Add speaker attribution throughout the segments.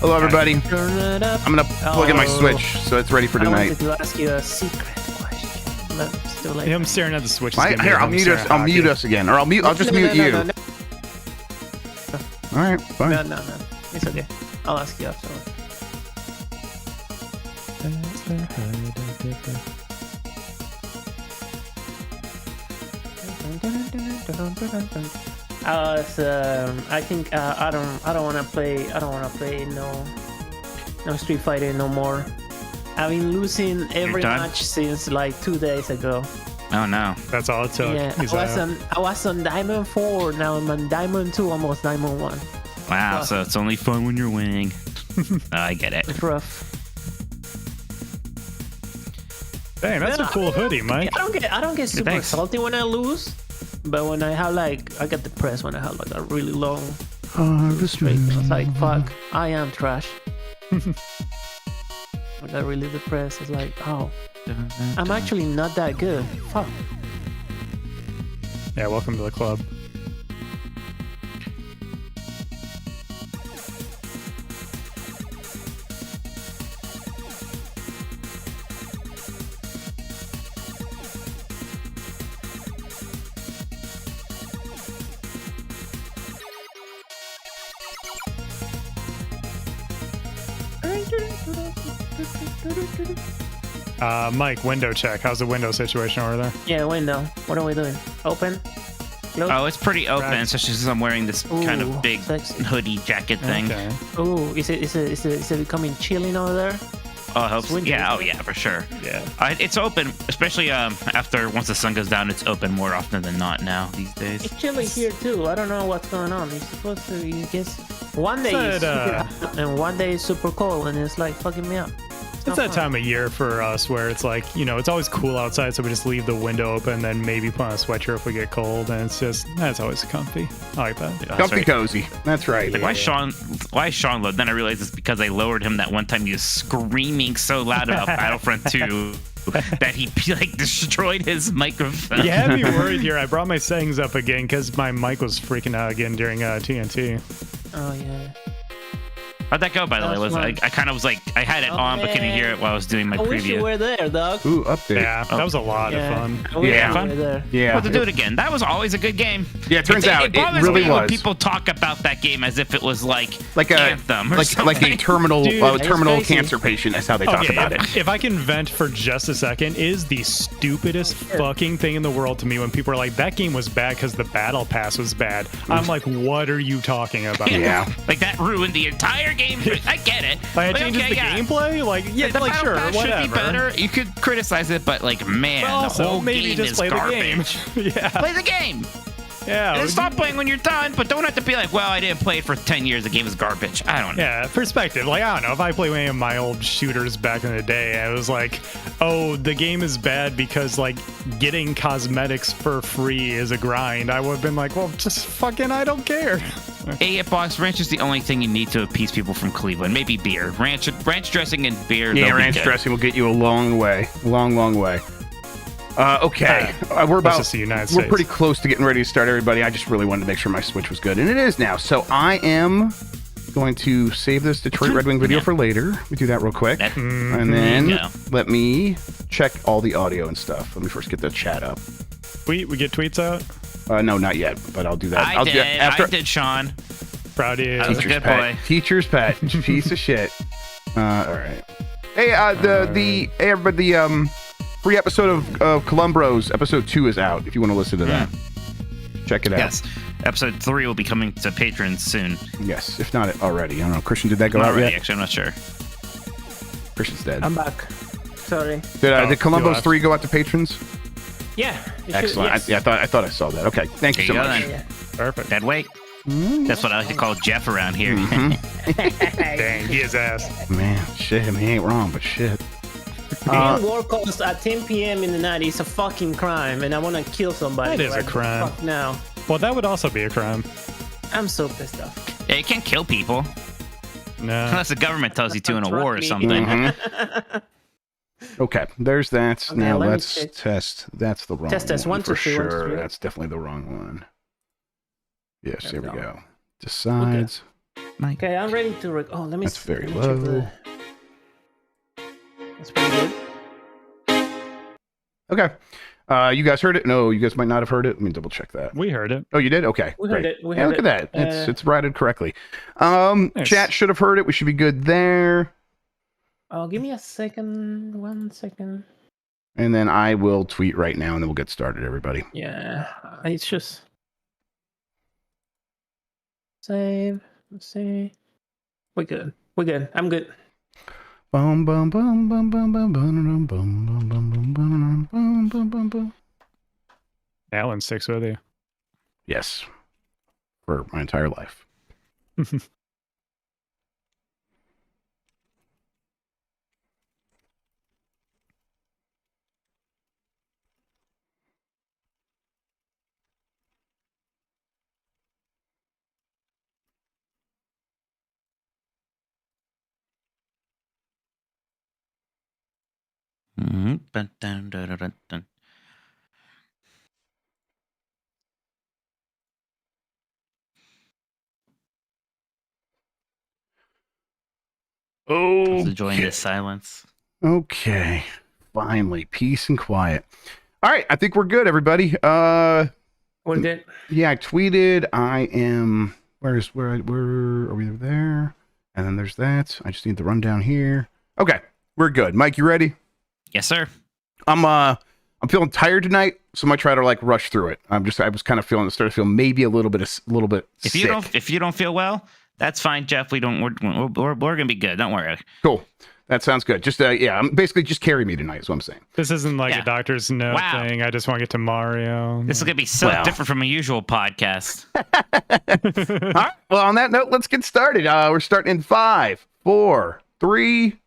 Speaker 1: Hello, everybody.
Speaker 2: Turn it up.
Speaker 1: I'm gonna plug in my Switch so it's ready for
Speaker 2: I
Speaker 1: tonight.
Speaker 2: wanted to ask you a secret question, but it's too late.
Speaker 3: I'm staring at the Switch.
Speaker 1: Here, I'll mute us. I'll mute us again, or I'll just mute you.
Speaker 2: No.
Speaker 1: All right, fine.
Speaker 2: No. It's okay. I'll ask you afterwards. I think I don't want to play no Street Fighter no more. I've been losing every match since like 2 days ago.
Speaker 4: Oh no,
Speaker 3: that's all it took.
Speaker 2: Yeah, I was on Diamond 4. Now I'm on Diamond 2, almost Diamond 1.
Speaker 4: Wow, so it's only fun when you're winning. I get it.
Speaker 2: It's rough.
Speaker 3: Dang, that's a cool hoodie, Mike.
Speaker 2: I don't get super salty when I lose, but when I have I get depressed when I have like a really long streak. It's like, fuck, I am trash. I got really depressed. It's like, oh, I'm actually not that good. Fuck.
Speaker 3: Yeah, welcome to the club. Mike, window check. How's the window situation over there?
Speaker 2: Yeah, window. What are we doing? Open? Close?
Speaker 4: Oh, it's pretty open, especially since I'm wearing this kind of big hoodie jacket thing.
Speaker 3: Okay.
Speaker 2: Oh, is it becoming chilling over there?
Speaker 4: Oh, I hope so. Yeah, for sure.
Speaker 3: Yeah.
Speaker 4: It's open, especially once the sun goes down. It's open more often than not now these days.
Speaker 2: It's chilly here too. I don't know what's going on. It's supposed to, I guess, one day it's super hot and one day it's super cold, and it's like fucking me up.
Speaker 3: It's that time of year for us where it's like, it's always cool outside, so we just leave the window open, then maybe put on a sweatshirt if we get cold, and that's always comfy. I like that.
Speaker 1: Comfy cozy. That's right.
Speaker 4: Like, why is Sean low? Then I realized it's because I lowered him that one time he was screaming so loud about Battlefront 2 that he like destroyed his microphone.
Speaker 3: You had me worried here. I brought my settings up again because my mic was freaking out again during TNT.
Speaker 2: Oh yeah.
Speaker 4: How'd that go, by the way? I kind of was like, I had it on, but couldn't hear it while I was doing my preview.
Speaker 2: I wish you were there, dog.
Speaker 1: Ooh, update.
Speaker 3: Yeah, that was a lot of fun.
Speaker 1: Yeah.
Speaker 4: Well, to do it again. That was always a good game.
Speaker 1: Yeah, it turns out it really was.
Speaker 4: When people talk about that game as if it was like Anthem or
Speaker 1: like a terminal cancer patient. That's how they talk about it.
Speaker 3: If I can vent for just a second, it is the stupidest fucking thing in the world to me when people are like, that game was bad because the battle pass was bad. I'm like, what are you talking about?
Speaker 1: Yeah.
Speaker 4: Like, that ruined the entire game. I get it.
Speaker 3: Like, it changes the gameplay? Like, yeah,
Speaker 4: the
Speaker 3: like, sure,
Speaker 4: pass
Speaker 3: whatever.
Speaker 4: should be better. You could criticize it, but like, man,
Speaker 3: well,
Speaker 4: the whole
Speaker 3: maybe
Speaker 4: game
Speaker 3: just
Speaker 4: is
Speaker 3: play
Speaker 4: garbage.
Speaker 3: The game. Yeah.
Speaker 4: Play the game.
Speaker 3: Yeah.
Speaker 4: And stop playing when you're done, but don't have to be like, well, I didn't play it for 10 years. The game is garbage. I don't know.
Speaker 3: Yeah, perspective. Like, I don't know. If I play any of my old shooters back in the day, I was like, oh, the game is bad because, like, getting cosmetics for free is a grind. I would have been like, well, just fucking, I don't care.
Speaker 4: Box ranch is the only thing you need to appease people from Cleveland. Maybe beer. Ranch dressing and beer.
Speaker 1: Yeah, ranch dressing will get you a long way. Long way. Okay, we're pretty close to getting ready to start, everybody. I just really wanted to make sure my Switch was good, and it is now. So I am going to save this Detroit Red Wing video for later. We do that real quick, and then let me check all the audio and stuff. Let me first get the chat up.
Speaker 3: We get tweets out?
Speaker 1: No, not yet, but I'll do that.
Speaker 4: I did, Sean.
Speaker 3: Proud of you.
Speaker 4: That was a good boy.
Speaker 1: Teacher's pet. Piece of shit. All right. Hey, the free episode of Columbros, episode 2 is out. If you want to listen to that, check it out.
Speaker 4: Yes, episode 3 will be coming to patrons soon.
Speaker 1: Yes, if not already. I don't know. Christian, did that go out
Speaker 4: already?
Speaker 1: Yet?
Speaker 4: Actually, I'm not sure.
Speaker 1: Christian's dead.
Speaker 2: I'm back. Sorry.
Speaker 1: Did Columbos 3 go out to patrons?
Speaker 2: Yeah.
Speaker 1: Excellent.
Speaker 2: Yes.
Speaker 1: I thought I saw that. Okay. Thank you so much.
Speaker 2: Yeah.
Speaker 3: Perfect.
Speaker 4: Dead weight. That's what I like to call Jeff around here.
Speaker 3: Dang, he is ass.
Speaker 1: Man, shit. I mean, he ain't wrong, but shit.
Speaker 2: Being war calls at 10 p.m. in the night is a fucking crime, and I want to kill somebody.
Speaker 3: That is a crime.
Speaker 2: Fuck now.
Speaker 3: Well, that would also be a crime.
Speaker 2: I'm so pissed off.
Speaker 4: Yeah, you can't kill people.
Speaker 3: No.
Speaker 4: Unless the government tells you to in a war or something.
Speaker 1: Okay, there's that.
Speaker 2: Okay,
Speaker 1: now let's test. That's the wrong one.
Speaker 2: Test 1, 2, 3,
Speaker 1: for
Speaker 2: 1, 2, 3.
Speaker 1: sure. That's definitely the wrong one. Yes, here we go. Decides.
Speaker 4: Mike.
Speaker 2: Okay, I'm ready to. Let me.
Speaker 1: That's very
Speaker 2: let me check
Speaker 1: low.
Speaker 2: That's pretty good.
Speaker 1: Okay. You guys heard it? No, you guys might not have heard it. Let me double check that.
Speaker 3: We heard it.
Speaker 1: Oh, you did? Okay.
Speaker 2: We heard it. We
Speaker 1: Yeah,
Speaker 2: heard
Speaker 1: look
Speaker 2: it.
Speaker 1: at that. It's routed correctly.
Speaker 3: Nice.
Speaker 1: Chat should have heard it. We should be good there.
Speaker 2: Oh, give me a second. 1 second.
Speaker 1: And then I will tweet right now, and then we'll get started, everybody.
Speaker 2: Yeah, it's just save. Let's see. We're good. We're good. I'm good.
Speaker 1: Bum, bum, bum, bum, bum, bum, bum, bum, bum, bum, bum, bum, bum, bum, bum, bum.
Speaker 3: Alan sticks with you.
Speaker 1: Yes. For my entire life.
Speaker 4: Dun.
Speaker 1: Oh,
Speaker 4: Enjoying this silence.
Speaker 1: okay. Finally, peace and quiet. All right, I think we're good, everybody.
Speaker 2: We're good.
Speaker 1: Yeah, I tweeted. I am. Where are we there? And then there's that. I just need the rundown here. Okay, we're good. Mike, you ready?
Speaker 4: Yes, sir.
Speaker 1: I'm feeling tired tonight, so I might try to like rush through it. I was kind of started to feel maybe a little bit
Speaker 4: If
Speaker 1: sick.
Speaker 4: you don't feel well, that's fine, Jeff. We're gonna be good. Don't worry.
Speaker 1: Cool. That sounds good. Just basically just carry me tonight is what I'm saying.
Speaker 3: This isn't like a doctor's note thing. I just want to get to Mario.
Speaker 4: This is gonna be so different from a usual podcast.
Speaker 1: All right. Well, on that note, let's get started. We're starting in 5, 4, 3.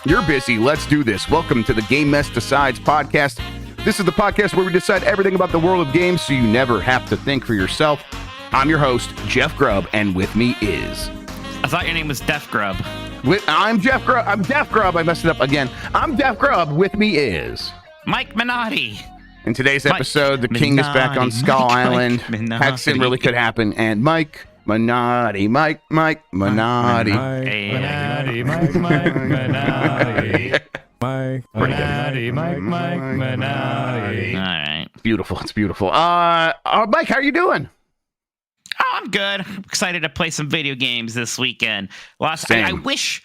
Speaker 1: You're busy. Let's do this. Welcome to the Game Mess Decides podcast. This is the podcast where we decide everything about the world of games so you never have to think for yourself. I'm your host, Jeff Grubb, and with me is...
Speaker 4: I thought your name was Def Grubb.
Speaker 1: I'm Jeff Grubb. I'm Def Grubb. I messed it up again. I'm Def Grubb. With me is...
Speaker 4: Mike Minotti.
Speaker 1: In today's episode, the king is back on Skull Island. Hexen really could happen. And Mike Minotti. Mike Minotti.
Speaker 3: Mike Minotti.
Speaker 4: All right.
Speaker 1: Beautiful. It's beautiful. Mike, how are you doing?
Speaker 4: Oh, I'm good. I'm excited to play some video games this weekend. I wish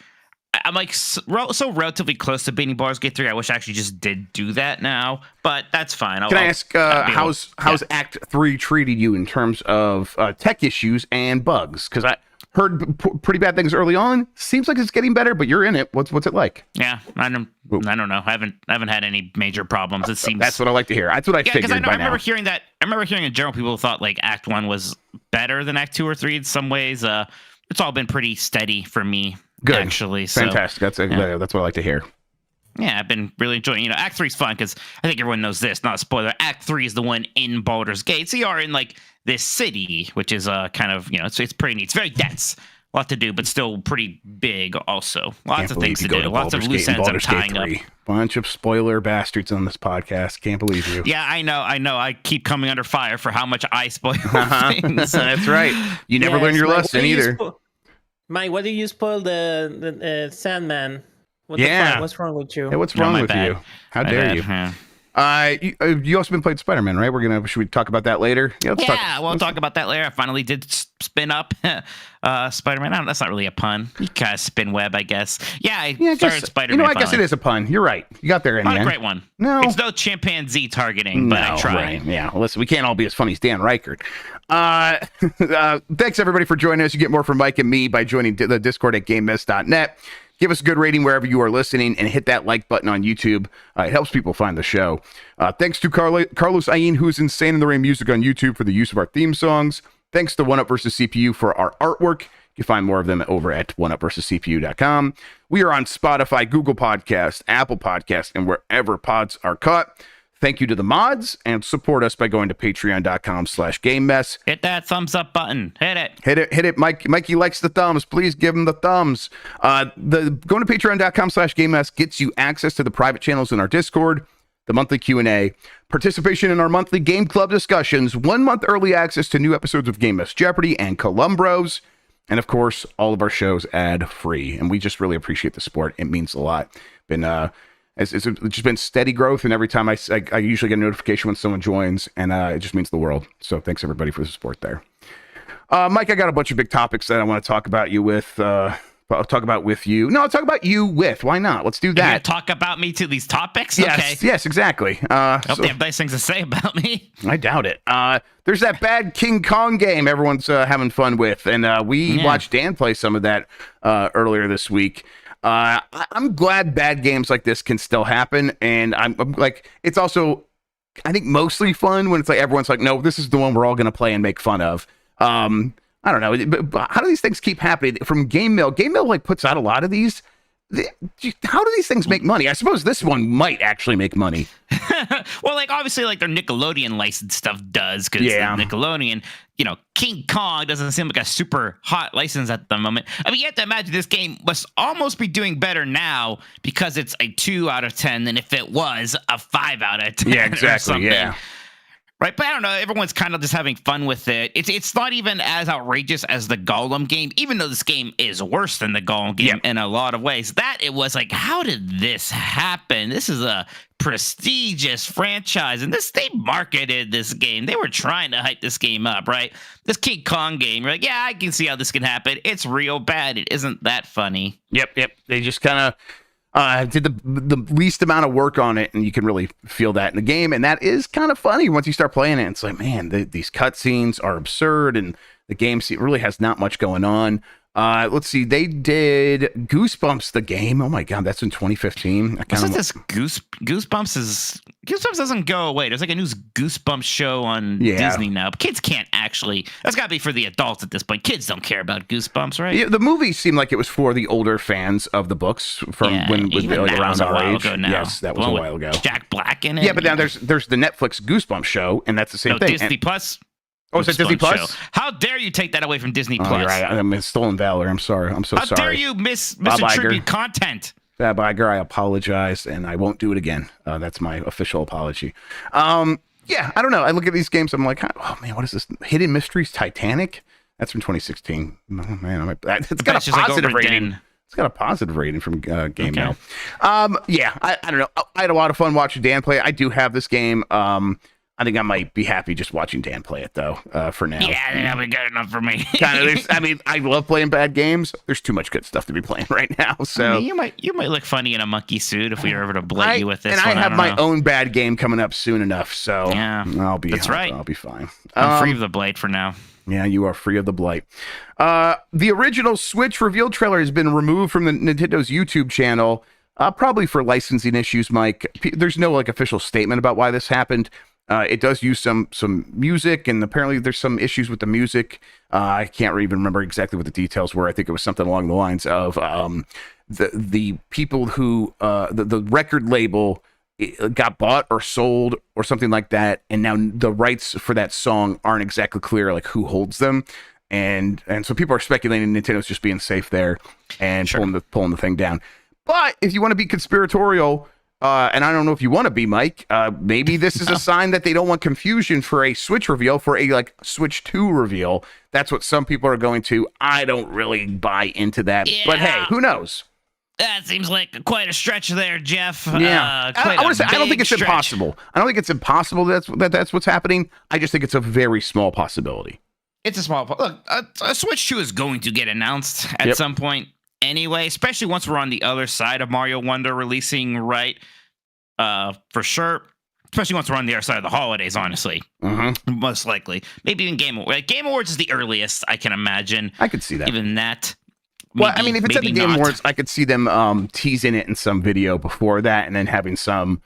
Speaker 4: I'm like so relatively close to beating Baldur's Gate 3. I wish I actually just did do that now, but that's fine.
Speaker 1: Can I ask how's Act 3 treated you in terms of tech issues and bugs? Because I heard pretty bad things early on. Seems like it's getting better, but you're in it. What's it like?
Speaker 4: Yeah, I don't know. I haven't had any major problems. It seems
Speaker 1: that's what I like to hear. That's what I figured.
Speaker 4: I remember hearing that. I remember hearing in general people thought like Act 1 was better than Act 2 or 3 in some ways. It's all been pretty steady for me.
Speaker 1: Good.
Speaker 4: Actually.
Speaker 1: Fantastic. That's what I like to hear.
Speaker 4: Yeah, I've been really enjoying, Act 3 is fun because I think everyone knows this, not a spoiler. Act 3 is the one in Baldur's Gate. So you are in like this city, which is kind of, it's pretty neat. It's very dense. A lot to do, but still pretty big also. Lots of things to do. Lots of loose ends I'm tying up.
Speaker 1: Bunch of spoiler bastards on this podcast. Can't believe you.
Speaker 4: Yeah, I know. I keep coming under fire for how much I spoil things.
Speaker 1: That's right. You never learn your lesson either.
Speaker 2: Mike, what do you spoil the Sandman? What's wrong with you?
Speaker 1: Hey, what's wrong with you? How dare you? You also been playing Spider-Man, right? Should we talk about that later?
Speaker 4: We'll talk about that later. I finally did spin up Spider-Man. That's not really a pun. You kind of spin web, I guess. I started Spider-Man.
Speaker 1: I guess it is a pun. You're right. You got there in the end.
Speaker 4: Not a great one.
Speaker 1: No.
Speaker 4: It's no chimpanzee targeting, but I tried.
Speaker 1: Right. Yeah. Listen, we can't all be as funny as Dan Reichert. Thanks, everybody, for joining us. You get more from Mike and me by joining the Discord at GameMess.net. Give us a good rating wherever you are listening and hit that like button on YouTube. It helps people find the show. Thanks to Carlos Ayin, who's Insane in the Rain Music on YouTube, for the use of our theme songs. Thanks to 1UP vs. CPU for our artwork. You find more of them over at oneupversuscpu.com. We are on Spotify, Google Podcasts, Apple Podcasts, and wherever pods are cut. Thank you to the mods, and support us by going to patreon.com/GameMess.
Speaker 4: Hit that thumbs up button. Hit it.
Speaker 1: Hit it. Mikey likes the thumbs. Please give him the thumbs. Going to patreon.com/GameMess gets you access to the private channels in our Discord, the monthly Q&A, participation in our monthly Game Club discussions, 1 month early access to new episodes of Game Mess Jeopardy and Columbros, and of course, all of our shows ad-free. And we just really appreciate the support. It means a lot. It's just been steady growth, and every time I usually get a notification when someone joins, and it just means the world. So thanks everybody for the support there. Mike, I got a bunch of big topics that I want to talk about you with. I'll talk about with you. No, I'll talk about you with. Why not? Let's do that.
Speaker 4: Talk about me to these topics?
Speaker 1: Yes,
Speaker 4: okay.
Speaker 1: Yes, exactly.
Speaker 4: Hope they have nice things to say about me.
Speaker 1: I doubt it. There's that bad King Kong game everyone's having fun with, and we watched Dan play some of that earlier this week. I'm glad bad games like this can still happen, and I'm like, it's also, I think, mostly fun when it's like everyone's like, no, this is the one we're all going to play and make fun of. I don't know, but how do these things keep happening? From Game Mill like puts out a lot of these. How do these things make money? I suppose this one might actually make money.
Speaker 4: Well, like obviously, like their Nickelodeon licensed stuff does, because Nickelodeon, King Kong doesn't seem like a super hot license at the moment. I mean, you have to imagine this game must almost be doing better now because it's a 2 out of 10 than if it was a 5 out of 10.
Speaker 1: Yeah, exactly. Yeah.
Speaker 4: Right, but I don't know. Everyone's kind of just having fun with it. It's not even as outrageous as the Gollum game, even though this game is worse than the Gollum game in a lot of ways. That it was like, how did this happen? This is a prestigious franchise, and they marketed this game. They were trying to hype this game up, right? This King Kong game, you're like, yeah, I can see how this can happen. It's real bad. It isn't that funny.
Speaker 1: Yep. They just kind of did the least amount of work on it, and you can really feel that in the game, and that is kind of funny once you start playing it. It's like, man, these cutscenes are absurd, and the game really has not much going on. Let's see, they did Goosebumps the game. Oh my god, that's in 2015.
Speaker 4: What's this Goosebumps doesn't go away. There's like a new Goosebumps show on Disney now. But kids can't actually. That's got to be for the adults at this point. Kids don't care about Goosebumps, right?
Speaker 1: Yeah, the movie seemed like it was for the older fans of the books from when like around our age. Yes, that was a while ago.
Speaker 4: Jack Black in it.
Speaker 1: Yeah, but now there's the Netflix Goosebumps show, and that's the same thing.
Speaker 4: Disney Plus.
Speaker 1: Oh, is it Disney Plus?
Speaker 4: How dare you take that away from Disney Plus?
Speaker 1: Right. I'm stolen valor. I'm sorry. I'm so sorry.
Speaker 4: How dare you misattribute content?
Speaker 1: Bob Iger, I apologize, and I won't do it again. That's my official apology. Yeah, I don't know. I look at these games, I'm like, oh man, what is this? Hidden Mysteries Titanic? That's from 2016. Oh, man, it's got a positive rating. It's got a positive rating from Game Now. Yeah, I don't know. I had a lot of fun watching Dan play. I do have this game. I think I might be happy just watching Dan play it, though, for now.
Speaker 4: Yeah, that'll be good enough for me.
Speaker 1: I mean, I love playing bad games. There's too much good stuff to be playing right now. So
Speaker 4: I mean, you might look funny in a monkey suit if we were ever to blade you with this.
Speaker 1: And I have my own bad game coming up soon enough, so
Speaker 4: yeah,
Speaker 1: I'll be
Speaker 4: fine. I'm free of the blade for now.
Speaker 1: Yeah, you are free of the blight. The original Switch reveal trailer has been removed from the Nintendo's YouTube channel, probably for licensing issues, Mike. There's no official statement about why this happened. It does use some music, and apparently there's some issues with the music. I can't even remember exactly what the details were. I think it was something along the lines of the people who the record label got bought or sold or something like that, and now the rights for that song aren't exactly clear, like who holds them, and so people are speculating Nintendo's just being safe there and pulling the thing down. But if you want to be conspiratorial. And I don't know if you want to be, Mike. Maybe this is a sign that they don't want confusion for a Switch reveal, for a Switch 2 reveal. That's what some people are going to. I don't really buy into that. Yeah. But hey, who knows?
Speaker 4: That seems like quite a stretch there, Jeff.
Speaker 1: Yeah. I don't think it's impossible. I don't think it's impossible that's what's happening. I just think it's a very small possibility.
Speaker 4: It's a small look. A Switch 2 is going to get announced at some point. Anyway, especially once we're on the other side of Mario Wonder releasing, right? For sure. Especially once we're on the other side of the holidays, honestly. Mm-hmm. Most likely. Maybe even Game Awards. Game Awards is the earliest, I can imagine.
Speaker 1: I could see that.
Speaker 4: Even that.
Speaker 1: Well, I mean, if it's at the Game Awards, I could see them teasing it in some video before that and then having some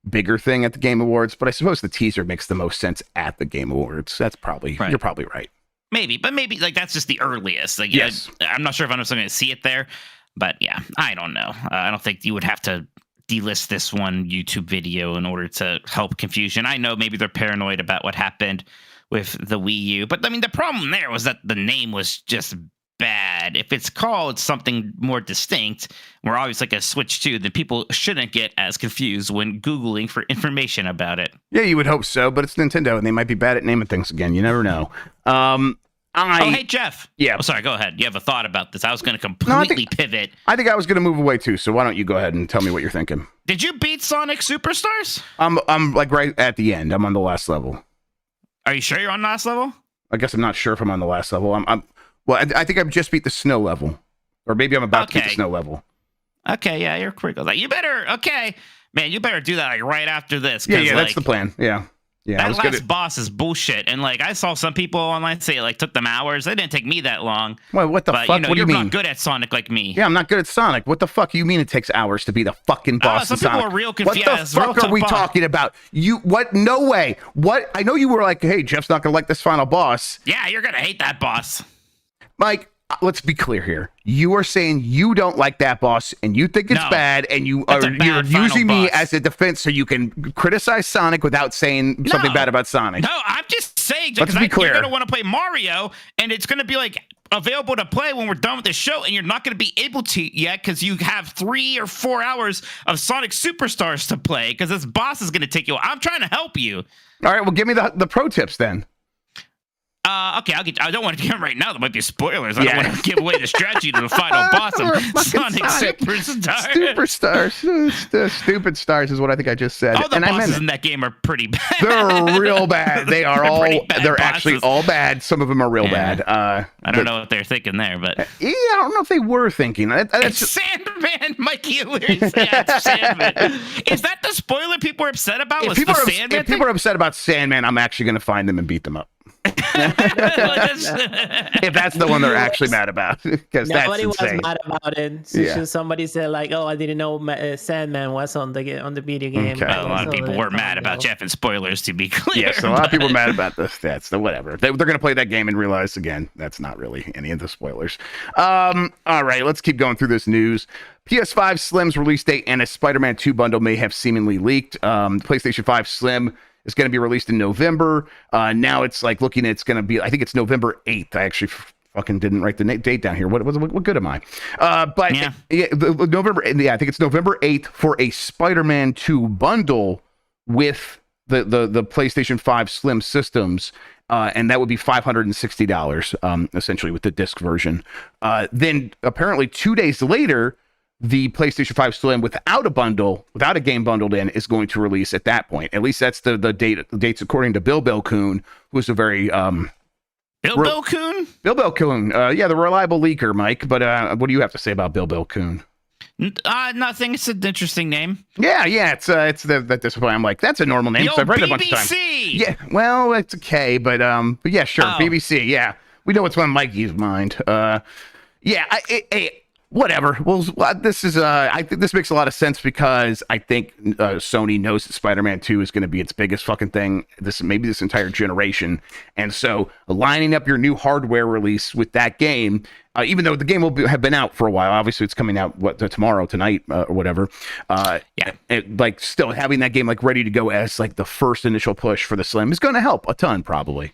Speaker 1: bigger thing at the Game Awards. But I suppose the teaser makes the most sense at the Game Awards. That's probably, You're probably right.
Speaker 4: maybe like that's just the earliest. Like,
Speaker 1: yes,
Speaker 4: I'm not sure if I'm going to see it there, but yeah, I don't know. I don't think you would have to delist this one YouTube video in order to help confusion. I know maybe they're paranoid about what happened with the Wii U, but I mean the problem there was that the name was just bad. If it's called something more distinct, we're always like a Switch 2, then people shouldn't get as confused when Googling for information about it.
Speaker 1: Yeah, you would hope so, but it's Nintendo and they might be bad at naming things again. You never know.
Speaker 4: Hey, Jeff.
Speaker 1: Yeah.
Speaker 4: Oh, sorry, go ahead. You have a thought about this. I was going to completely pivot.
Speaker 1: I think I was going to move away too, so why don't you go ahead and tell me what you're thinking?
Speaker 4: Did you beat Sonic Superstars?
Speaker 1: I'm like right at the end. I'm on the last level.
Speaker 4: Are you sure you're on the last level?
Speaker 1: I guess I'm not sure if I'm on the last level. I think I've just beat the snow level. Or maybe I'm about to beat the snow level.
Speaker 4: Okay, yeah, you're quick. Like, you better do that like right after this.
Speaker 1: Yeah, that's the plan. Yeah.
Speaker 4: Yeah, that last boss is bullshit, and like I saw some people online say it like took them hours. It didn't take me that long.
Speaker 1: Well, what the fuck? What do you mean?
Speaker 4: You're not good at Sonic like me.
Speaker 1: Yeah, I'm not good at Sonic. What the fuck do you mean it takes hours to be the fucking boss?
Speaker 4: Some people are real confused.
Speaker 1: What the fuck are we talking about? What? No way. What? I know you were like, hey, Jeff's not gonna like this final boss.
Speaker 4: Yeah, you're gonna hate that boss,
Speaker 1: Mike. Let's be clear here. You are saying you don't like that boss and you think it's bad, and you're using me as a defense so you can criticize Sonic without saying something bad about Sonic.
Speaker 4: No, I'm just saying.
Speaker 1: Let's be clear.
Speaker 4: You're gonna want to play Mario, and it's gonna be like available to play when we're done with the show, and you're not gonna be able to yet because you have 3 or 4 hours of Sonic Superstars to play because this boss is gonna take you. I'm trying to help you.
Speaker 1: All right, well, give me the pro tips then.
Speaker 4: Okay, I don't want to give them right now. There might be spoilers. I don't want to give away the strategy to the final boss of Sonic
Speaker 1: Superstars. Stupid stars is what I think I just said.
Speaker 4: All the bosses in that game are pretty bad.
Speaker 1: They're real bad. They are they're actually all bad. Some of them are real bad.
Speaker 4: I don't know what they're thinking there, but
Speaker 1: yeah, I don't know if they were thinking.
Speaker 4: It's Sandman, Mikey O'Leary. It's Sandman. Is that the spoiler people are upset about?
Speaker 1: If people are upset about Sandman, I'm actually going to find them and beat them up. If that's the one they're actually mad about, because
Speaker 2: nobody
Speaker 1: was
Speaker 2: mad about it. It's just somebody said like, "Oh, I didn't know Sandman was on the video game."
Speaker 1: Okay.
Speaker 4: A lot of people were mad about Jeff and spoilers, to be clear.
Speaker 1: Yes, a lot of people were mad about the stats. So whatever, they're going to play that game and realize again that's not really any of the spoilers. All right, let's keep going through this news. PS5 Slim's release date and a Spider-Man 2 bundle may have seemingly leaked. PlayStation 5 Slim is going to be released in November. Now it's like looking at it's going to be, I think it's November 8th. I actually fucking didn't write the date down here. What good am I? But November, I think it's November 8th for a Spider-Man 2 bundle with the PlayStation 5 Slim systems. And that would be $560, essentially, with the disc version. Then apparently 2 days later, the PlayStation 5 Slim without a game bundled in, is going to release at that point. At least that's the dates according to Bill Coon, who's a very
Speaker 4: Bill Coon?
Speaker 1: Bill Coon, the reliable leaker, Mike. But what do you have to say about Bill Coon?
Speaker 4: Nothing. It's an interesting name.
Speaker 1: Yeah. It's at this point I'm like, that's a normal name. I've read it a bunch of times. Yeah. Well, it's okay, but yeah, sure. BBC. Yeah, we know what's on Mikey's mind. Whatever. Well, this is I think this makes a lot of sense because I think Sony knows that Spider-Man 2 is going to be its biggest fucking thing this entire generation, and so lining up your new hardware release with that game, even though the game will have been out for a while, obviously it's coming out tonight or whatever. Still having that game like ready to go as like the first initial push for the Slim is going to help a ton, probably.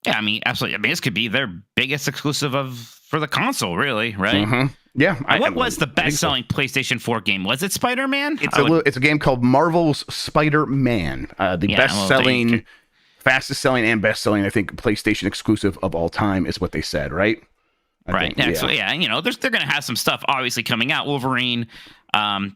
Speaker 4: Yeah, I mean, absolutely. I mean, this could be their biggest exclusive for the console, really, right?
Speaker 1: Mm-hmm. Yeah.
Speaker 4: What was the best-selling PlayStation 4 game? Was it Spider-Man?
Speaker 1: It's a game called Marvel's Spider-Man. Best-selling, fastest-selling, and best-selling, I think, PlayStation exclusive of all time is what they said, right?
Speaker 4: Right. Actually, yeah. You know, they're going to have some stuff obviously coming out. Wolverine,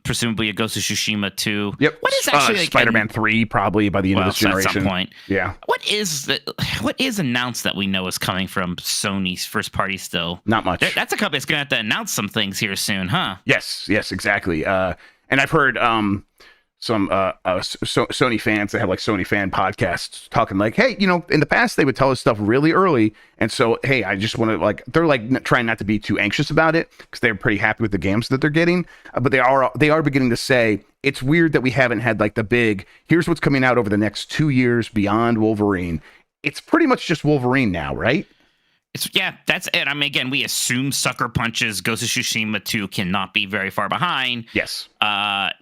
Speaker 4: presumably a Ghost of Tsushima 2.
Speaker 1: Yep. What is actually Spider-Man 3 probably by the end of this generation.
Speaker 4: At some point.
Speaker 1: Yeah.
Speaker 4: What is announced that we know is coming from Sony's first party still?
Speaker 1: Not much.
Speaker 4: That's a company that's going to have to announce some things here soon, huh?
Speaker 1: Yes, exactly. And I've heard some Sony fans that have like Sony fan podcasts talking like, hey, you know, in the past they would tell us stuff really early, and so hey, I just want to they're like trying not to be too anxious about it because they're pretty happy with the games that they're getting, but they are beginning to say it's weird that we haven't had like the big here's what's coming out over the next 2 years beyond Wolverine. It's pretty much just Wolverine now, right?
Speaker 4: that's it. I mean, again, we assume Sucker Punch's Ghost of Tsushima 2 cannot be very far behind.
Speaker 1: Yes.
Speaker 4: And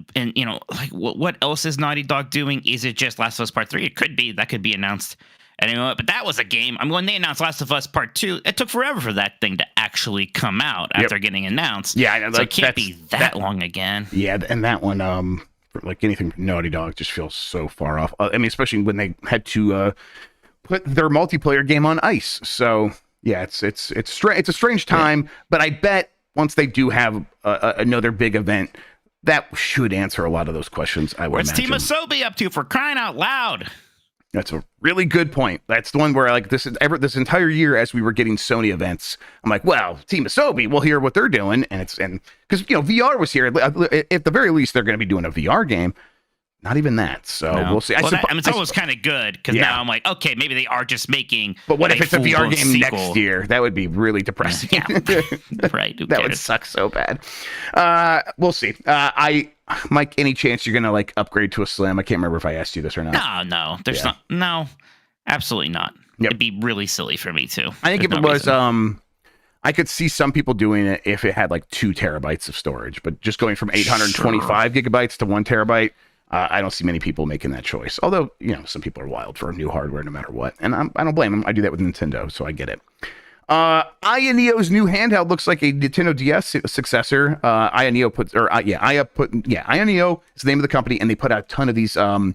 Speaker 4: like what else is Naughty Dog doing? Is it just Last of Us Part 3? It could be. That could be announced at any moment. But that was a game. I mean, when they announced Last of Us Part 2, it took forever for that thing to actually come out after getting announced.
Speaker 1: Yeah, I know,
Speaker 4: so it can't be that long again.
Speaker 1: Yeah, and that one, like anything from Naughty Dog, just feels so far off. I mean, especially when they had to put their multiplayer game on ice. So yeah, it's a strange time. But I bet once they do have another big event, that should answer a lot of those questions. I would imagine.
Speaker 4: What's Team Asobi up to, for crying out loud?
Speaker 1: That's a really good point. That's the one where, like, this entire year, as we were getting Sony events, I'm like, well, Team Asobi, we'll hear what they're doing, and because VR was here. At the very least, they're going to be doing a VR game. Not even that. So we'll see.
Speaker 4: It's almost kind of good, because now I'm like, okay, maybe they are just making.
Speaker 1: But what if it's a VR game next year? That would be really depressing.
Speaker 4: Yeah. Right.
Speaker 1: That would suck so bad. We'll see. Mike, any chance you're gonna like upgrade to a Slim? I can't remember if I asked you this or not.
Speaker 4: No. There's not. No, absolutely not.
Speaker 1: Yep.
Speaker 4: It'd be really silly for me too.
Speaker 1: I think if it was I could see some people doing it if it had like 2 terabytes of storage, but just going from 825 gigabytes to 1 terabyte. I don't see many people making that choice. Although, some people are wild for new hardware no matter what. And I don't blame them. I do that with Nintendo, so I get it. Ioneo's new handheld looks like a Nintendo DS successor. Ioneo is the name of the company, and they put out a ton of these handheld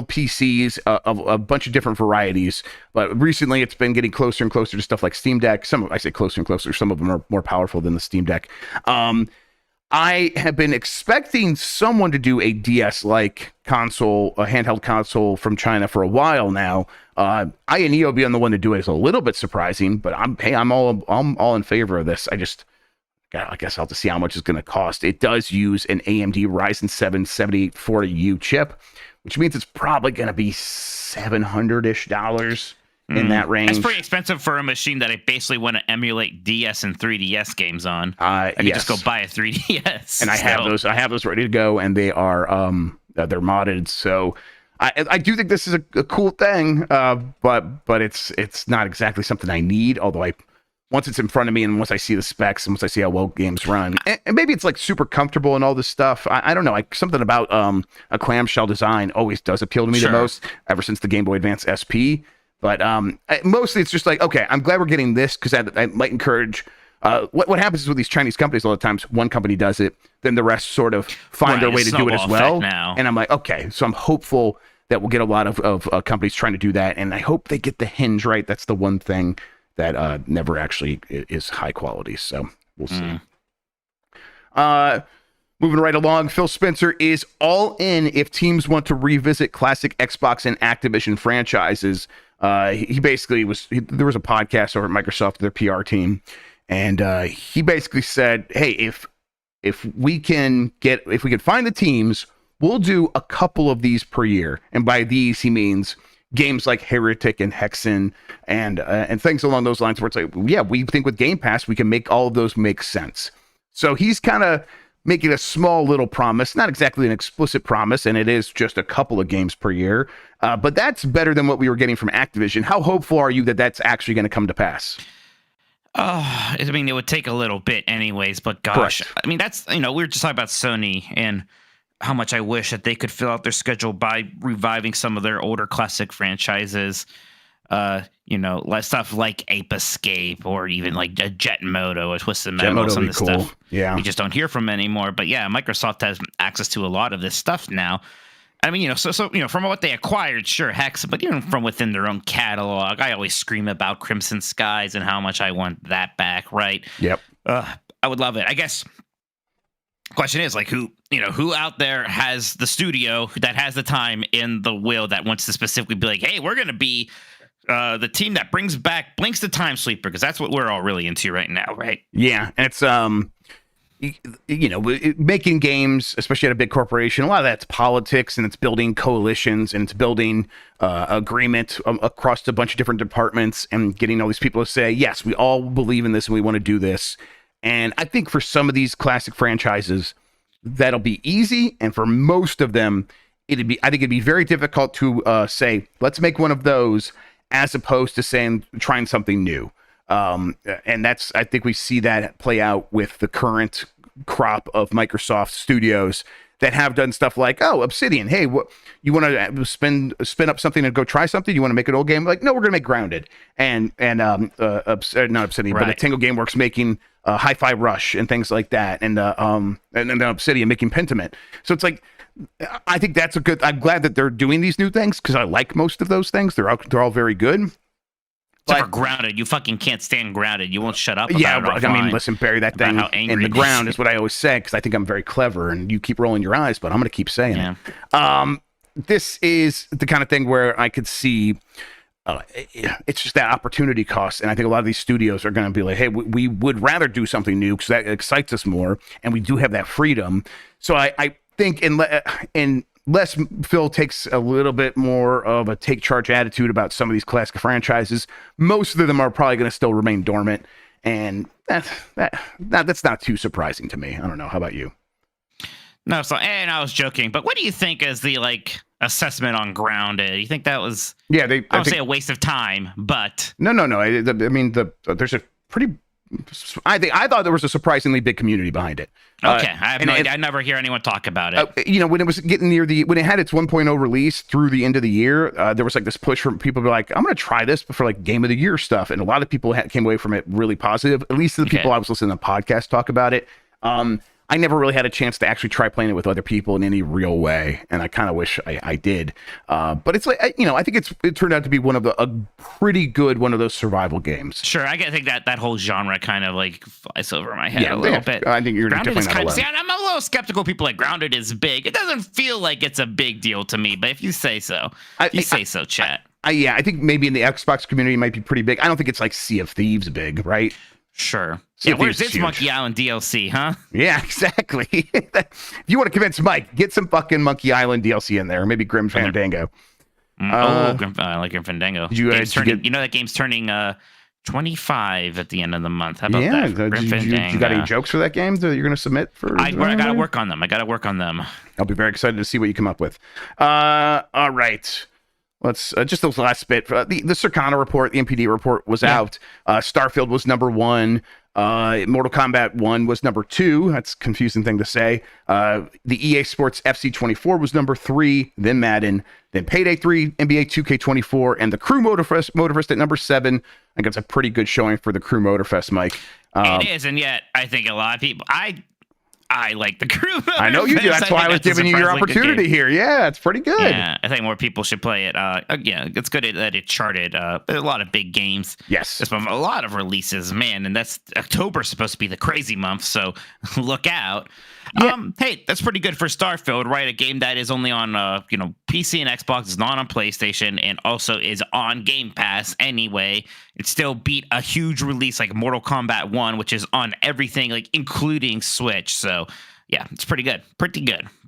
Speaker 1: PCs of a bunch of different varieties. But recently, it's been getting closer and closer to stuff like Steam Deck. I say closer and closer. Some of them are more powerful than the Steam Deck. I have been expecting someone to do a DS-like console, a handheld console from China for a while now. Ioneo being the one to do it is a little bit surprising, but I'm all in favor of this. I guess I'll have to see how much it's going to cost. It does use an AMD Ryzen 7 7840U chip, which means it's probably going to be $700-ish in that range.
Speaker 4: That's pretty expensive for a machine that I basically want to emulate DS and 3DS games on. I can just go buy a 3DS.
Speaker 1: And I have those ready to go, and they are they're modded. So I do think this is a cool thing, but it's not exactly something I need. Although once it's in front of me, and once I see the specs, and once I see how well games run, and maybe it's like super comfortable and all this stuff. I don't know. Something about a clamshell design always does appeal to me the most, ever since the Game Boy Advance SP. But mostly it's just like, okay, I'm glad we're getting this, because I might encourage. What happens is with these Chinese companies, a lot of times one company does it, then the rest sort of find their way to do it as well.
Speaker 4: Now.
Speaker 1: And I'm like, okay, so I'm hopeful that we'll get a lot of companies trying to do that, and I hope they get the hinge right. That's the one thing that never actually is high quality. So we'll see. Moving right along, Phil Spencer is all in if teams want to revisit classic Xbox and Activision franchises. He basically there was a podcast over at Microsoft, their PR team, and he basically said, hey, if we can find the teams, we'll do a couple of these per year. And by these, he means games like Heretic and Hexen and things along those lines, where it's like, yeah, we think with Game Pass, we can make all of those make sense. So he's kind of making a small little promise, not exactly an explicit promise, and it is just a couple of games per year. But that's better than what we were getting from Activision. How hopeful are you that that's actually going to come to pass?
Speaker 4: I mean, it would take a little bit anyways, but gosh, correct. I mean, that's, we were just talking about Sony and how much I wish that they could fill out their schedule by reviving some of their older classic franchises. Less stuff like Ape Escape, or even like a Jet Moto or Twisted Metal, some of the stuff we just don't hear from anymore. But yeah, Microsoft has access to a lot of this stuff now. I mean, so from what they acquired, sure, Hex, but even from within their own catalog, I always scream about Crimson Skies and how much I want that back, right?
Speaker 1: Yep.
Speaker 4: I would love it. I guess the question is, like, who out there has the studio that has the time in the will that wants to specifically be like, hey, we're going to be the team that brings back Blinks the Time Sleeper, because that's what we're all really into right now, right?
Speaker 1: Yeah, and it's making games, especially at a big corporation, a lot of that's politics, and it's building coalitions, and it's building agreement across a bunch of different departments, and getting all these people to say, yes, we all believe in this and we want to do this. And I think for some of these classic franchises, that'll be easy, and for most of them, I think it'd be very difficult to say, let's make one of those, as opposed to trying something new. And I think we see that play out with the current crop of Microsoft studios that have done stuff like, Obsidian, hey, you want to spin up something and go try something? You want to make an old game? Like, no, we're going to make Grounded. And not Obsidian, but Tango Gameworks making Hi-Fi Rush and things like that. And then Obsidian making Pentiment. So it's like, I think that's I'm glad that they're doing these new things because I like most of those things. They're all very good.
Speaker 4: Except for Grounded, you fucking can't stand Grounded. You won't shut up.
Speaker 1: I mean, listen, bury that thing in the ground is what I always say because I think I'm very clever, and you keep rolling your eyes, but I'm going to keep saying it. This is the kind of thing where I could see it's just that opportunity cost, and I think a lot of these studios are going to be like, hey, we would rather do something new because that excites us more, and we do have that freedom. So I think unless Phil takes a little bit more of a take charge attitude about some of these classic franchises, most of them are probably going to still remain dormant, and that's not too surprising to me. I don't know. How about you?
Speaker 4: No, and I was joking, but what do you think is the assessment on Grounded? You think that was I would say a waste of time, but
Speaker 1: no. I mean, there's a pretty. I thought there was a surprisingly big community behind it.
Speaker 4: Okay, I never hear anyone talk about it.
Speaker 1: When it was getting near when it had its 1.0 release through the end of the year, there was this push from people to be like, I'm going to try this for Game of the Year stuff, and a lot of people came away from it really positive. At least the people I was listening to podcasts talk about it. I never really had a chance to actually try playing it with other people in any real way, and I kind of wish I did. But it's I think it turned out to be a pretty good one of those survival games.
Speaker 4: Sure, I think that whole genre kind of flies over my head a little bit.
Speaker 1: I think you're
Speaker 4: Grounded
Speaker 1: definitely not alone.
Speaker 4: I'm a little skeptical. People like Grounded is big. It doesn't feel like it's a big deal to me, but if you say so, chat.
Speaker 1: I think maybe in the Xbox community it might be pretty big. I don't think it's like Sea of Thieves big, right?
Speaker 4: Sure. Yeah, where's this Monkey Island DLC, huh?
Speaker 1: Yeah, exactly. If you want to convince Mike, get some fucking Monkey Island DLC in there. Maybe Grim Fandango.
Speaker 4: I like Grim Fandango. You know that game's turning 25 at the end of the month. How about that? Grim Fandango.
Speaker 1: You got any jokes for that game that you're going to submit?
Speaker 4: I got to work on them.
Speaker 1: I'll be very excited to see what you come up with. All right. Let's just those last bit. The Circana report, the NPD report was out. Starfield was number 1. Mortal Kombat 1 was number 2. That's a confusing thing to say. The EA Sports FC 24 was number 3. Then Madden. Then Payday 3, NBA 2K24, and the Crew Motorfest at number 7. I think it's a pretty good showing for the Crew Motorfest, Mike.
Speaker 4: It is, and yet I think a lot of people. I like the Crew Motorfest.
Speaker 1: I know you do. That's why I was giving you your opportunity here. Yeah, it's pretty good.
Speaker 4: Yeah, I think more people should play it. It's good that it charted a lot of big games.
Speaker 1: Yes.
Speaker 4: There's a lot of releases, man, and that's October's supposed to be the crazy month, so look out. Yeah. Hey, that's pretty good for Starfield, right? A game that is only on PC and Xbox, is not on PlayStation, and also is on Game Pass anyway. It still beat a huge release like Mortal Kombat 1, which is on everything, including Switch. So yeah, it's pretty good.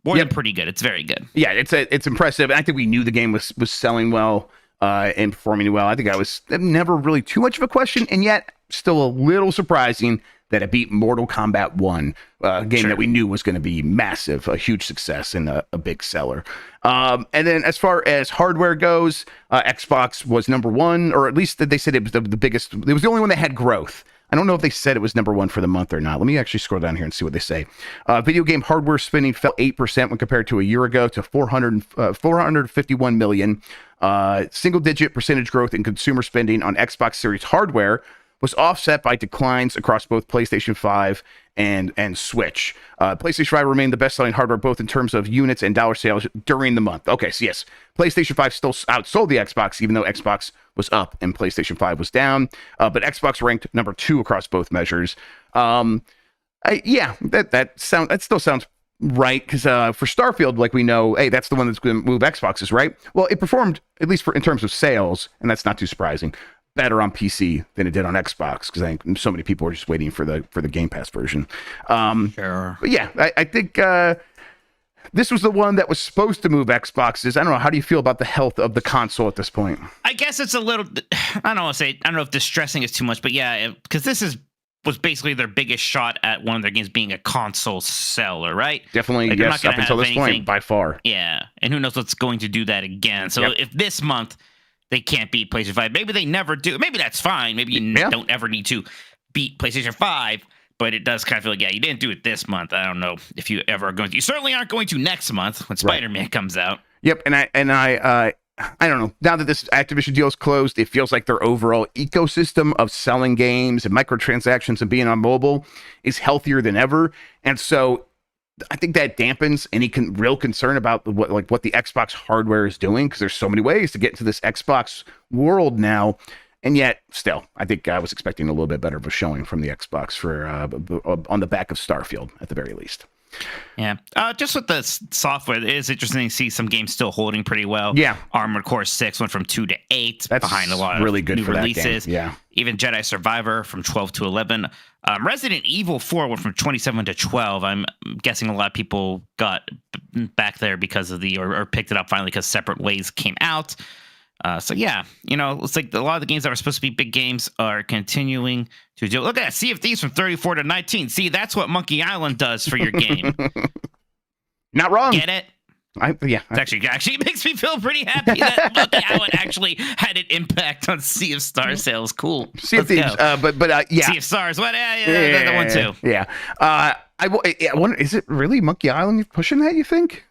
Speaker 4: More than pretty good. It's very good.
Speaker 1: Yeah, it's impressive. I think we knew the game was selling well and performing well. I think I was never really too much of a question, and yet still a little surprising that it beat Mortal Kombat 1, a game that we knew was going to be massive, a huge success and a big seller. And then as far as hardware goes, Xbox was number 1, or at least they said it was the biggest. It was the only one that had growth. I don't know if they said it was number 1 for the month or not. Let me actually scroll down here and see what they say. Video game hardware spending fell 8% when compared to a year ago to 451 million. Single-digit percentage growth in consumer spending on Xbox Series hardware was offset by declines across both PlayStation 5 and Switch. PlayStation 5 remained the best-selling hardware both in terms of units and dollar sales during the month. Okay, so yes, PlayStation 5 still outsold the Xbox, even though Xbox was up and PlayStation 5 was down. But Xbox ranked number 2 across both measures. That still sounds right, because for Starfield, like we know, hey, that's the one that's going to move Xboxes, right? Well, it performed, at least in terms of sales, and that's not too surprising, better on PC than it did on Xbox, because I think so many people are just waiting for the Game Pass version.
Speaker 4: Sure. But yeah,
Speaker 1: I think this was the one that was supposed to move Xboxes. I don't know. How do you feel about the health of the console at this point?
Speaker 4: I guess it's a little. I don't know if distressing is too much, but yeah, because this was basically their biggest shot at one of their games being a console seller, right?
Speaker 1: Definitely, yes, up until this point, by far.
Speaker 4: Yeah, and who knows what's going to do that again. So if this month they can't beat PlayStation 5. Maybe they never do. Maybe that's fine. Maybe you don't ever need to beat PlayStation 5. But it does kind of feel like, you didn't do it this month. I don't know if you ever are going to. You certainly aren't going to next month when Spider-Man comes out.
Speaker 1: Yep, and I don't know. Now that this Activision deal is closed, it feels like their overall ecosystem of selling games and microtransactions and being on mobile is healthier than ever. And so I think that dampens any real concern about what the Xbox hardware is doing, because there's so many ways to get into this Xbox world now. And yet, still, I think I was expecting a little bit better of a showing from the Xbox for on the back of Starfield, at the very least.
Speaker 4: Yeah. Just with the software, it is interesting to see some games still holding pretty well.
Speaker 1: Yeah.
Speaker 4: Armored Core 6 went from 2 to 8.
Speaker 1: That's
Speaker 4: behind a lot
Speaker 1: really
Speaker 4: of
Speaker 1: good
Speaker 4: new
Speaker 1: for
Speaker 4: releases.
Speaker 1: That game. Yeah.
Speaker 4: Even Jedi Survivor from 12 to 11. Resident Evil 4 went from 27 to 12. I'm guessing a lot of people got back there because of or picked it up finally because Separate Ways came out. So yeah, it's like a lot of the games that were supposed to be big games are continuing to do. Look at that, Sea of Thieves from 34 to 19. See, that's what Monkey Island does for your game.
Speaker 1: Not wrong.
Speaker 4: Get it?
Speaker 1: It
Speaker 4: actually makes me feel pretty happy that Monkey Island actually had an impact on Sea of Stars sales. Cool.
Speaker 1: Sea of Thieves, but yeah.
Speaker 4: Sea of Stars, what? That one too.
Speaker 1: Yeah. I wonder, is it really Monkey Island pushing that? You think?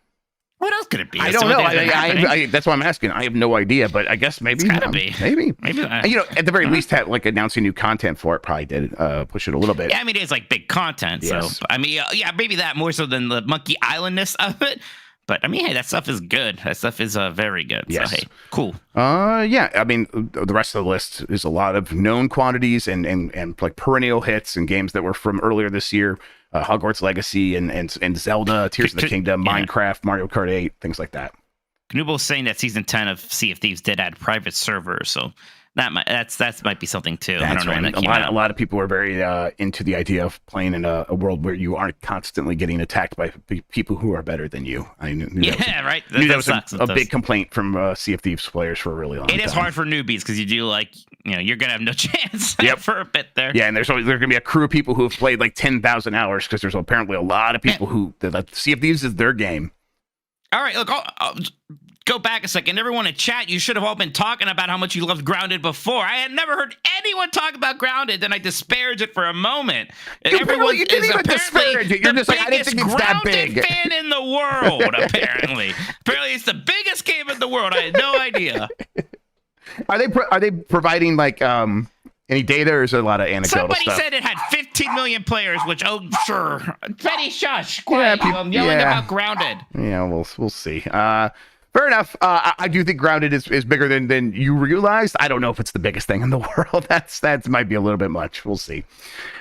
Speaker 4: What else could it be?
Speaker 1: I don't know. That's why I'm asking. I have no idea, but I guess maybe.
Speaker 4: It's gotta be.
Speaker 1: Maybe. At the very least, announcing new content for it probably did push it a little bit.
Speaker 4: Yeah, I mean, it's like big content.
Speaker 1: Yes.
Speaker 4: So, I mean, maybe that more so than the Monkey Islandness of it. But I mean, hey, that stuff is good. That stuff is very good.
Speaker 1: Yes.
Speaker 4: So hey, cool.
Speaker 1: Yeah. I mean, the rest of the list is a lot of known quantities and like perennial hits and games that were from earlier this year. Hogwarts Legacy and Zelda, Tears of the Kingdom, Minecraft, Mario Kart 8, things like that.
Speaker 4: Knubel's saying that season 10 of Sea of Thieves did add private servers, so that might be something too. I don't know when that came out.
Speaker 1: A lot of people are very into the idea of playing in a world where you aren't constantly getting attacked by people who are better than you. I knew
Speaker 4: right.
Speaker 1: That was a big complaint from Sea of Thieves players for a really long time.
Speaker 4: It is hard for newbies because you do you're gonna have no chance for a bit there.
Speaker 1: Yeah, and there's gonna be a crew of people who have played like 10,000 hours because there's apparently a lot of people who Sea of Thieves is their game.
Speaker 4: All right, look, I'll go back a second. Everyone in chat, you should have all been talking about how much you loved Grounded before. I had never heard anyone talk about Grounded, then I disparaged it for a moment. And everyone is apparently
Speaker 1: You're just like, I didn't think it's that big.
Speaker 4: Grounded fan in the world, apparently. Apparently, it's the biggest game in the world. I had no idea.
Speaker 1: Are they providing any data, or is there a lot of anecdotal stuff?
Speaker 4: Somebody said it had 15 million players, which, sure. Betty, shush. Quiet. I'm yelling about Grounded.
Speaker 1: Yeah, we'll see. Fair enough. I do think Grounded is bigger than you realized. I don't know if it's the biggest thing in the world. That might be a little bit much. We'll see.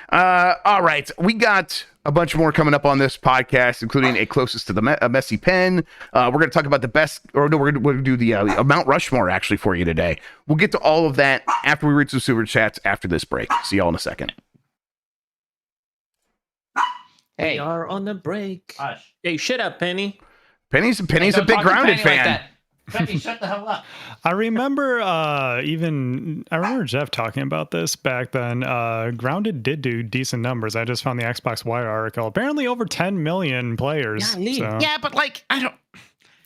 Speaker 1: All right. We got a bunch more coming up on this podcast, including a closest to the messy pen. We're going to talk about the best, or no, we're going to do the Mount Rushmore actually for you today. We'll get to all of that after we read some super chats after this break. See y'all in a second.
Speaker 2: Hey, we are on the break.
Speaker 4: Gosh.
Speaker 2: Hey, shut up, Penny.
Speaker 1: Penny's a big Grounded fan.
Speaker 4: Like Penny, shut the hell up.
Speaker 3: I remember Jeff talking about this back then. Grounded did do decent numbers. I just found the Xbox Wire article. Apparently over 10 million players.
Speaker 4: Yeah, but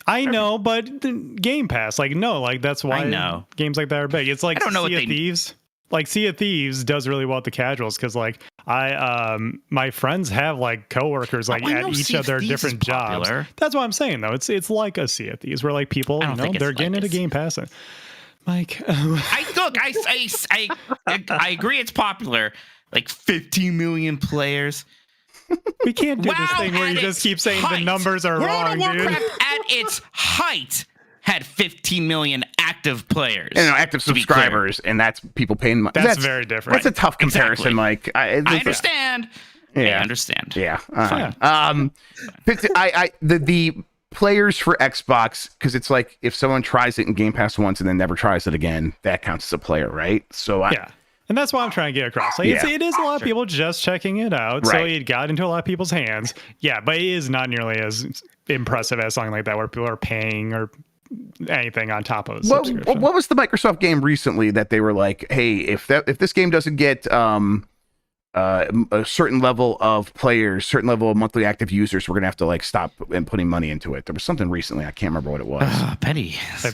Speaker 3: I know, but Game Pass, that's why
Speaker 4: I know
Speaker 3: games like that are big. It's like Sea of Thieves. Like Sea of Thieves does really well with the casuals because my friends have coworkers at each of their different jobs. That's what I'm saying though. It's like a Sea of Thieves where people they're getting into Game Pass. Mike,
Speaker 4: I agree it's popular. 15 million players.
Speaker 3: We can't do this thing where you just keep saying the numbers are wrong, dude.
Speaker 4: World of Warcraft at its height had 15 million active players.
Speaker 1: Active subscribers, and that's people paying money.
Speaker 3: That's very different.
Speaker 1: That's a tough comparison, Mike.
Speaker 4: I understand.
Speaker 1: Yeah.
Speaker 4: I understand.
Speaker 1: Yeah. The players for Xbox, because it's like if someone tries it in Game Pass once and then never tries it again, that counts as a player, right? So
Speaker 3: yeah. And that's what I'm trying to get across. It is a lot of people just checking it out. Right. So it got into a lot of people's hands. Yeah, but it is not nearly as impressive as something like that where people are paying or anything on top of a subscription.
Speaker 1: What was the Microsoft game recently that they were like, hey, if this game doesn't get a certain level of players, certain level of monthly active users, we're gonna have to like stop and putting money into it. There was something recently, I can't remember what it was.
Speaker 4: Penny.
Speaker 3: They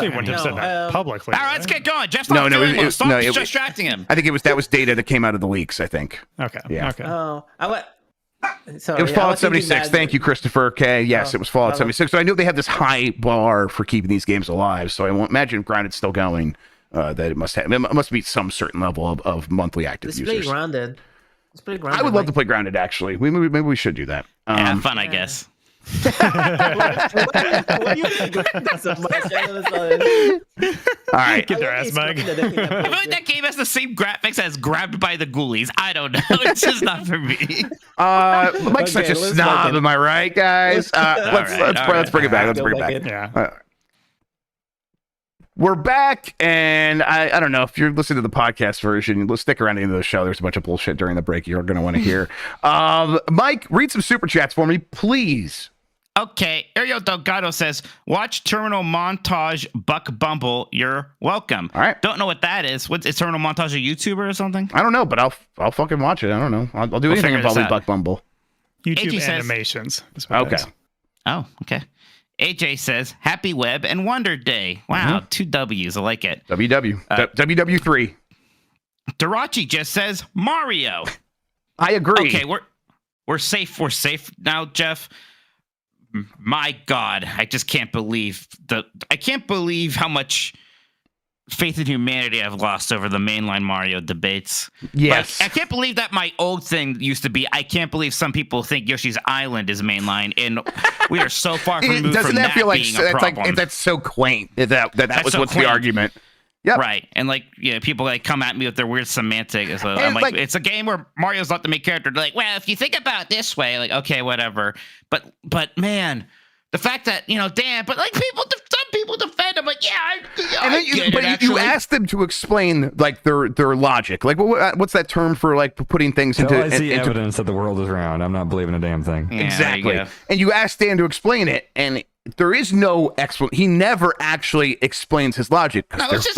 Speaker 3: wouldn't have said that publicly.
Speaker 4: All right, let's get going. Jeff's
Speaker 1: No,
Speaker 4: stop distracting him.
Speaker 1: I think that was data that came out of the leaks. I think.
Speaker 3: Okay.
Speaker 1: Yeah.
Speaker 3: Okay.
Speaker 2: Sorry,
Speaker 1: it was Fallout 76. Thank you, Christopher K. Yes, it was Fallout 76. So I knew they have this high bar for keeping these games alive. So I won't imagine if Grounded's still going. That it must be some certain level of monthly active users.
Speaker 2: Play Grounded. Let's play Grounded.
Speaker 1: I would love to play Grounded. Actually, maybe we should do that.
Speaker 4: Yeah, fun, I guess.
Speaker 2: All
Speaker 1: right,
Speaker 3: get their ass back.
Speaker 4: I feel like that game has the same graphics as Grabbed by the Ghoulies. I don't know. It's just not for me.
Speaker 1: Mike's such a snob. Am I right, guys? Let's bring it back. Let's bring it back.
Speaker 3: Yeah.
Speaker 1: We're back, and I don't know if you're listening to the podcast version. Let's stick around to the end of the show. There's a bunch of bullshit during the break you're going to want to hear. Mike, read some super chats for me, please.
Speaker 4: Okay, Ariel Delgado says, watch Terminal Montage Buck Bumble. You're welcome.
Speaker 1: All right.
Speaker 4: Don't know what that is. Is Terminal Montage a YouTuber or something?
Speaker 1: I don't know, but I'll fucking watch it. I don't know. I'll do anything involving Buck Bumble.
Speaker 3: YouTube animations.
Speaker 1: Okay.
Speaker 4: Oh, okay. AJ says, Happy Web and Wonder Day. Wow, 2 W's. I like it.
Speaker 1: WW3.
Speaker 4: Darachi just says, Mario.
Speaker 1: I agree.
Speaker 4: Okay, we're safe. We're safe now, Jeff. My God, I just can't believe how much faith in humanity I've lost over the mainline Mario debates.
Speaker 1: Yes.
Speaker 4: Like, I can't believe that my old thing used to be, I can't believe some people think Yoshi's Island is mainline, and we are so far removed from that feel like being a problem.
Speaker 1: That's so quaint that was
Speaker 4: so
Speaker 1: what's
Speaker 4: quaint.
Speaker 1: the argument. Yep.
Speaker 4: Right. And like, people like come at me with their weird semantics. So I'm like, it's a game where Mario's not the main character. They're like, well, if you think about it this way, like, okay, whatever. But man, the fact that, damn, but like some people defend them, like,
Speaker 1: you ask them to explain like their logic. Like, what's that term for like putting things into?
Speaker 5: I see evidence that the world is round. I'm not believing a damn thing.
Speaker 4: Yeah,
Speaker 1: exactly. And you ask Dan to explain it, and there is no explanation. He never actually explains his logic.
Speaker 4: No, it just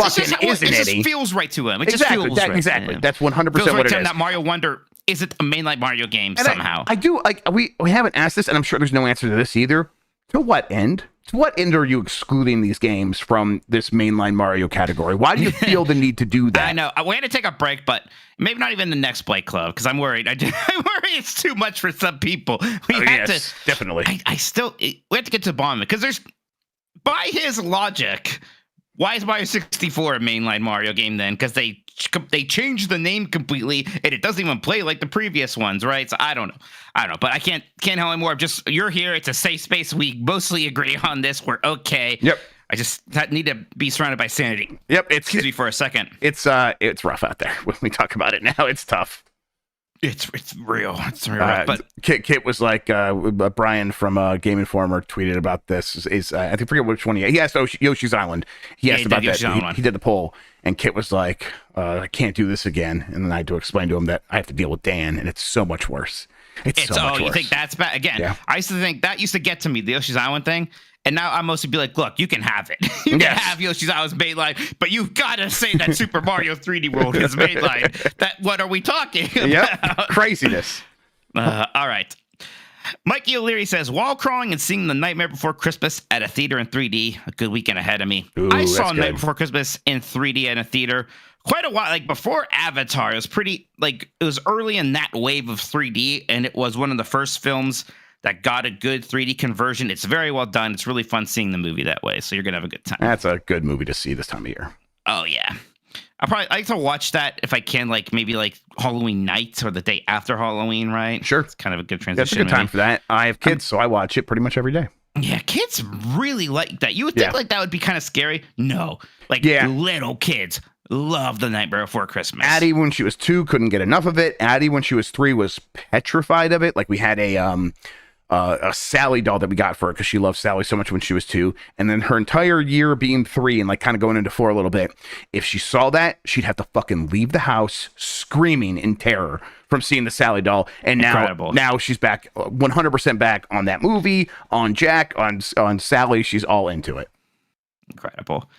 Speaker 4: feels right to him. It just feels right.
Speaker 1: Exactly. That's 100% what it is.
Speaker 4: That Mario Wonder isn't a mainline Mario game somehow.
Speaker 1: I do like we haven't asked this, and I'm sure there's no answer to this either. To what end? To what end are you excluding these games from this mainline Mario category? Why do you feel the need to do that?
Speaker 4: I know. We had to take a break, but maybe not even the next Play Club, because I'm worried. I'm worried it's too much for some people.
Speaker 1: Definitely.
Speaker 4: We have to get to the bottom of it, because there's, by his logic, why is Mario 64 a mainline Mario game then? Because they changed the name completely, and it doesn't even play like the previous ones, right? So I don't know, but I can't help anymore. Just, you're here. It's a safe space. We mostly agree on this. We're okay.
Speaker 1: Yep.
Speaker 4: I just need to be surrounded by sanity.
Speaker 1: Yep.
Speaker 4: Excuse me for a second.
Speaker 1: It's rough out there when we talk about it now. It's tough.
Speaker 4: It's real. It's real. But
Speaker 1: Kit was like, Brian from Game Informer tweeted about this. I forget which one he asked. Yoshi's Island. He asked about that. He did the poll, and Kit was like, I can't do this again. And then I had to explain to him that I have to deal with Dan, and it's so much worse. It's so much worse.
Speaker 4: You think that's bad? Again,
Speaker 1: yeah.
Speaker 4: I used to think that used to get to me, the Yoshi's Island thing. And now I mostly be like, look, you can have it. You can have Yoshi's Island's mainline, but you've got to say that Super Mario 3D World is mainline. What are we talking about?
Speaker 1: Yep. Craziness.
Speaker 4: All right. Mikey O'Leary says, while crawling and seeing The Nightmare Before Christmas at a theater in 3D, a good weekend ahead of me.
Speaker 1: Ooh,
Speaker 4: I saw Night Before Christmas in 3D at a theater quite a while, like before Avatar. It was it was early in that wave of 3D, and it was one of the first films that got a good 3D conversion. It's very well done. It's really fun seeing the movie that way. So you're going to have a good time.
Speaker 1: That's a good movie to see this time of year.
Speaker 4: Oh, yeah. I probably like to watch that if I can, maybe Halloween night or the day after Halloween, right?
Speaker 1: Sure.
Speaker 4: It's kind of a good transition.
Speaker 1: That's a good time for that. I have kids, so I watch it pretty much every day.
Speaker 4: Yeah, kids really like that. You would think that would be kind of scary. No. Little kids love The Nightmare Before Christmas.
Speaker 1: Addie, when she was 2, couldn't get enough of it. Addie, when she was 3, was petrified of it. Like, we had a Sally doll that we got for her because she loved Sally so much when she was 2, and then her entire year being 3 and kind of going into 4 a little bit, if she saw that, she'd have to fucking leave the house screaming in terror from seeing the Sally doll. And now she's back 100% back on that movie, on Jack, on Sally. She's all into it.
Speaker 4: Incredible.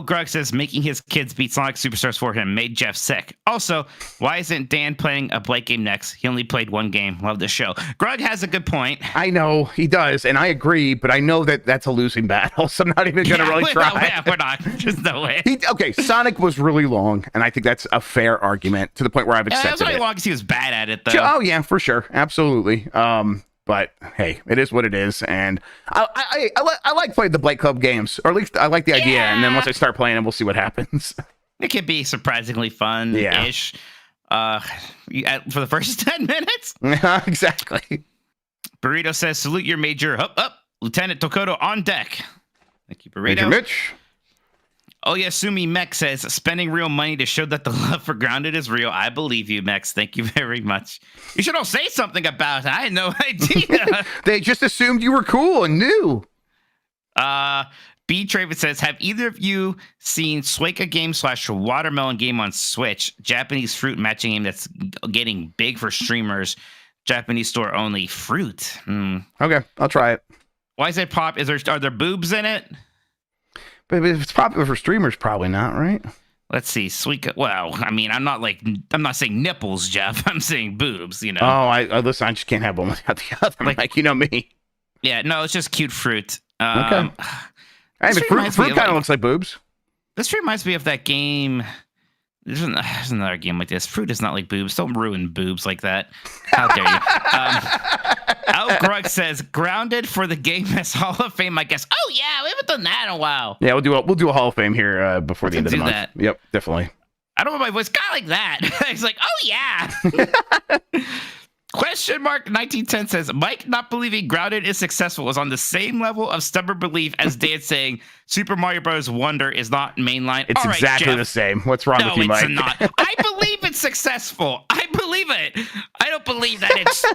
Speaker 4: Grug says making his kids beat Sonic Superstars for him made Jeff sick. Also, why isn't Dan playing a Blake game next? He only played one game. Love the show. Grug has a good point.
Speaker 1: I know he does, and I agree, but I know that that's a losing battle, so I'm not even going to really try.
Speaker 4: We're not. There's no way.
Speaker 1: Okay, Sonic was really long, and I think that's a fair argument to the point where I've accepted
Speaker 4: it. It was only long because he was bad at it, though.
Speaker 1: Oh, yeah, for sure. Absolutely. But hey, it is what it is, and I like playing the Blake Club games, or at least I like the idea. And then once I start playing them, we'll see what happens.
Speaker 4: It can be surprisingly fun-ish for the first 10 minutes.
Speaker 1: Exactly.
Speaker 4: Burrito says, "Salute your major. Up, Lieutenant Tokoto on deck." Thank you, Burrito.
Speaker 1: Major Mitch.
Speaker 4: Oh yeah, Sumi Mech says, spending real money to show that the love for Grounded is real. I believe you, Mex. Thank you very much. You should all say something about it. I had no idea.
Speaker 1: They just assumed you were cool and knew.
Speaker 4: B. Travis says, have either of you seen Suika game / Watermelon game on Switch? Japanese fruit matching game that's getting big for streamers. Japanese store only. Fruit.
Speaker 1: Okay, I'll try it.
Speaker 4: Why is it pop? Are there boobs in it?
Speaker 1: But if it's popular for streamers, probably not, right?
Speaker 4: Let's see, Suika. Well, I mean, I'm not saying nipples, Jeff. I'm saying boobs. You know.
Speaker 1: Oh, I listen. I just can't have one without the other. Like you know me.
Speaker 4: Yeah, no, it's just cute fruit.
Speaker 1: Okay. Hey, fruit kind of looks like boobs.
Speaker 4: This reminds me of that game. There's another game like this. Fruit is not like boobs. Don't ruin boobs like that. How dare you? Al Grug says, Grounded for the Game Pass Hall of Fame, I guess. Oh, yeah, we haven't done that in a while.
Speaker 1: Yeah, we'll do a Hall of Fame here before the end of the month. That. Yep, definitely.
Speaker 4: I don't know my voice. Kind of like that. He's like, oh, yeah. Question mark 1910 says, Mike not believing Grounded is successful is on the same level of stubborn belief as Dan saying Super Mario Bros. Wonder is not mainline.
Speaker 1: It's exactly the same. What's wrong with you, Mike?
Speaker 4: No, it's not. I believe it's successful. I believe it. I don't believe that it's...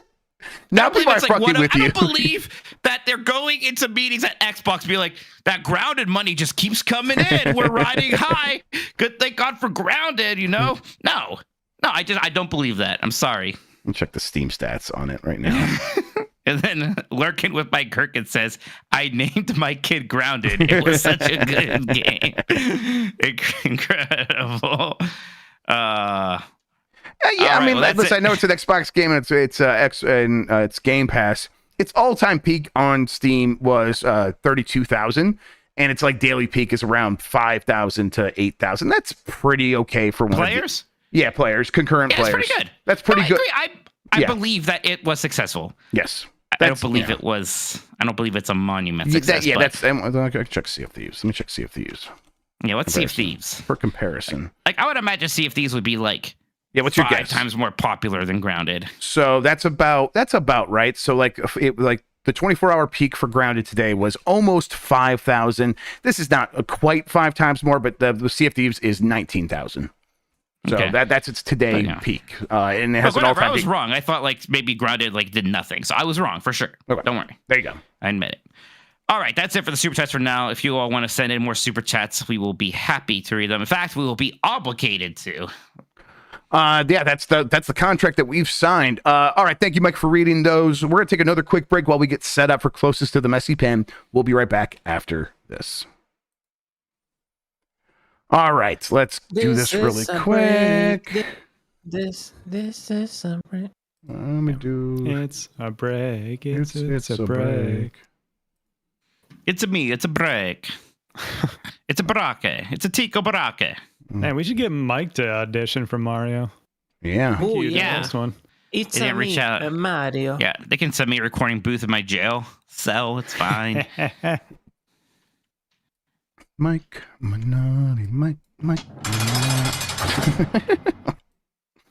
Speaker 1: Now people are fucking with you.
Speaker 4: I don't believe that they're going into meetings at Xbox be like, that Grounded money just keeps coming in. We're riding high. Good, thank God for Grounded, you know? No, I don't believe that. I'm sorry.
Speaker 1: Let me check the Steam stats on it right now.
Speaker 4: And then Lurkin with Mike Kirkin says, I named my kid Grounded. It was such a good game. Incredible.
Speaker 1: I mean, listen, I know it's an Xbox game and it's Game Pass. Its all-time peak on Steam was 32,000, and its like daily peak is around 5,000 to 8,000. That's pretty okay for one.
Speaker 4: Players?
Speaker 1: Yeah, players, concurrent players.
Speaker 4: That's pretty good.
Speaker 1: That's pretty good.
Speaker 4: I believe that it was successful.
Speaker 1: Yes.
Speaker 4: I don't believe it was. I don't believe it's a monument success.
Speaker 1: That's. I check Sea of Thieves. Let me check Sea of Thieves.
Speaker 4: Yeah, what's Sea of Thieves?
Speaker 1: For comparison.
Speaker 4: Like I would imagine Sea of Thieves would be like
Speaker 1: what's your guess?
Speaker 4: 5 times more popular than Grounded.
Speaker 1: So that's about right. So like the 24-hour peak for Grounded today was almost 5,000. This is not quite 5 times more, but the Sea of Thieves is 19,000. So that's its today peak, and it has an all-time peak.
Speaker 4: I was wrong. I thought like maybe Grounded like did nothing, so I was wrong for sure.
Speaker 1: Okay.
Speaker 4: Don't worry.
Speaker 1: There you go.
Speaker 4: I admit it. All right, that's it for the super chats for now. If you all want to send in more super chats, we will be happy to read them. In fact, we will be obligated to.
Speaker 1: That's the contract that we've signed. All right, thank you, Mike, for reading those. We're gonna take another quick break while we get set up for Closest to the Messy Pen. We'll be right back after this. All right, let's do this really quick.
Speaker 2: This is a break.
Speaker 1: Let me do.
Speaker 3: It's a break. It's a
Speaker 1: break.
Speaker 4: It's a me. It's a break. It's a barake. It's a Tico barake.
Speaker 3: Man, we should get Mike to audition for Mario.
Speaker 1: Yeah.
Speaker 2: Oh,
Speaker 4: yeah.
Speaker 3: Next one.
Speaker 2: It's a me, a Mario.
Speaker 4: Yeah, they can send me a recording booth in my jail cell. It's fine.
Speaker 1: Mike Minotti, Mike Minotti.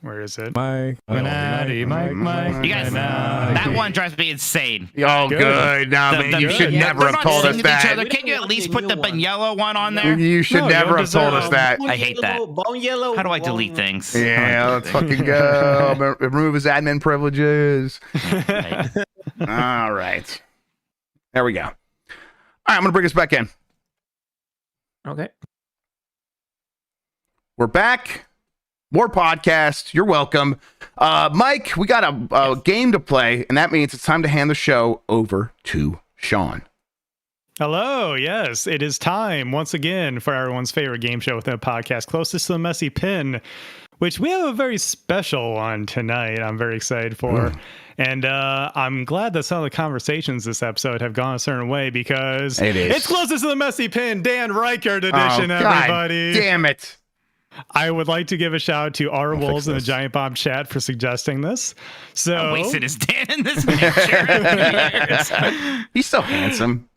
Speaker 3: Where is it?
Speaker 5: Mike.
Speaker 3: Minotti, Mike.
Speaker 4: You guys, that one drives me insane.
Speaker 1: Oh, good. No, man, you should never have told us that.
Speaker 4: Can you at least put the yellow one on there?
Speaker 1: You should never have told us that.
Speaker 4: I hate that. How do I delete things?
Speaker 1: Yeah, let's fucking go. Remove his admin privileges. All right. There we go. All right, I'm going to bring us back in.
Speaker 2: Okay.
Speaker 1: We're back. More podcasts. You're welcome. Mike, we got a game to play, and that means it's time to hand the show over to Sean.
Speaker 3: Hello, yes, it is time once again for everyone's favorite game show within a podcast, closest to the messy pin, which we have a very special one tonight. I'm very excited for. And I'm glad that some of the conversations this episode have gone a certain way because it's closest to the messy pin, Dan Reichert edition, everybody.
Speaker 1: God damn it.
Speaker 3: I would like to give a shout out to R. Wolves in the Giant Bomb chat for suggesting this. So
Speaker 4: wasted his Dan in this picture.
Speaker 1: He's so handsome.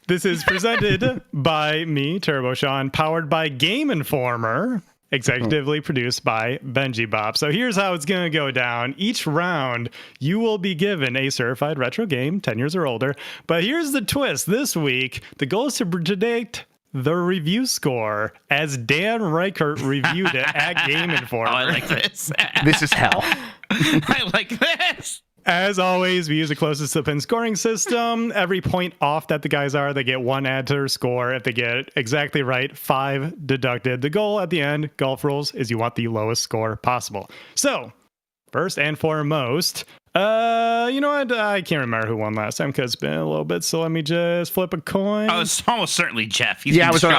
Speaker 3: This is presented by me, Turbo Sean, powered by Game Informer, executively produced by Benji Bop. So here's how it's going to go down. Each round, you will be given a certified retro game, 10 years or older. But here's the twist. This week, the goal is to predict the review score as Dan Reichert reviewed it at Game Informer.
Speaker 4: Oh, I like this.
Speaker 1: This is hell.
Speaker 4: I like this.
Speaker 3: As always, we use the closest to the pin scoring system. Every point off that the guys are, they get 1 add to their score. If they get it exactly right, 5 deducted. The goal at the end, golf rules, is you want the lowest score possible. So, first and foremost, you know what? I can't remember who won last time because it's been a little bit. So let me just flip a coin.
Speaker 4: Oh, it's almost certainly Jeff. He's
Speaker 1: I was on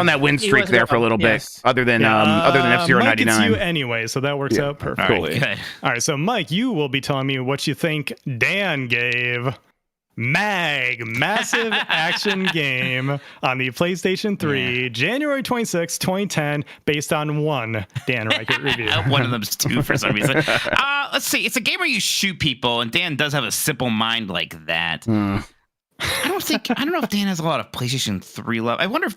Speaker 1: that win streak there for a little bit. Other than F-Zero 99.
Speaker 3: Mike, it's you anyway, so that works out perfectly.
Speaker 4: All right,
Speaker 3: All right, so Mike, you will be telling me what you think Dan gave Massive Action Game on the PlayStation 3, January 26, 2010, based on one Dan Reichert review.
Speaker 4: One of them's 2 for some reason. Let's see. It's a game where you shoot people, and Dan does have a simple mind like that. I don't know if Dan has a lot of PlayStation 3 love. I wonder if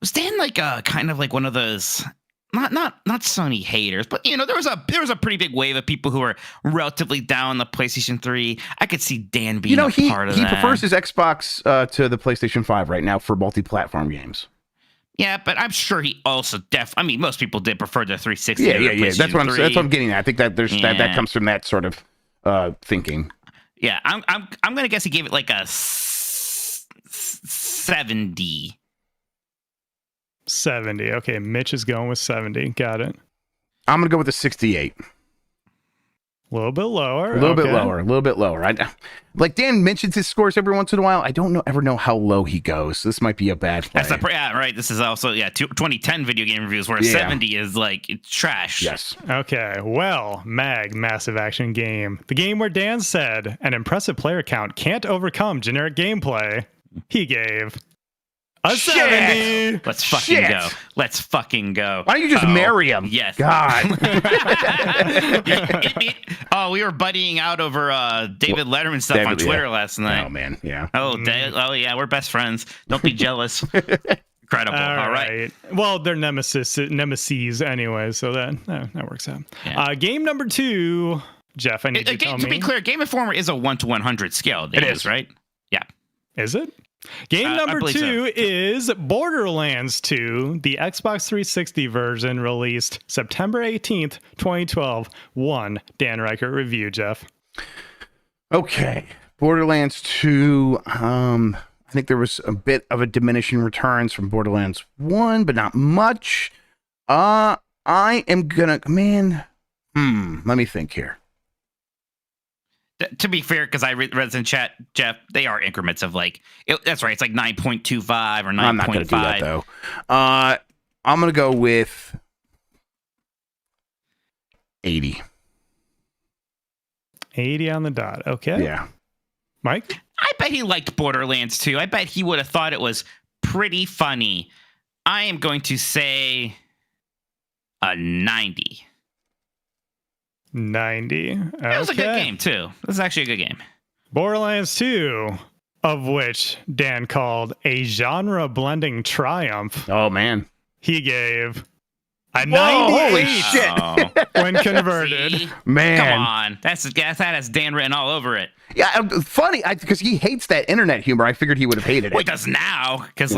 Speaker 4: was Dan like kind of like one of those not Sony haters, but you know, there was a pretty big wave of people who were relatively down the PlayStation 3. I could see Dan being part of that.
Speaker 1: He prefers his Xbox to the PlayStation 5 right now for multi-platform games.
Speaker 4: Yeah, but I'm sure he also most people did prefer the 360.
Speaker 1: Yeah. That's what I'm getting at. I think that that comes from that sort of thinking.
Speaker 4: Yeah, I'm gonna guess he gave it like a 70.
Speaker 3: 70. Okay, Mitch is going with 70. Got it.
Speaker 1: I'm gonna go with a 68.
Speaker 3: A little bit lower.
Speaker 1: A little bit lower. Like Dan mentions his scores every once in a while. I don't ever know how low he goes. This might be a bad play.
Speaker 4: Right. This is also 2010 video game reviews where 70 is like it's trash.
Speaker 1: Yes.
Speaker 3: Okay. Well, Massive Action Game, the game where Dan said an impressive player count can't overcome generic gameplay. He gave a 70.
Speaker 4: Let's fucking go.
Speaker 1: Why don't you just marry him?
Speaker 4: Yes.
Speaker 1: God.
Speaker 4: We were buddying out over David Letterman stuff on Twitter last night.
Speaker 1: Oh, man. Yeah.
Speaker 4: Oh, yeah. We're best friends. Don't be jealous. Incredible. All right.
Speaker 3: Well, they're nemesis anyway, so that works out. Yeah. Game number 2, Jeff, I need you to tell me.
Speaker 4: To be clear, Game Informer is a 1 to 100 scale.
Speaker 1: It is,
Speaker 4: right? Yeah.
Speaker 3: Is it? Game number 2 is Borderlands 2, the Xbox 360 version, released September 18th, 2012. Dan Reichert review, Jeff.
Speaker 1: Okay. Borderlands 2. I think there was a bit of a diminishing returns from Borderlands 1, but not much. I am gonna... let me think here.
Speaker 4: To be fair, because I read this in chat, Jeff, they are increments of that's right. It's like 9.25 or 9.5.
Speaker 1: I'm not going to do that, though. I'm going to go with 80.
Speaker 3: 80 on the dot. Okay.
Speaker 1: Yeah.
Speaker 3: Mike?
Speaker 4: I bet he liked Borderlands 2. I bet he would have thought it was pretty funny. I am going to say a 90.
Speaker 3: 90. Okay.
Speaker 4: That was a good game, too. This is actually a good game.
Speaker 3: Borderlands 2, of which Dan called a genre-blending triumph.
Speaker 1: Oh, man.
Speaker 3: He gave a 98.
Speaker 1: Holy shit.
Speaker 3: When converted.
Speaker 4: See?
Speaker 1: Man.
Speaker 4: Come on. That has Dan written all over it.
Speaker 1: Yeah, funny, because he hates that internet humor. I figured he would have hated it.
Speaker 4: Well, he does now, because,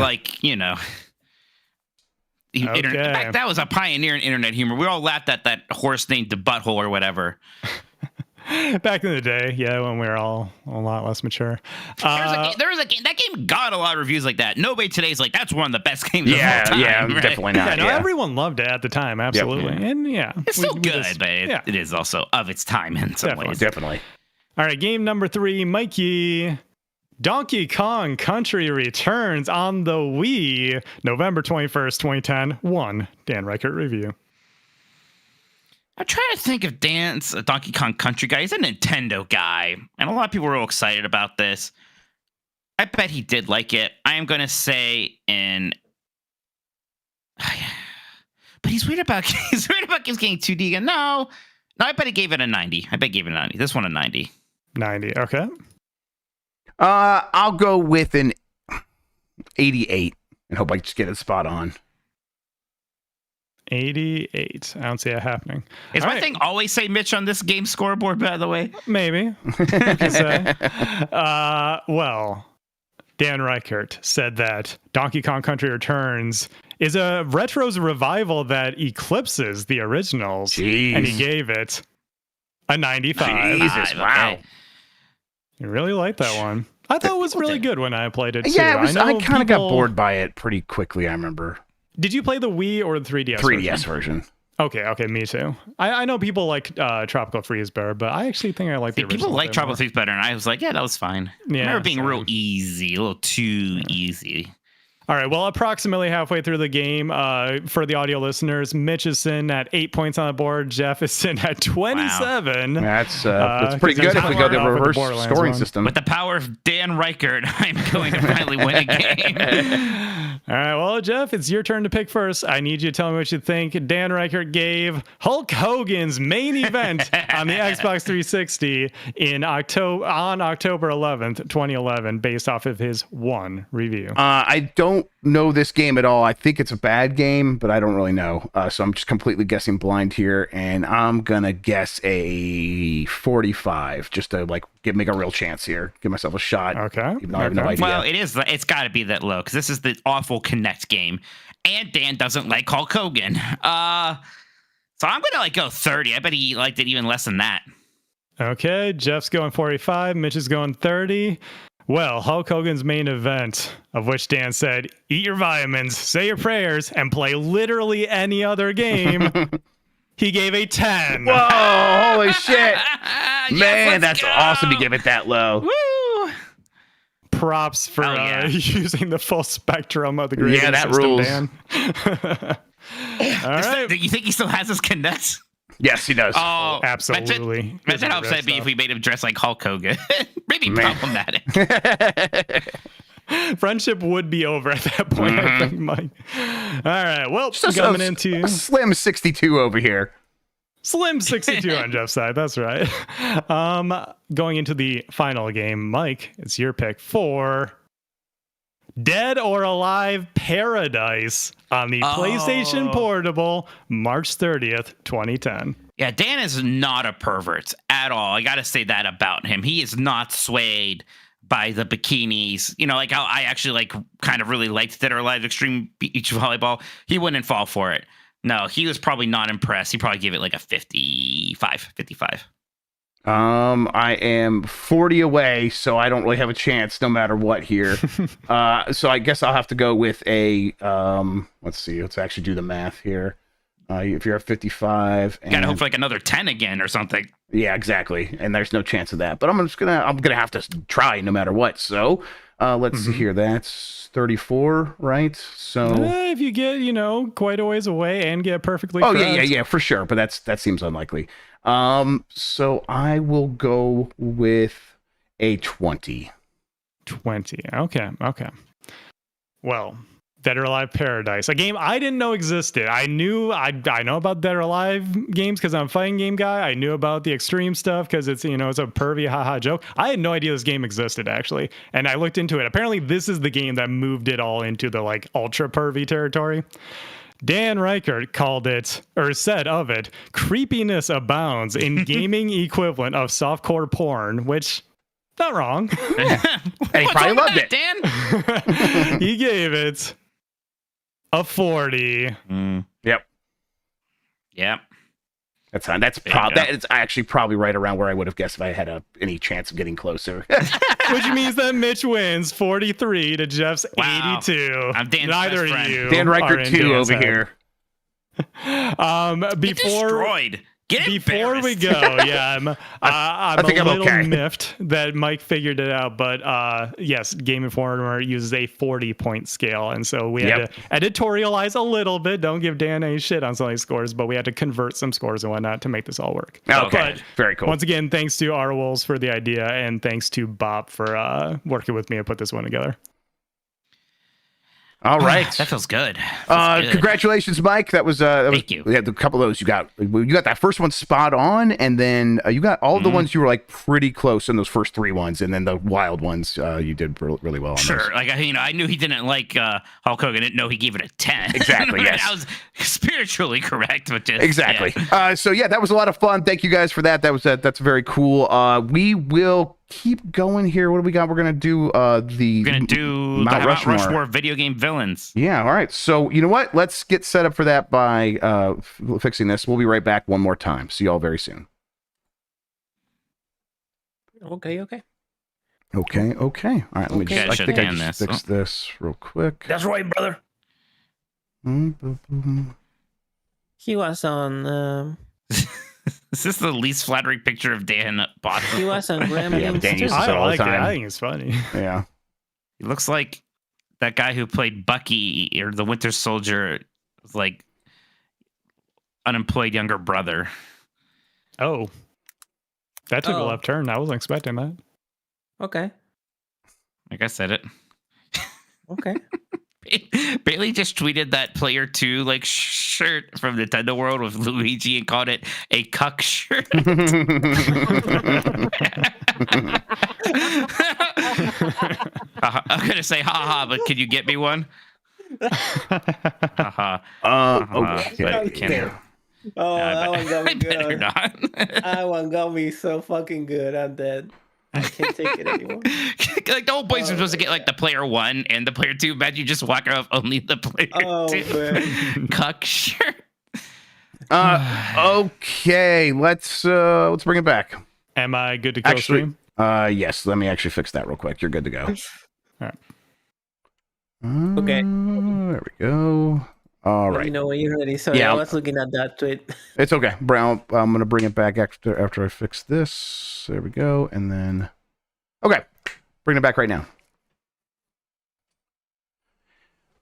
Speaker 4: that was a pioneer in internet humor. We all laughed at that horse named the Butthole or whatever.
Speaker 3: Back in the day, when we were all a lot less mature.
Speaker 4: There was a game. That game got a lot of reviews like that. Nobody today's like, that's one of the best games of all time.
Speaker 1: Yeah,
Speaker 4: right?
Speaker 1: definitely not.
Speaker 3: Everyone loved it at the time, absolutely.
Speaker 1: Yep.
Speaker 3: And
Speaker 4: it's still good, but it is also of its time in some ways.
Speaker 1: Definitely.
Speaker 3: All right, game number 3, Mikey. Donkey Kong Country Returns on the Wii, November 21st, 2010. 1 Dan Reichert review.
Speaker 4: I'm trying to think if Dan's a Donkey Kong Country guy. He's a Nintendo guy, and a lot of people were real excited about this. I bet he did like it. I am going to say but he's weird about games getting 2D again. No, I bet he gave it a 90. This one a 90.
Speaker 3: 90. Okay.
Speaker 1: I'll go with an 88 and hope I just get it spot on.
Speaker 3: 88. I don't see it happening.
Speaker 4: Is my thing always say Mitch on this game scoreboard, by the way?
Speaker 3: Maybe. Well, Dan Reichert said that Donkey Kong Country Returns is a retro's revival that eclipses the originals.
Speaker 1: Jeez.
Speaker 3: And he gave it a 95.
Speaker 1: Jesus, wow.
Speaker 3: You really liked that one. I thought it was really good when I played it, too.
Speaker 1: Yeah, I kind of got bored by it pretty quickly, I remember.
Speaker 3: Did you play the Wii or the 3DS
Speaker 1: 3DS version.
Speaker 3: Okay, me too. I know people like Tropical Freeze better, but I actually think I like the original.
Speaker 4: People like Tropical Freeze better, and I was like, yeah, that was fine. Yeah, I remember being real easy, a little too easy.
Speaker 3: All right, well, approximately halfway through the game, for the audio listeners, Mitch is sitting at 8 points on the board. Jeff is sitting at 27. Wow.
Speaker 1: That's pretty good if we go the reverse scoring system.
Speaker 4: With the power of Dan Reichert, I'm going to finally win a game.
Speaker 3: All right, well, Jeff, it's your turn to pick first. I need you to tell me what you think. Dan Reichert gave Hulk Hogan's main event on the Xbox 360 on October 11th, 2011, based off of his one review.
Speaker 1: I don't know this game at all. I think it's a bad game, but I don't really know. So I'm just completely guessing blind here, and I'm gonna guess a 45 just to make a real chance here, give myself a shot.
Speaker 3: Okay.
Speaker 1: Even though I have no idea.
Speaker 4: Well, it's got to be that low because this is the awful Kinect game, and Dan doesn't like Hulk Hogan. So I'm gonna go 30. I bet he liked it even less than that.
Speaker 3: Okay, Jeff's going 45. Mitch is going 30. Well, Hulk Hogan's main event, of which Dan said, eat your vitamins, say your prayers, and play literally any other game, he gave a 10.
Speaker 1: Whoa, holy shit. Man, that's awesome to give it that low.
Speaker 4: Woo!
Speaker 3: Props for using the full spectrum of the grading system,
Speaker 1: that rules.
Speaker 3: Dan. All right.
Speaker 4: You think he still has his Kinect?
Speaker 1: Yes, he does.
Speaker 4: Oh,
Speaker 3: absolutely.
Speaker 4: Imagine how upset it'd be if we made him dress like Hulk Hogan. Maybe problematic.
Speaker 3: Friendship would be over at that point, I think, Mike. All right, well, coming into...
Speaker 1: Slim 62 over here.
Speaker 3: Slim 62 on Jeff's side, that's right. Going into the final game, Mike, it's your pick for Dead or Alive Paradise on the PlayStation Portable, March 30th, 2010.
Speaker 4: Yeah, Dan is not a pervert at all. I got to say that about him. He is not swayed by the bikinis. You know, like how I actually kind of really liked Dead or Alive Extreme Beach Volleyball. He wouldn't fall for it. No, he was probably not impressed. He probably gave it a 55.
Speaker 1: I am 40 away, so I don't really have a chance no matter what here. So I guess I'll have to go with a, let's see, let's actually do the math here. If you're at 55,
Speaker 4: you gotta hope for another 10 again or something.
Speaker 1: Yeah, exactly. And there's no chance of that, but I'm gonna have to try no matter what. So let's see here. That's 34, right? So
Speaker 3: if you get, quite a ways away and get perfectly
Speaker 1: correct. Yeah, for sure. But that seems unlikely. So I will go with a 20.
Speaker 3: 20. Okay. Well, Dead or Alive Paradise, a game I didn't know existed. I know about Dead or Alive games because I'm a fighting game guy. I knew about the extreme stuff because it's, it's a pervy haha joke. I had no idea this game existed, actually. And I looked into it. Apparently, this is the game that moved it all into the ultra pervy territory. Dan Reichert called it, or said of it, creepiness abounds in gaming equivalent of softcore porn, which, not wrong.
Speaker 1: And he probably loved it.
Speaker 4: Dan?
Speaker 3: He gave it a 40.
Speaker 1: Yep. That's fine. That is actually probably right around where I would have guessed if I had any chance of getting closer.
Speaker 3: Which means that Mitch wins 43 to Jeff's 82.
Speaker 4: I'm Dan's
Speaker 3: Neither
Speaker 4: best
Speaker 3: of
Speaker 4: friend.
Speaker 3: you.
Speaker 1: Dan Reichert 2 over here.
Speaker 3: Before
Speaker 4: Get destroyed.
Speaker 3: Before we go, yeah, I'm
Speaker 1: I think
Speaker 3: a
Speaker 1: I'm
Speaker 3: little
Speaker 1: okay.
Speaker 3: miffed that Mike figured it out, but yes, Game Informer uses a 40-point scale, and so we had to editorialize a little bit. Don't give Dan any shit on some of these scores, but we had to convert some scores and whatnot to make this all work.
Speaker 1: Okay,
Speaker 3: but
Speaker 1: very cool.
Speaker 3: Once again, thanks to R Wolves for the idea, and thanks to Bob for working with me to put this one together.
Speaker 1: All right,
Speaker 4: that feels good.
Speaker 1: Congratulations, Mike. Thank you. We had a couple of those. You got that first one spot on, and then you got all of the ones you were like pretty close in those first 3 ones, and then the wild ones you did really well on.
Speaker 4: Sure,
Speaker 1: those.
Speaker 4: like I knew he didn't like Hulk Hogan. Didn't know he gave it a 10.
Speaker 1: Exactly. Yes,
Speaker 4: I was spiritually correct, but just,
Speaker 1: exactly.
Speaker 4: Yeah.
Speaker 1: So that was a lot of fun. Thank you guys for that. That's very cool. We will keep going here. What do we got? We're gonna do
Speaker 4: Mount Rushmore video game villains.
Speaker 1: Yeah. All right. So you know what? Let's get set up for that by fixing this. We'll be right back one more time. See y'all very soon.
Speaker 2: Okay.
Speaker 1: All right. Let me just. I think I just fix this real quick.
Speaker 2: That's right, brother. He was on.
Speaker 4: Is this the least flattering picture of Dan possible?
Speaker 2: He was on Gremlins.
Speaker 1: Dan uses
Speaker 3: I
Speaker 1: it all the
Speaker 3: like it.
Speaker 1: time.
Speaker 3: I think it's funny.
Speaker 1: Yeah.
Speaker 4: He looks like that guy who played Bucky or the Winter Soldier, was like unemployed younger brother.
Speaker 3: Oh, that took a left turn. I wasn't expecting that.
Speaker 2: Okay.
Speaker 4: Like I said it.
Speaker 2: Okay.
Speaker 4: Bailey just tweeted that Player 2 like shirt from Nintendo World with Luigi and called it a cuck shirt. I'm gonna say haha, but can you get me one? Haha.
Speaker 1: Okay.
Speaker 2: That one got me
Speaker 4: I better
Speaker 2: good.
Speaker 4: not.
Speaker 2: That one got me so fucking good. I'm dead. I can't take it anymore.
Speaker 4: Like the whole point is supposed to get like the Player 1 and the Player 2. Imagine you just walk around with only the Player 2.
Speaker 2: Man.
Speaker 4: Cuck shirt.
Speaker 1: Okay. Let's bring it back.
Speaker 3: Am I good to go stream?
Speaker 1: Yes. Let me actually fix that real quick. You're good to go.
Speaker 3: All right.
Speaker 2: Okay.
Speaker 1: There we go. All right.
Speaker 2: Let me know when you're ready. Sorry, I was looking at that tweet.
Speaker 1: It's okay, Brown. I'm gonna bring it back after I fix this. There we go, and then bring it back right now.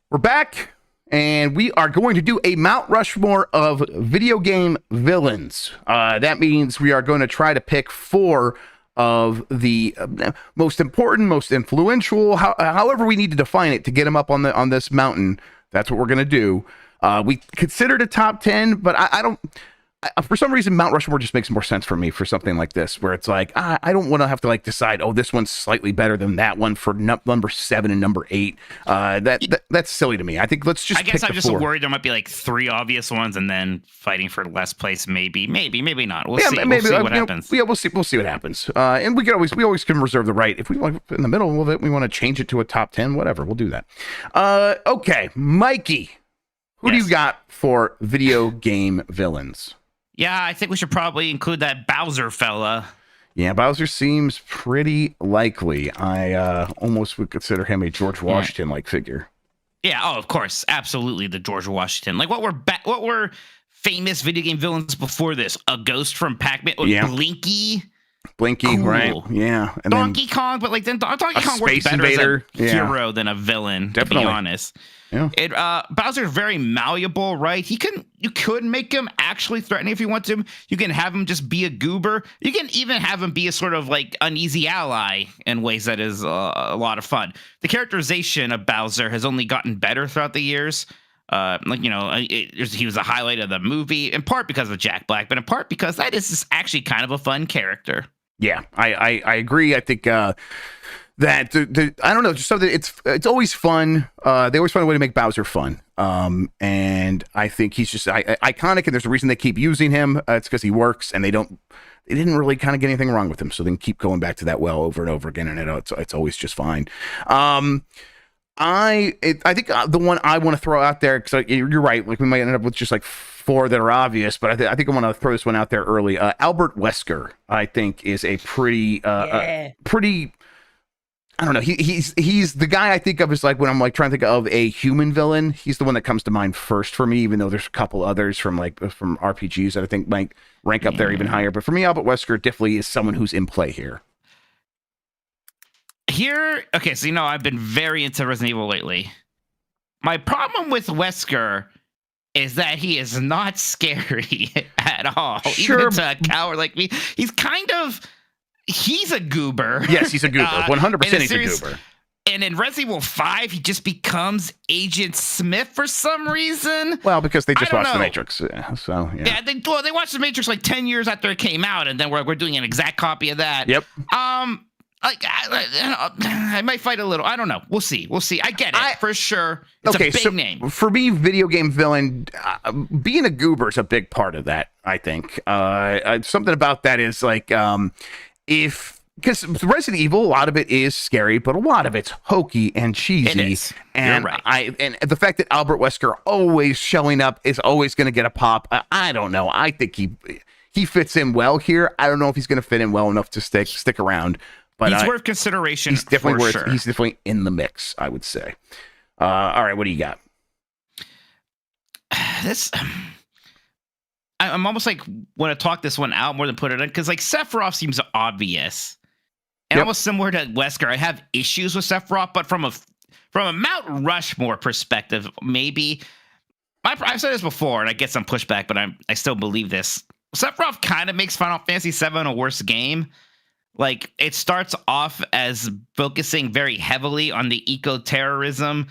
Speaker 1: We're back, and we are going to do a Mount Rushmore of video game villains. That means we are going to try to pick 4 of the most important, most influential, however we need to define it to get them up on this mountain. That's what we're going to do. We considered a top 10, but I don't. For some reason, Mount Rushmore just makes more sense for me for something like this, where it's like I don't want to have to like decide. Oh, this one's slightly better than that one for number 7 and number 8. That's silly to me. I think let's just.
Speaker 4: I guess I'm just
Speaker 1: 4.
Speaker 4: worried there might be like 3 obvious ones, and then fighting for last place. Maybe not. We'll see.
Speaker 1: Maybe,
Speaker 4: we'll see what happens.
Speaker 1: We'll see what happens. And we always can reserve the right if we like in the middle of it. We want to change it to a top 10. Whatever, we'll do that. Okay, Mikey, who do you got for video game villains?
Speaker 4: Yeah, I think we should probably include that Bowser fella.
Speaker 1: Yeah, Bowser seems pretty likely. I almost would consider him a George Washington-like figure.
Speaker 4: Yeah, of course. Absolutely the George Washington. Like, what were famous video game villains before this? A ghost from Pac-Man?
Speaker 1: Yeah.
Speaker 4: Blinky,
Speaker 1: cool. Right? Yeah. And
Speaker 4: Donkey Kong, but like then Donkey Kong works better
Speaker 1: Invader.
Speaker 4: as a hero than a villain,
Speaker 1: Definitely.
Speaker 4: to be honest.
Speaker 1: Yeah.
Speaker 4: Bowser's very malleable, right? You could make him actually threatening if you want to. You can have him just be a goober. You can even have him be a sort of like uneasy ally in ways that is a lot of fun. The characterization of Bowser has only gotten better throughout the years. He was a highlight of the movie, in part because of Jack Black, but in part because that is just actually kind of a fun character.
Speaker 1: Yeah, I agree. I think that I don't know, just something. It's always fun. They always find a way to make Bowser fun. And I think he's just iconic, and there's a reason they keep using him. It's because he works, and they didn't really kind of get anything wrong with him, so they can keep going back to that well over and over again, and it's always just fine. I think the one I want to throw out there, because you're right, like we might end up with just like 4 that are obvious, but I think I want to throw this one out there early. Albert Wesker, I think, is a pretty I don't know. He's the guy I think of as like when I'm like trying to think of a human villain. He's the one that comes to mind first for me, even though there's a couple others from RPGs that I think might rank up there even higher. But for me, Albert Wesker definitely is someone who's in play here.
Speaker 4: Okay, so I've been very into Resident Evil lately. My problem with Wesker is that he is not scary at all.
Speaker 1: Sure.
Speaker 4: Even to a coward like me. He's a goober.
Speaker 1: Yes, he's a goober. 100% he's a goober.
Speaker 4: And in Resident Evil 5, he just becomes Agent Smith for some reason.
Speaker 1: Well, because they just watched The Matrix. Yeah,
Speaker 4: they watched The Matrix like 10 years after it came out, and then we're doing an exact copy of that.
Speaker 1: Yep.
Speaker 4: I might fight a little. I don't know. We'll see. I get it for sure. It's a big name.
Speaker 1: For me, video game villain, being a goober is a big part of that, I think. Something about that is like, because Resident Evil, a lot of it is scary, but a lot of it's hokey and cheesy.
Speaker 4: It is.
Speaker 1: And
Speaker 4: You're right.
Speaker 1: And the fact that Albert Wesker always showing up is always going to get a pop. I don't know. I think he fits in well here. I don't know if he's going to fit in well enough to stick around. But
Speaker 4: he's worth consideration.
Speaker 1: He's definitely
Speaker 4: sure.
Speaker 1: He's definitely in the mix, I would say. All right, what do you got?
Speaker 4: I'm almost like want to talk this one out more than put it in because like Sephiroth seems obvious and almost similar to Wesker. I have issues with Sephiroth, but from a Mount Rushmore perspective, maybe I've said this before, and I get some pushback, but I still believe this. Sephiroth kind of makes Final Fantasy VII a worse game. Like, it starts off as focusing very heavily on the eco-terrorism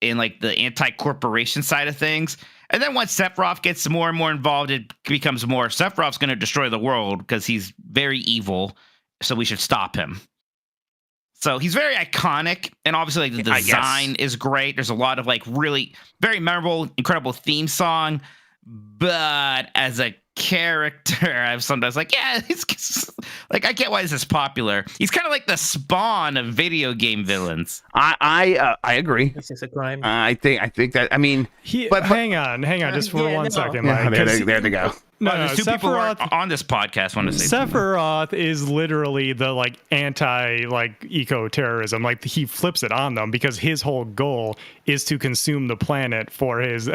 Speaker 4: and, like, the anti-corporation side of things. And then once Sephiroth gets more and more involved, it becomes more, Sephiroth's going to destroy the world because he's very evil, so we should stop him. So he's very iconic, and obviously, like, the design is great. There's a lot of, like, really very memorable, incredible theme song. But as a character, I'm sometimes like, it's like, I get why this is popular. He's kind of like the Spawn of video game villains.
Speaker 1: I agree.
Speaker 2: This is a crime.
Speaker 1: I think that, I mean,
Speaker 3: but hang on, just for 1 second.
Speaker 1: Yeah, there they go.
Speaker 4: There's two people who are on this podcast want to say
Speaker 3: Sephiroth is literally the like anti like eco-terrorism. Like he flips it on them because his whole goal is to consume the planet for his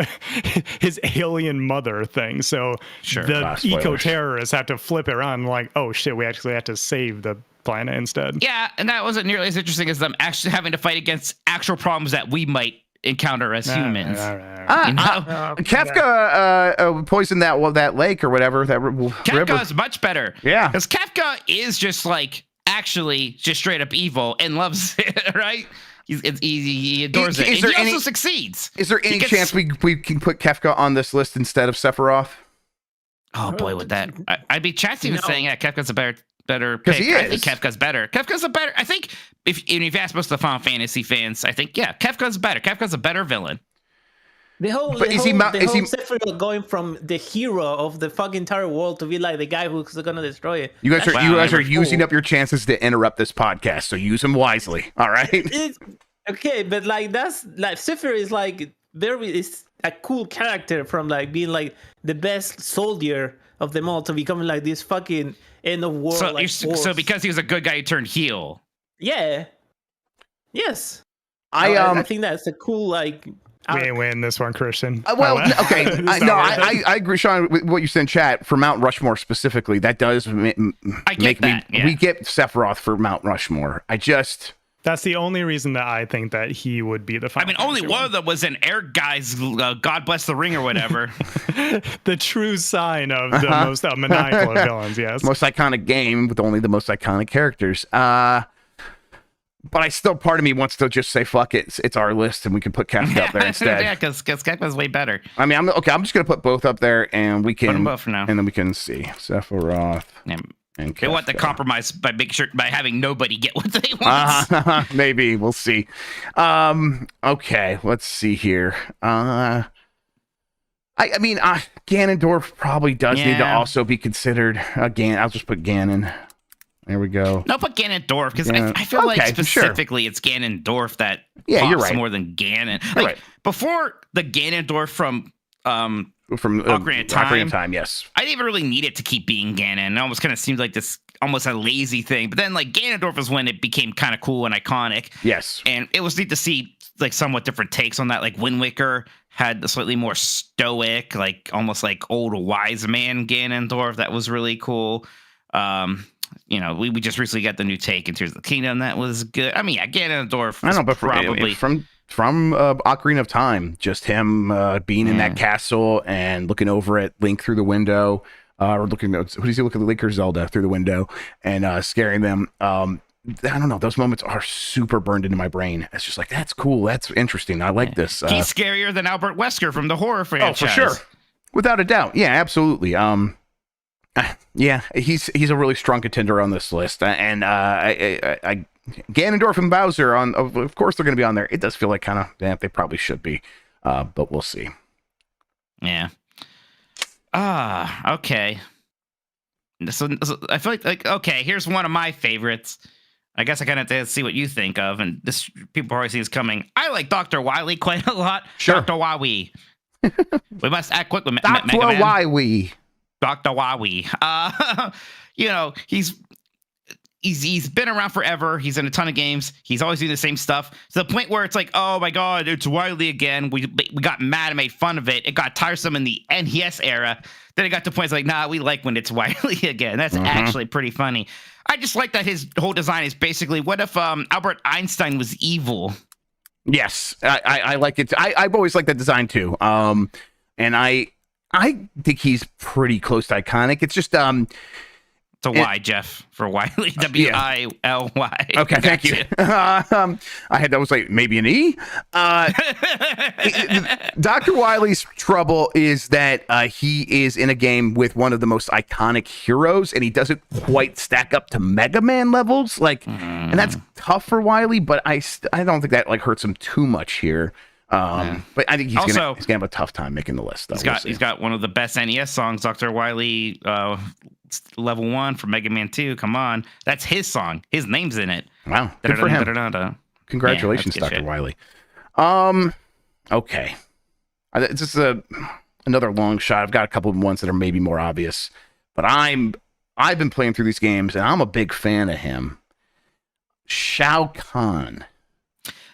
Speaker 3: alien mother thing. So the eco-terrorists have to flip it around like, oh shit, we actually have to save the planet instead.
Speaker 4: Yeah, and that wasn't nearly as interesting as them actually having to fight against actual problems that we might encounter as humans.
Speaker 1: Kefka poisoned that lake or whatever, that river.
Speaker 4: Kefka's much better.
Speaker 1: Yeah,
Speaker 4: because Kefka is just like actually just straight up evil and loves it, right? He adores it. And he also succeeds.
Speaker 1: Is there any chance we can put Kefka on this list instead of Sephiroth?
Speaker 4: Oh boy, with that, I'd be chatting and saying, Kefka's a better
Speaker 1: because
Speaker 4: pick. I think Kefka's better. I think if you've asked most of the Final Fantasy fans, I think Kefka's better. Kefka's a better villain.
Speaker 2: Is he Sephiroth going from the hero of the fucking entire world to be like the guy who's gonna destroy it?
Speaker 1: You guys are using up your chances to interrupt this podcast, so use them wisely. All right.
Speaker 2: Okay, but like that's like Sephiroth is like is a cool character from like being like the best soldier of them all to becoming like this fucking end of world.
Speaker 4: So because he was a good guy, he turned heel.
Speaker 2: Yeah. Yes.
Speaker 1: I
Speaker 2: think that's a cool like.
Speaker 3: We ain't win this one, Christian.
Speaker 1: Okay. I agree, Sean, with what you said in chat. For Mount Rushmore specifically, that does make me. We get Sephiroth for Mount Rushmore.
Speaker 3: That's the only reason that I think that he would be the final.
Speaker 4: I mean, only one of them was an Air Guy's God Bless the Ring or whatever.
Speaker 3: The true sign of the most maniacal of villains, yes.
Speaker 1: Most iconic game with only the most iconic characters. But part of me wants to just say, fuck it, it's our list, and we can put Kefka up there instead.
Speaker 4: Yeah, because Kefka's way better.
Speaker 1: I mean, I'm just going to put both up there, and we can...
Speaker 4: Put them both for now.
Speaker 1: And then we can see. Sephiroth and
Speaker 4: they want the compromise by having nobody get what they want.
Speaker 1: Maybe. We'll see. Okay, let's see here. I mean, Ganondorf probably does need to also be considered. Again, I'll just put Ganon. There we go.
Speaker 4: No, put Ganondorf, because I feel like specifically it's Ganondorf that
Speaker 1: you're right.
Speaker 4: more than Ganon. Like, before the Ganondorf from Ocarina of Time,
Speaker 1: yes.
Speaker 4: I didn't even really need it to keep being Ganon. It almost kind of seemed like this almost a lazy thing. But then like Ganondorf is when it became kind of cool and iconic.
Speaker 1: Yes.
Speaker 4: And it was neat to see like somewhat different takes on that. Like Wind Waker had the slightly more stoic, like almost like old wise man Ganondorf. That was really cool. We just recently got the new take in Tears of the Kingdom. That was good. I mean, yeah, Ganondorf.
Speaker 1: I don't know, but probably from Ocarina of Time, just him being in that castle and looking over at Link through the window, or looking at who does he look at Link or Zelda through the window and scaring them. I don't know. Those moments are super burned into my brain. It's just like, that's cool. That's interesting. I like this.
Speaker 4: He's scarier than Albert Wesker from the horror franchise.
Speaker 1: Oh, for sure. Without a doubt. Yeah, absolutely. Yeah, he's a really strong contender on this list. And Ganondorf and Bowser, of course, they're going to be on there. It does feel like kind of, they probably should be. But we'll see.
Speaker 4: Yeah. Okay. So I feel like, okay, here's one of my favorites. I guess I kind of have to see what you think of, and this people probably see is coming. I like Dr. Wily quite a lot.
Speaker 1: Sure.
Speaker 4: Dr. Wily. We must act quick with
Speaker 1: Dr. Wily.
Speaker 4: Dr. Wily. He's been around forever. He's in a ton of games. He's always doing the same stuff to the point where it's like, oh my god, it's Wily again. We got mad and made fun of it. It got tiresome in the NES era. Then it got to points like, nah, we like when it's Wily again. That's actually pretty funny. I just like that his whole design is basically, what if Albert Einstein was evil?
Speaker 1: Yes, I like it. I've always liked that design too. And I think he's pretty close to iconic. It's just
Speaker 4: It's a Y, Jeff, for Wily. Wily.
Speaker 1: Okay, thank you. I had that was like maybe an E. Dr. Wily's trouble is that he is in a game with one of the most iconic heroes, and he doesn't quite stack up to Mega Man levels. And that's tough for Wily, but I don't think that like hurts him too much here. But I think he's gonna have a tough time making the list. Though.
Speaker 4: He's got one of the best NES songs, Dr. Wily. Level 1 for Mega Man 2. Come on, that's his song. His name's in it.
Speaker 1: Wow, good for him. Congratulations, Dr. Wily. Okay, this is another long shot. I've got a couple of ones that are maybe more obvious, but I've been playing through these games and I'm a big fan of him. Shao Kahn.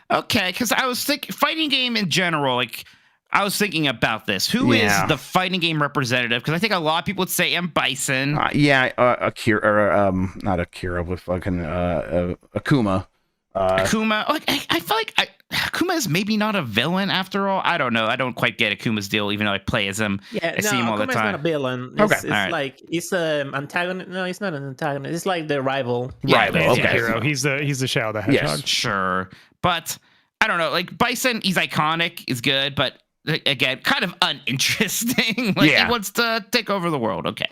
Speaker 4: Okay, because I was thinking fighting game in general, like. I was thinking about this. Who is the fighting game representative? Because I think a lot of people would say M. Bison.
Speaker 1: Akira, not Akira, with fucking Akuma.
Speaker 4: Akuma. Like, I feel like Akuma is maybe not a villain after all. I don't know. I don't quite get Akuma's deal, even though I play as him.
Speaker 2: Yeah,
Speaker 4: I see him all the time.
Speaker 2: Akuma's not a villain. It's like it's an antagonist. No, it's not an antagonist. It's like the rival.
Speaker 1: Okay.
Speaker 3: Hero. He's the Shao the Hedgehog.
Speaker 4: Yes, sure. But I don't know. Like Bison, he's iconic. Is good, but. Again, kind of uninteresting. He wants to take over the world. Okay,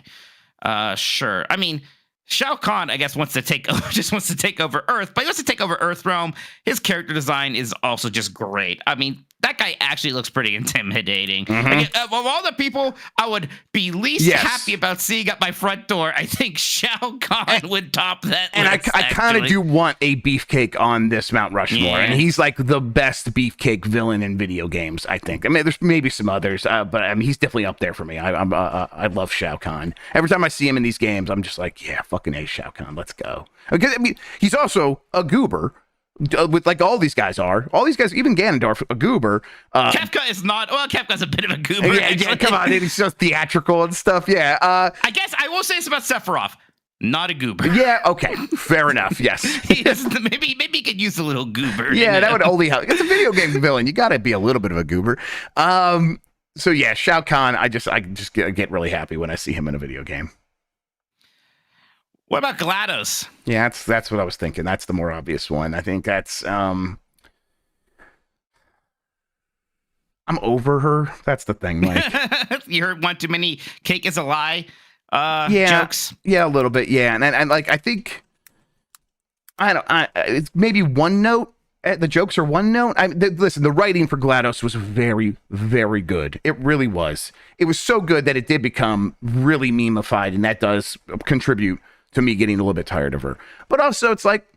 Speaker 4: sure. I mean, Shao Kahn, I guess, wants to take over Earth, but he wants to take over Earthrealm. His character design is also just great. I mean, that guy actually looks pretty intimidating. Like, of all the people I would be least happy about seeing at my front door, I think Shao Kahn would top that
Speaker 1: and
Speaker 4: list,
Speaker 1: I kind of do want a beefcake on this Mount Rushmore, and he's like the best beefcake villain in video games, I think. I mean, there's maybe some others, but I mean, he's definitely up there for me. I love Shao Kahn. Every time I see him in these games, I'm just like, yeah, fucking A, Shao Kahn, let's go. Because I mean, he's also a goober. With like all these guys, even Ganondorf, a goober.
Speaker 4: Kefka is not. Well, Kefka's a bit of a goober.
Speaker 1: Yeah, come on, he's so theatrical and stuff. Yeah.
Speaker 4: I guess I will say this about Sephiroth. Not a goober.
Speaker 1: Yeah. Okay. Fair enough. Yes.
Speaker 4: Maybe he could use a little goober.
Speaker 1: Yeah, that would only help. It's a video game villain. You got to be a little bit of a goober. So yeah, Shao Kahn. I just get really happy when I see him in a video game.
Speaker 4: What about GLaDOS?
Speaker 1: Yeah, that's what I was thinking. That's the more obvious one. I think that's I'm over her. That's the thing, Mike.
Speaker 4: You heard one too many cake is a lie jokes.
Speaker 1: Yeah, a little bit. Yeah, and like I think it's maybe one note. The jokes are one note. Listen, the writing for GLaDOS was very, very good. It really was. It was so good that it did become really memeified, and that does contribute to me getting a little bit tired of her. But also, it's like,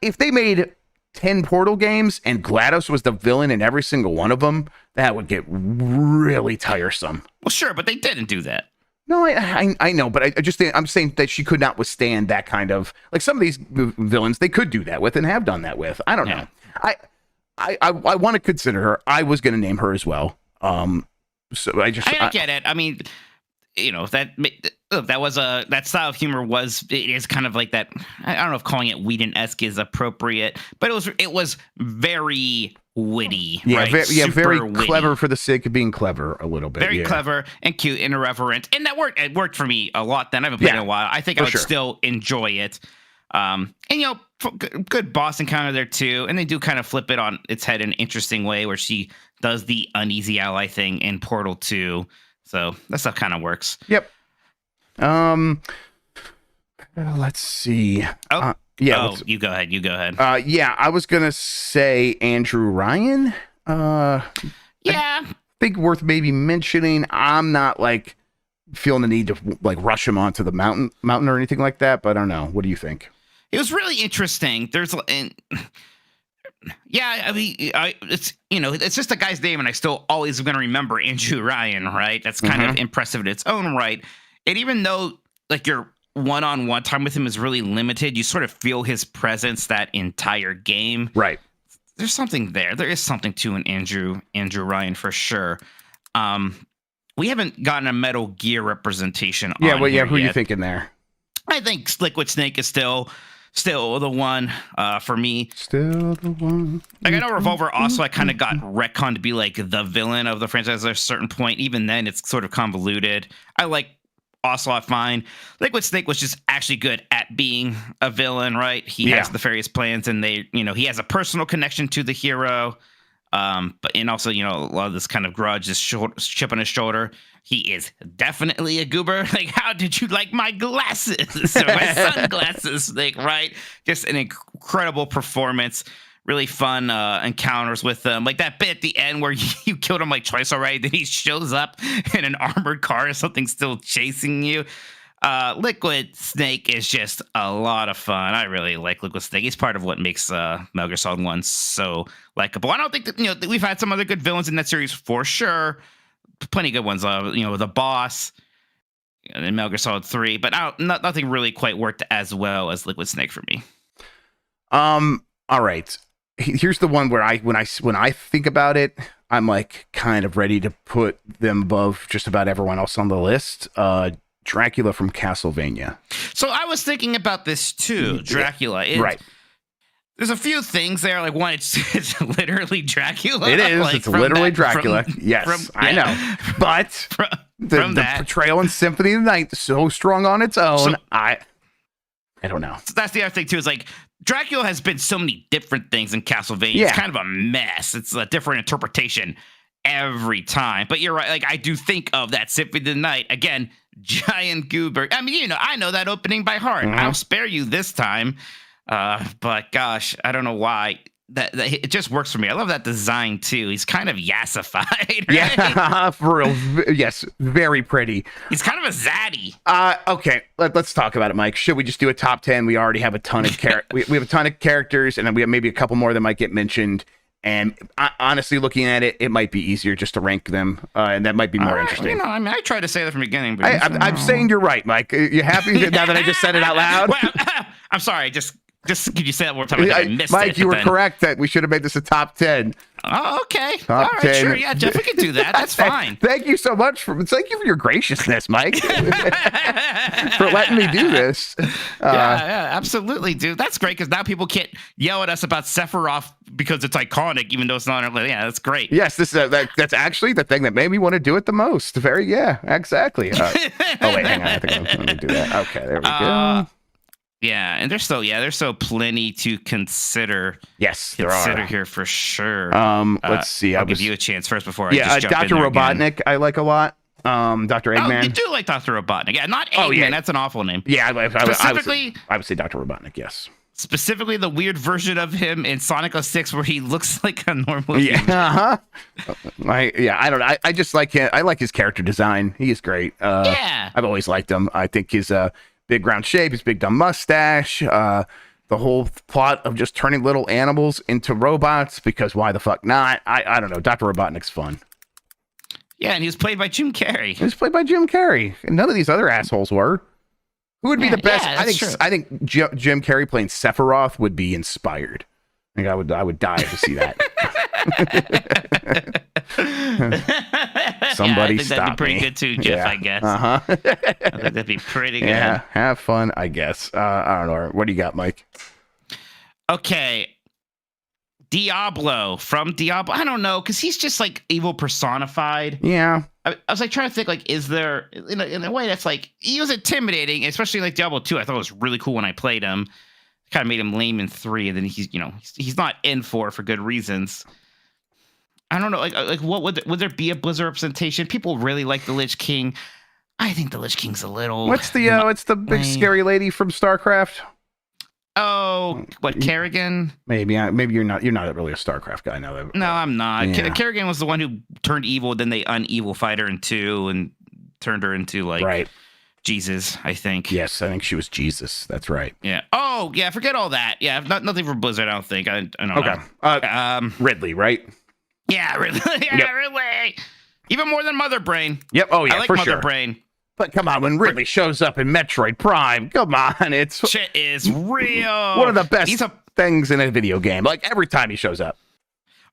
Speaker 1: if they made 10 Portal games and GLaDOS was the villain in every single one of them, that would get really tiresome.
Speaker 4: Well, sure, but they didn't do that.
Speaker 1: No, I know, but I just think I'm saying that she could not withstand that kind of, like, some of these villains they could do that with and have done that with. I don't know. I want to consider her. I was going to name her as well. So I get
Speaker 4: it. I mean, you know, that style of humor it is kind of like that. I don't know if calling it Whedon-esque is appropriate, but it was very witty.
Speaker 1: Yeah,
Speaker 4: right?
Speaker 1: Very
Speaker 4: witty.
Speaker 1: Clever for the sake of being clever a little bit.
Speaker 4: Very clever and cute and irreverent, and that worked. It worked for me a lot. Then I haven't played in a while. I think I would still enjoy it. And you know, good boss encounter there too, and they do kind of flip it on its head in an interesting way, where she does the uneasy ally thing in Portal 2. So that stuff kind of works.
Speaker 1: Yep. Let's see.
Speaker 4: You go ahead.
Speaker 1: Yeah, I was gonna say Andrew Ryan. I think worth maybe mentioning. I'm not like feeling the need to like rush him onto the mountain or anything like that, but I don't know. What do you think?
Speaker 4: It was really interesting. It's just a guy's name, and I still always am going to remember Andrew Ryan, right? That's kind of impressive in its own right. And even though like your one-on-one time with him is really limited, you sort of feel his presence that entire game.
Speaker 1: Right.
Speaker 4: There's something there. There is something to an Andrew Ryan for sure. We haven't gotten a Metal Gear representation. Who are
Speaker 1: you thinking there?
Speaker 4: I think Liquid Snake is still the one for me.
Speaker 1: Still the one.
Speaker 4: Like, I know Revolver also I kind of got retconned to be like the villain of the franchise at a certain point. Even then, it's sort of convoluted. I like Ocelot fine. Liquid Snake was just actually good at being a villain, right? He has nefarious plans, and he has a personal connection to the hero. And also, you know, a lot of this kind of grudge, this chip on his shoulder. He is definitely a goober. Like, how did you like my glasses or my sunglasses? Like, right? Just an incredible performance. Really fun encounters with them. Like that bit at the end where you killed him like twice already. Then he shows up in an armored car or something still chasing you. Liquid Snake is just a lot of fun. I really like Liquid Snake. He's part of what makes Metal Gear Solid 1 so likable. I don't think that, we've had some other good villains in that series for sure. Plenty of good ones. The boss in Metal Gear Solid 3, but nothing really quite worked as well as Liquid Snake for me.
Speaker 1: All right. Here's the one where when I think about it, I'm like kind of ready to put them above just about everyone else on the list. Dracula from Castlevania.
Speaker 4: So I was thinking about this too. Dracula.
Speaker 1: Right.
Speaker 4: There's a few things there. Like one, it's literally Dracula.
Speaker 1: It is.
Speaker 4: Like,
Speaker 1: it's literally Dracula. Yes, I know. But the portrayal in Symphony of the Night is so strong on its own. I don't know.
Speaker 4: So that's the other thing too. Is like Dracula has been so many different things in Castlevania. Yeah. It's kind of a mess. It's a different interpretation every time. But you're right. Like, I do think of that Symphony of the Night again. Giant goober. I mean, I know that opening by heart. I'll spare you this time. But gosh, I don't know why. That it just works for me. I love that design too. He's kind of yassified, right?
Speaker 1: Yeah, for real. Yes, very pretty.
Speaker 4: He's kind of a zaddy.
Speaker 1: Okay, let's talk about it, Mike. Should we just do a top 10? We already have a ton of we have a ton of characters, and then we have maybe a couple more that might get mentioned. And honestly, looking at it, it might be easier just to rank them, and that might be more interesting.
Speaker 4: I tried to say that from the beginning, but
Speaker 1: I'm saying you're right, Mike. You happy now that I just said it out loud?
Speaker 4: Well, I'm sorry. Just could you say that one more time? I missed
Speaker 1: Mike, you were correct that we should have made this a top 10.
Speaker 4: Oh, okay. All right, 10. Sure. Yeah, Jeff, we can do that. That's fine.
Speaker 1: Thank you so much thank you for your graciousness, Mike, for letting me do this.
Speaker 4: Yeah, absolutely, dude. That's great because now people can't yell at us about Sephiroth because it's iconic, even though it's not. Yeah, that's great.
Speaker 1: Yes, that's actually the thing that made me want to do it the most. Exactly. Oh wait, hang on. I think I'm going to do that. Okay, there we go.
Speaker 4: Yeah, and there's still plenty to consider.
Speaker 1: Yes, there are
Speaker 4: here for sure.
Speaker 1: Let's see.
Speaker 4: I'll give you a chance first before I just jump
Speaker 1: Dr.
Speaker 4: in there
Speaker 1: Robotnik,
Speaker 4: again.
Speaker 1: I like a lot. Dr. Eggman.
Speaker 4: Oh, you do like Dr. Robotnik. Yeah, not Eggman. Yeah. That's an awful name.
Speaker 1: Yeah, I would say Dr. Robotnik, yes.
Speaker 4: Specifically the weird version of him in Sonic 06 where he looks like a normal
Speaker 1: human. I don't know. I just like him. I like his character design. He is great. I've always liked him. I think his big round shape, his big dumb mustache, the whole plot of just turning little animals into robots, because why the fuck not? I don't know. Dr. Robotnik's fun.
Speaker 4: Yeah, and he was played by Jim Carrey.
Speaker 1: He was played by Jim Carrey. None of these other assholes were. Who would be the best?
Speaker 4: Yeah,
Speaker 1: I think Jim Carrey playing Sephiroth would be inspired. I think I would die to see that. Somebody
Speaker 4: I think
Speaker 1: stop
Speaker 4: that'd be pretty
Speaker 1: me.
Speaker 4: good too, Jeff. I guess.
Speaker 1: Uh-huh.
Speaker 4: I think that'd be pretty good.
Speaker 1: Yeah, have fun, I guess. I don't know. What do you got, Mike?
Speaker 4: Okay. Diablo from Diablo. I don't know, because he's just like evil personified.
Speaker 1: Yeah.
Speaker 4: I was like trying to think, like, is there in a way that's like, he was intimidating, especially like Diablo 2. I thought it was really cool when I played him. Kind of made him lame in 3, and then he's not in 4 for good reasons. I don't know, like what would there be a Blizzard representation? People really like the Lich King. I think the Lich King's a little.
Speaker 1: What's the big scary lady from StarCraft?
Speaker 4: Oh, what, Kerrigan?
Speaker 1: Maybe you're not really a StarCraft guy now.
Speaker 4: No, I'm not.
Speaker 1: Yeah.
Speaker 4: Kerrigan was the one who turned evil, then they unevil fight her in 2 and turned her into like Jesus, I think.
Speaker 1: Yes, I think she was Jesus. That's right.
Speaker 4: Yeah. Oh, yeah. Forget all that. Yeah. Nothing for Blizzard. I don't think. I don't know.
Speaker 1: Okay. Ridley, right?
Speaker 4: Yeah, Ridley. Ridley. Even more than Mother Brain.
Speaker 1: Yep. Oh yeah,
Speaker 4: I like
Speaker 1: for
Speaker 4: Mother
Speaker 1: sure.
Speaker 4: Brain.
Speaker 1: But come on, when Ridley shows up in Metroid Prime, come on, it's
Speaker 4: shit is real.
Speaker 1: One of the best things in a video game. Like every time he shows up.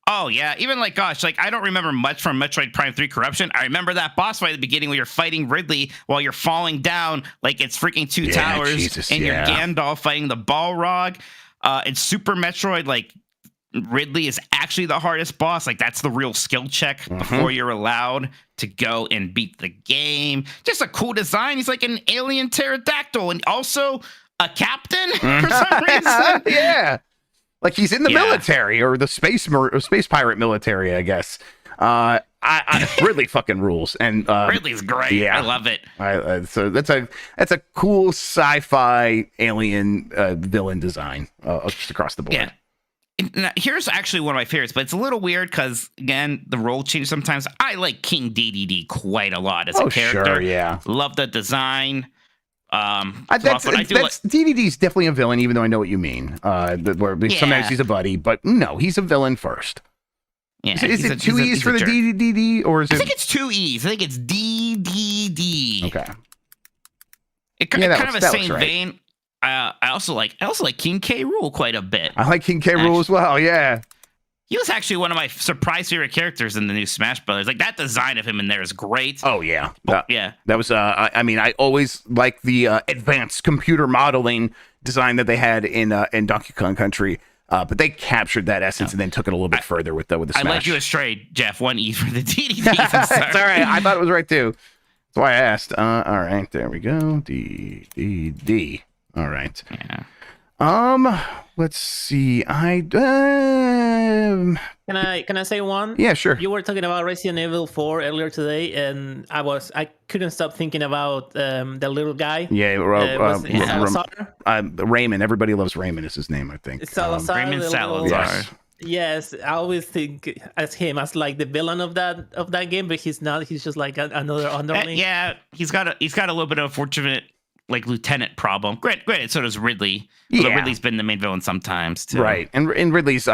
Speaker 4: Oh yeah, even like gosh, like I don't remember much from Metroid Prime 3 Corruption. I remember that boss fight at the beginning where you're fighting Ridley while you're falling down like it's freaking two towers, and you're Gandalf fighting the Balrog. In Super Metroid, like Ridley is actually the hardest boss. Like that's the real skill check before you're allowed to go and beat the game. Just a cool design. He's like an alien pterodactyl and also a captain for some reason.
Speaker 1: Yeah. Like he's in the military or the space pirate military, I guess. Ridley fucking rules, and
Speaker 4: Ridley's great. Yeah, I love it.
Speaker 1: So that's a cool sci-fi alien villain design just across the board.
Speaker 4: Yeah. Now, here's actually one of my favorites, but it's a little weird because again, the role changes sometimes. I like King DDD quite a lot as a character.
Speaker 1: Sure, yeah.
Speaker 4: Love the design.
Speaker 1: DDD's definitely a villain, even though I know what you mean. Sometimes he's a buddy, but no, he's a villain first.
Speaker 4: Yeah,
Speaker 1: is it 2 E's for the DDD, or is it?
Speaker 4: I think it's 2 E's. I think it's DDD.
Speaker 1: Okay.
Speaker 4: It kind of the same vein. I also like King K. Rool quite a bit.
Speaker 1: I like King K. Rool as well. Yeah.
Speaker 4: He was actually one of my surprise favorite characters in the new Smash Brothers. Like that design of him in there is great.
Speaker 1: Oh yeah,
Speaker 4: yeah.
Speaker 1: That was. I always liked the advanced computer modeling design that they had in Donkey Kong Country. But they captured that essence and then took it a little bit further with the Smash.
Speaker 4: I led you astray, Jeff. 1 E for the DDD.
Speaker 1: It's all right. I thought it was right too. That's why I asked. All right, there we go. DDD. All right.
Speaker 4: Yeah.
Speaker 1: Let's see.
Speaker 2: Can I say one?
Speaker 1: Yeah, sure.
Speaker 2: You were talking about Resident Evil 4 earlier today, and I couldn't stop thinking about the little guy.
Speaker 1: Yeah,
Speaker 2: Salazar?
Speaker 1: Raymond. Everybody loves Raymond is his name, I think.
Speaker 2: Salazar,
Speaker 4: Raymond Salazar.
Speaker 2: Yes, I always think as him as like the villain of that game, but he's not. He's just like another underling.
Speaker 4: Yeah, he's got a little bit of a fortunate like lieutenant problem. Granted, so does Ridley. Although Ridley's been the main villain sometimes too.
Speaker 1: Right, and Ridley's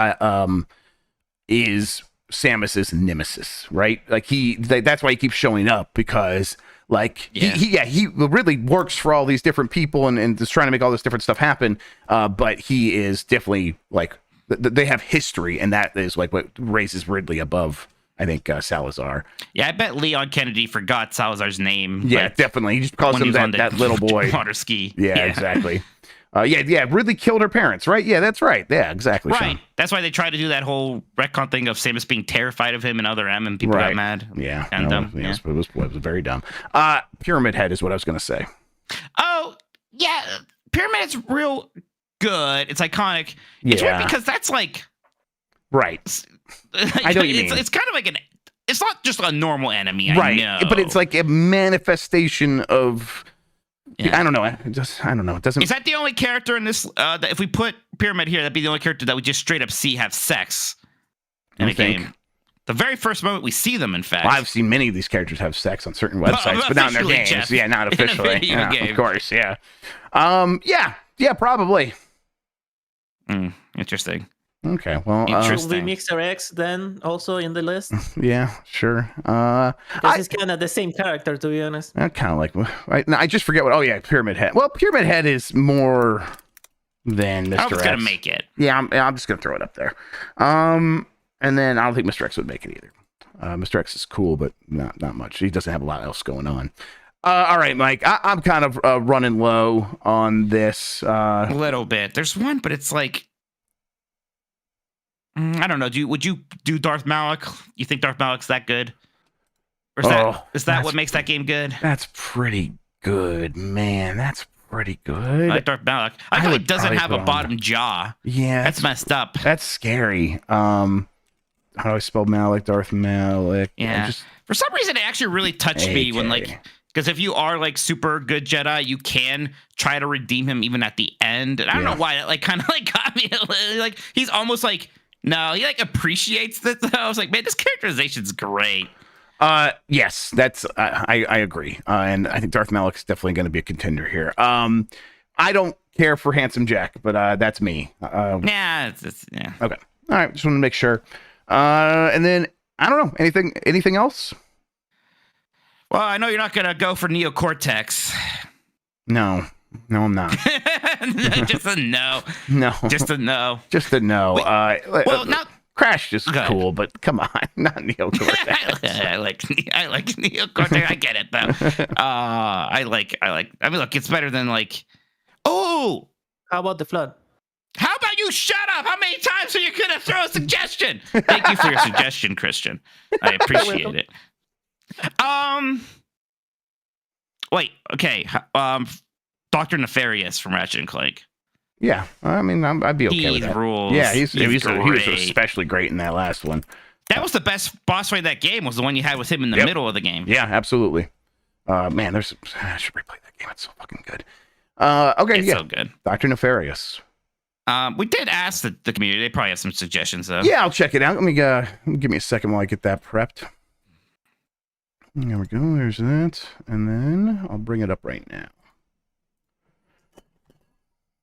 Speaker 1: is Samus's nemesis, right? Like that's why he keeps showing up, because like Ridley works for all these different people and is trying to make all this different stuff happen. But he is definitely like they have history, and that is like what raises Ridley above, I think, Salazar.
Speaker 4: Yeah, I bet Leon Kennedy forgot Salazar's name.
Speaker 1: Yeah, definitely. He just calls him that little boy.
Speaker 4: Water ski.
Speaker 1: Yeah, exactly. Ridley killed her parents, right? Yeah, that's right. Yeah, exactly.
Speaker 4: Right.
Speaker 1: Sean.
Speaker 4: That's why they tried to do that whole retcon thing of Samus being terrified of him and other M, and people got mad.
Speaker 1: Yeah.
Speaker 4: And dumb.
Speaker 1: It was very dumb. Pyramid Head is what I was going to say.
Speaker 4: Oh, yeah. Pyramid Head's real good. It's iconic. It's weird because that's like...
Speaker 1: Right. I know what you mean.
Speaker 4: It's kind of like it's not just a normal enemy,
Speaker 1: right?
Speaker 4: I know.
Speaker 1: But it's like a manifestation of. Yeah. I don't know. It doesn't.
Speaker 4: Is that the only character in this? That if we put Pyramid here, that'd be the only character that we just straight up see have sex in a game. The very first moment we see them, in fact.
Speaker 1: Well, I've seen many of these characters have sex on certain websites, but not in their games.
Speaker 4: Jeff.
Speaker 1: Yeah, not officially.
Speaker 4: In a game.
Speaker 1: Of course. Yeah. Yeah, probably.
Speaker 4: Interesting.
Speaker 1: Okay, well,
Speaker 2: will be Mixer X then also in the list?
Speaker 1: Yeah, sure.
Speaker 2: Because it's kind of the same character, to be honest.
Speaker 1: I kind of like. I just forget what. Oh yeah, Pyramid Head. Well, Pyramid Head is more than Mr. X.
Speaker 4: I was gonna make it.
Speaker 1: Yeah, I'm just gonna throw it up there. And then I don't think Mr. X would make it either. Mr. X is cool, but not much. He doesn't have a lot else going on. All right, Mike. I'm kind of running low on this.
Speaker 4: A little bit. There's one, but it's like. I don't know. Would you do Darth Malik? You think Darth Malik's that good? Or is that what makes that game good?
Speaker 1: That's pretty good, man. That's pretty good.
Speaker 4: I like Darth Malik. I thought he doesn't have a bottom jaw.
Speaker 1: Yeah,
Speaker 4: that's messed up.
Speaker 1: That's scary. How do I spell Malik? Darth Malik.
Speaker 4: Yeah. For some reason, it actually really touched me when because if you are like super good Jedi, you can try to redeem him even at the end. And I don't know why that kind of got me. Like he's almost like. No, he appreciates it. I was like, man, this characterization's great.
Speaker 1: Yes, that's I agree. And I think Darth Malik's definitely going to be a contender here. I don't care for Handsome Jack, but that's me.
Speaker 4: Yeah.
Speaker 1: Okay. All right. Just want to make sure. And then I don't know anything else.
Speaker 4: Well, I know you're not going to go for Neocortex.
Speaker 1: No, I'm not.
Speaker 4: Just a no.
Speaker 1: No.
Speaker 4: Just a no.
Speaker 1: Just a no.
Speaker 4: Well, not
Speaker 1: Crash is cool, but come on, not Neocortex.
Speaker 4: I like Neocortex. I get it though. I mean, look, it's better than
Speaker 2: how about the Flood?
Speaker 4: How about you shut up? How many times are you gonna throw a suggestion? Thank you for your suggestion, Christian. I appreciate it. Wait. Okay. Dr. Nefarious from Ratchet and Clank.
Speaker 1: Yeah, I mean, I'd be okay with that.
Speaker 4: Rules.
Speaker 1: Yeah, he was especially great in that last one.
Speaker 4: That was the best boss fight of that game. Was the one you had with him in the middle of the game.
Speaker 1: Yeah, absolutely. Man, I should replay that game. It's so fucking good. Okay,
Speaker 4: it's so good.
Speaker 1: Dr. Nefarious.
Speaker 4: We did ask the community. They probably have some suggestions though.
Speaker 1: Yeah, I'll check it out. Let me give me a second while I get that prepped. There we go. There's that, and then I'll bring it up right now.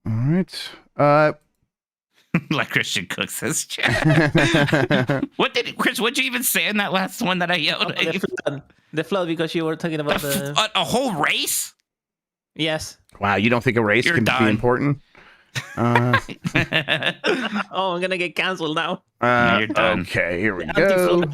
Speaker 1: All right.
Speaker 4: Like Christian Cook says, what'd you even say in that last one that I yelled?
Speaker 2: The flood, because you were talking about
Speaker 4: a whole race.
Speaker 2: Yes.
Speaker 1: Wow, you don't think a race can be important?
Speaker 2: Oh, I'm gonna get canceled now.
Speaker 4: You're done.
Speaker 1: Okay, here we go.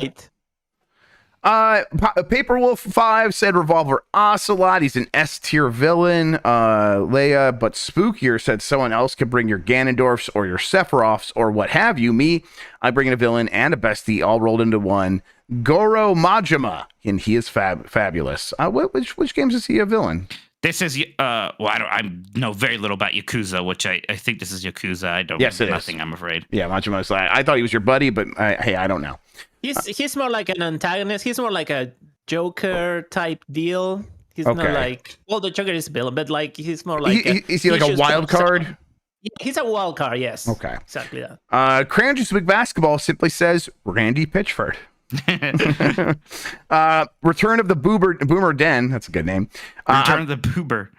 Speaker 1: Paperwolf 5 said Revolver Ocelot. He's an S tier villain. Leia, but spookier, said someone else could bring your Ganondorfs or your Sephiroths or what have you. Me, I bring in a villain and a bestie all rolled into one. Goro Majima, and he is fabulous. Which games is he a villain?
Speaker 4: This is I know very little about Yakuza, which I think this is Yakuza. I don't.
Speaker 1: Yes, it
Speaker 4: nothing.
Speaker 1: is.
Speaker 4: I'm afraid.
Speaker 1: Yeah, Majima's. I thought he was your buddy, but hey, I don't know.
Speaker 2: He's more like an antagonist. He's more like a Joker type deal. He's not like, well, the Joker is a villain, but he's more like.
Speaker 1: Is he like a wild card?
Speaker 2: Yeah, he's a wild card. Yes.
Speaker 1: Okay.
Speaker 2: Exactly that.
Speaker 1: Crayon Juice Big Basketball simply says Randy Pitchford. Return of the Boomer Den. That's a good name.
Speaker 4: Return of the Boober.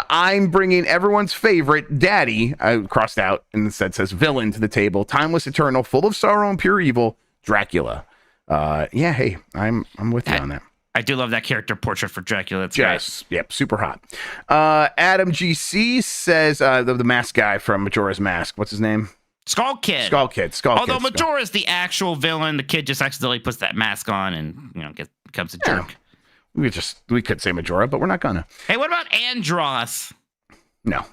Speaker 1: I'm bringing everyone's favorite daddy, crossed out, and instead says villain to the table. Timeless, eternal, full of sorrow and pure evil, Dracula. Yeah, hey, I'm with you on that.
Speaker 4: I do love that character portrait for Dracula. It's
Speaker 1: great. Yep, super hot. Adam GC says the mask guy from Majora's Mask. What's his name?
Speaker 4: Skull Kid. Although Majora's the actual villain, the kid just accidentally puts that mask on and becomes a jerk.
Speaker 1: We could say Majora, but we're not gonna.
Speaker 4: Hey, what about Andros?
Speaker 1: No.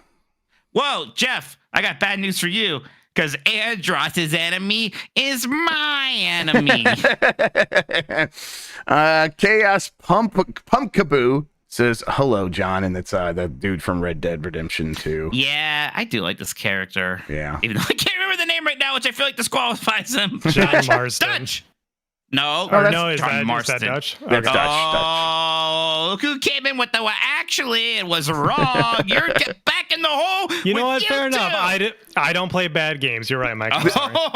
Speaker 4: Whoa, Jeff, I got bad news for you. Because Andros' enemy is my enemy.
Speaker 1: Chaos Pumpkaboo says, hello, John. And it's the dude from Red Dead Redemption 2.
Speaker 4: Yeah, I do like this character.
Speaker 1: Yeah.
Speaker 4: Even though I can't remember the name right now, which I feel like disqualifies him.
Speaker 3: John Marston.
Speaker 4: Dutch. No.
Speaker 3: Is that Dutch?
Speaker 1: That's Dutch.
Speaker 4: Oh, look who came in with the actually, it was wrong. You're back in the hole.
Speaker 3: You know what? Fair enough. I don't play bad games. You're right, Mike.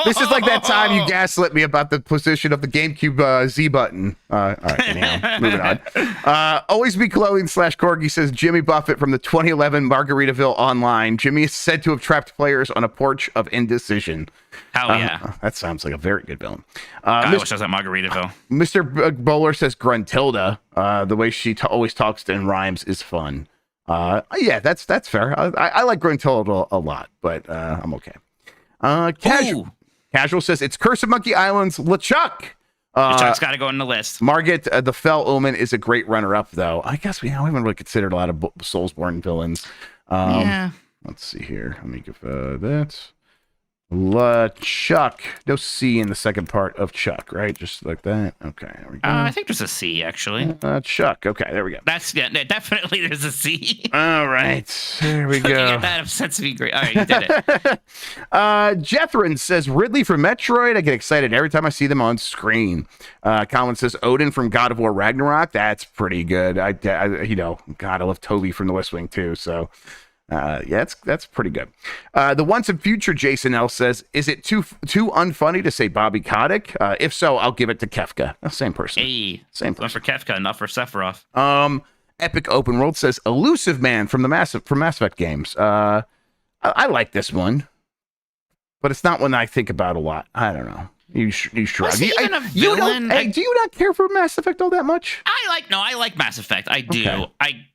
Speaker 1: This is like that time you gaslit me about the position of the GameCube Z button. All right, anyhow, moving on. Always Be Clothing /Corgi says Jimmy Buffett from the 2011 Margaritaville Online. Jimmy is said to have trapped players on a porch of indecision.
Speaker 4: Hell yeah.
Speaker 1: That sounds like a very good villain.
Speaker 4: I wish I was at Margaritaville.
Speaker 1: Mr. Bowler says Gruntilda. The way she always talks in rhymes is fun. Yeah, that's fair. I like Gruntilda a lot, but I'm okay. Casual says it's Curse of Monkey Island's LeChuck.
Speaker 4: LeChuck's got to go on the list.
Speaker 1: Margit, the Fell Omen is a great runner-up, though. I guess we haven't really considered a lot of Soulsborne villains.
Speaker 4: Yeah.
Speaker 1: Let's see here. Let me give that. LeChuck. No C in the second part of Chuck, right? Just like that. Okay, there we go.
Speaker 4: I think there's a C, actually.
Speaker 1: Chuck. Okay, there we go.
Speaker 4: Definitely there's a C.
Speaker 1: All right, there we go.
Speaker 4: At that upsets me great. All right, you did it.
Speaker 1: Jethrin says Ridley from Metroid. I get excited every time I see them on screen. Colin says Odin from God of War Ragnarok. That's pretty good. I God, I love Toby from The West Wing too. So. Yeah, that's pretty good. The Once and Future Jason L says, is it too unfunny to say Bobby Kotick? If so, I'll give it to Kefka. Same person.
Speaker 4: Hey,
Speaker 1: same person.
Speaker 4: One for Kefka, not for Sephiroth.
Speaker 1: Epic Open World says Elusive Man from Mass Effect games. I like this one, but it's not one I think about a lot. I don't know. You shrug.
Speaker 4: Was he even a villain?
Speaker 1: Do you not care for Mass Effect all that much?
Speaker 4: I like Mass Effect. I do. Okay.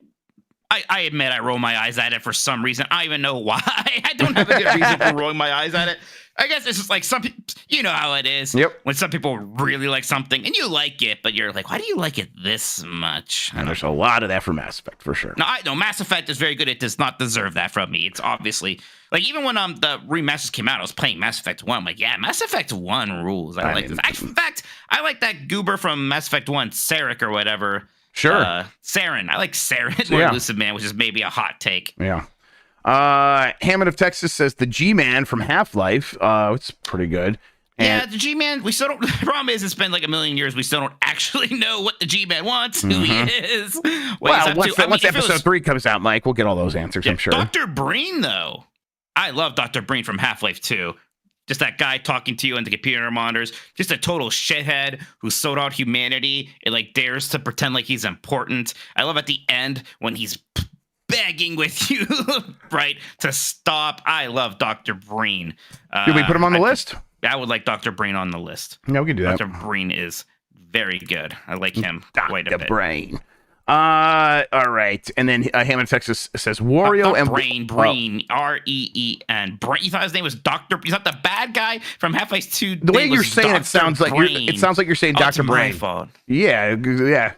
Speaker 4: I admit I roll my eyes at it for some reason. I don't even know why. I don't have a good reason for rolling my eyes at it. I guess it's just like some people, you know how it is.
Speaker 1: Yep.
Speaker 4: When some people really like something and you like it, but you're like, why do you like it this much?
Speaker 1: And there's a lot of that for Mass Effect, for sure.
Speaker 4: No, Mass Effect is very good. It does not deserve that from me. It's obviously, like, even when the remasters came out, I was playing Mass Effect 1. I'm like, yeah, Mass Effect 1 rules. I like this. In fact, I like that goober from Mass Effect 1, Sarek or whatever.
Speaker 1: Sure.
Speaker 4: Saren. I like Saren or Elusive Man, which is maybe a hot take.
Speaker 1: Yeah. Hammond of Texas says the G-Man from Half-Life. It's pretty good.
Speaker 4: And the G-Man, we still don't. The problem is, it's been like a million years. We still don't actually know what the G-Man wants, who he is.
Speaker 1: Once episode 3 comes out, Mike, we'll get all those answers, I'm sure.
Speaker 4: Dr. Breen, though. I love Dr. Breen from Half-Life 2. Just that guy talking to you on the computer monitors. Just a total shithead who sold out humanity and like dares to pretend like he's important. I love at the end when he's begging with you, right, to stop. I love Dr. Breen.
Speaker 1: Did we put him on the list?
Speaker 4: I would like Dr. Breen on the list.
Speaker 1: Yeah, we can do that.
Speaker 4: Dr. Breen is very good. I like him quite a bit.
Speaker 1: Dr. Breen. All right, and then Hammond Texas says Wario and
Speaker 4: Breen, R-E-E-N. Brain. You thought his name was Dr. He's not the bad guy from Half-Life 2.
Speaker 1: The way you're saying it sounds like you're saying Dr. Brain.
Speaker 4: My fault.
Speaker 1: Yeah,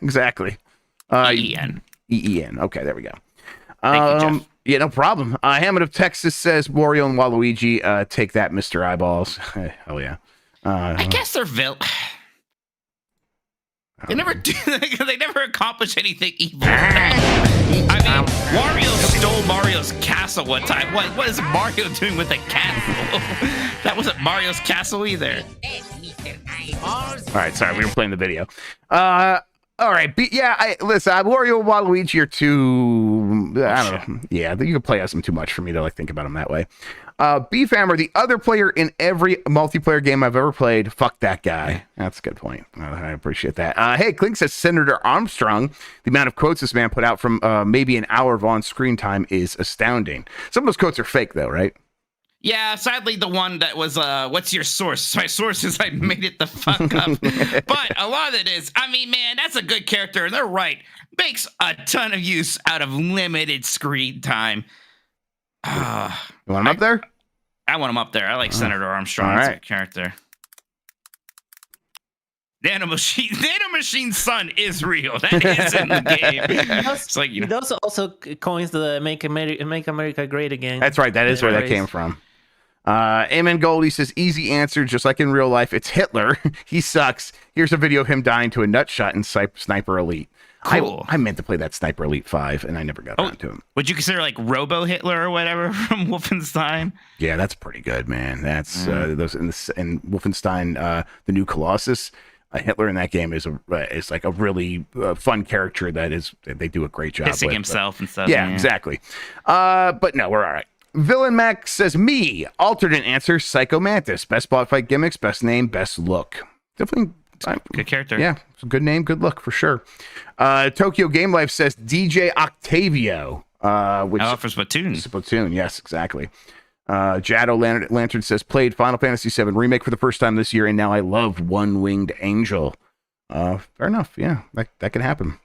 Speaker 1: exactly.
Speaker 4: E-E-N.
Speaker 1: E-E-N. Okay, there we go.
Speaker 4: Thank you, Jeff.
Speaker 1: Yeah, no problem. Hammond of Texas says Wario and Waluigi. Take that, Mr. Eyeballs. Hell yeah.
Speaker 4: I guess they're They never do. They never accomplish anything evil. I mean, Wario stole Mario's castle one time. What is Mario doing with a castle? That wasn't Mario's castle either.
Speaker 1: All right, sorry, we were playing the video. All right, listen, Wario and Waluigi are too. I don't know. Yeah, you can play as them too much for me to like think about them that way. Beef Hammer, the other player in every multiplayer game I've ever played. Fuck that guy. That's a good point. I appreciate that. Hey, Clink says Senator Armstrong. The amount of quotes this man put out from maybe an hour of on-screen time is astounding. Some of those quotes are fake, though, right?
Speaker 4: Yeah, sadly, the one that was, what's your source? My source is I made it the fuck up. But a lot of it is, I mean, man, that's a good character, and they're right. Makes a ton of use out of limited screen time.
Speaker 1: You want him up there?
Speaker 4: I want him up there. I like Senator Armstrong as a character. Nanomachine's son is real. That is in the game.
Speaker 2: He does also coins the Make America Great Again.
Speaker 1: That's right. That is where that came from. Amen Goldie says, easy answer, just like in real life. It's Hitler. He sucks. Here's a video of him dying to a nut shot in Sniper Elite. Cool. I meant to play that Sniper Elite 5, and I never got around to him.
Speaker 4: Would you consider like Robo Hitler or whatever from Wolfenstein?
Speaker 1: Yeah, that's pretty good, man. That's those in Wolfenstein, the New Colossus. Hitler in that game is like a really fun character they do a great job
Speaker 4: pissing
Speaker 1: with.
Speaker 4: himself and stuff.
Speaker 1: Yeah, exactly. But no, we're all right. Villain Max says me. Alternate answer, Psycho Mantis. Best boss fight gimmicks, best name, best look. Definitely
Speaker 4: good character.
Speaker 1: Yeah, it's a good name, good look for sure. Tokyo Game Life says DJ Octavio. Which
Speaker 4: for Splatoon.
Speaker 1: Splatoon, yes, exactly. Jado Lantern says played Final Fantasy VII Remake for the first time this year, and now I love One Winged Angel. Fair enough. Yeah, that can happen.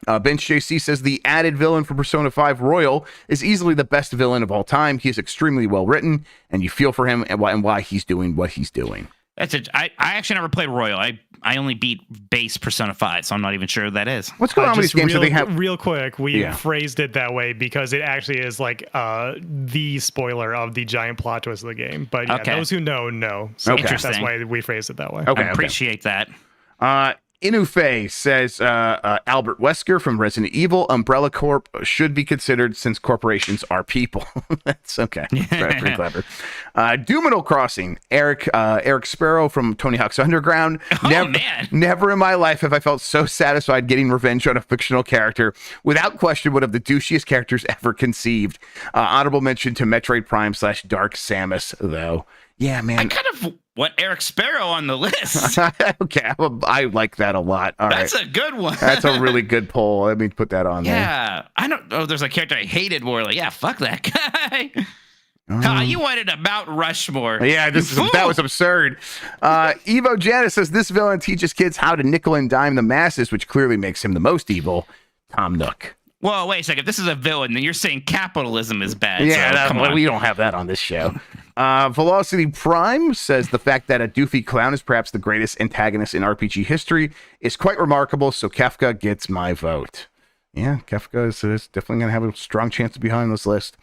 Speaker 1: Bench JC says the added villain for Persona 5 Royal is easily the best villain of all time. He is extremely well written, and you feel for him and why he's doing what he's doing.
Speaker 4: That's it. I actually never played Royal. I only beat base Persona 5, so I'm not even sure who that is.
Speaker 1: What's going on with these games?
Speaker 3: Real quick, we phrased it that way because it actually is like the spoiler of the giant plot twist of the game. But yeah, those who know. So that's why we phrased it that way.
Speaker 1: Okay,
Speaker 4: I appreciate that.
Speaker 1: Inufe says Albert Wesker from Resident Evil, Umbrella Corp should be considered since corporations are people. That's okay. Pretty clever. Doomino Crossing, Eric Sparrow from Tony Hawk's Underground. Never in my life have I felt so satisfied getting revenge on a fictional character. Without question, one of the douchiest characters ever conceived. Honorable mention to Metroid Prime / Dark Samus, though. Yeah, man.
Speaker 4: I kind of want Eric Sparrow on the list.
Speaker 1: Okay, I like that a lot.
Speaker 4: That's a good one.
Speaker 1: That's a really good poll. Let me put that on there.
Speaker 4: Yeah, I don't know. There's a character I hated more. Like, yeah, fuck that guy. You wanted a Mount Rushmore.
Speaker 1: Yeah, that was absurd. Evo Janice says this villain teaches kids how to nickel and dime the masses, which clearly makes him the most evil. Tom Nook.
Speaker 4: Well, wait a second. If this is a villain, then you're saying capitalism is bad.
Speaker 1: Yeah,
Speaker 4: so,
Speaker 1: we don't have that on this show. Velocity Prime says the fact that a doofy clown is perhaps the greatest antagonist in RPG history is quite remarkable, so Kefka gets my vote. Yeah, Kefka is definitely going to have a strong chance to be on this list.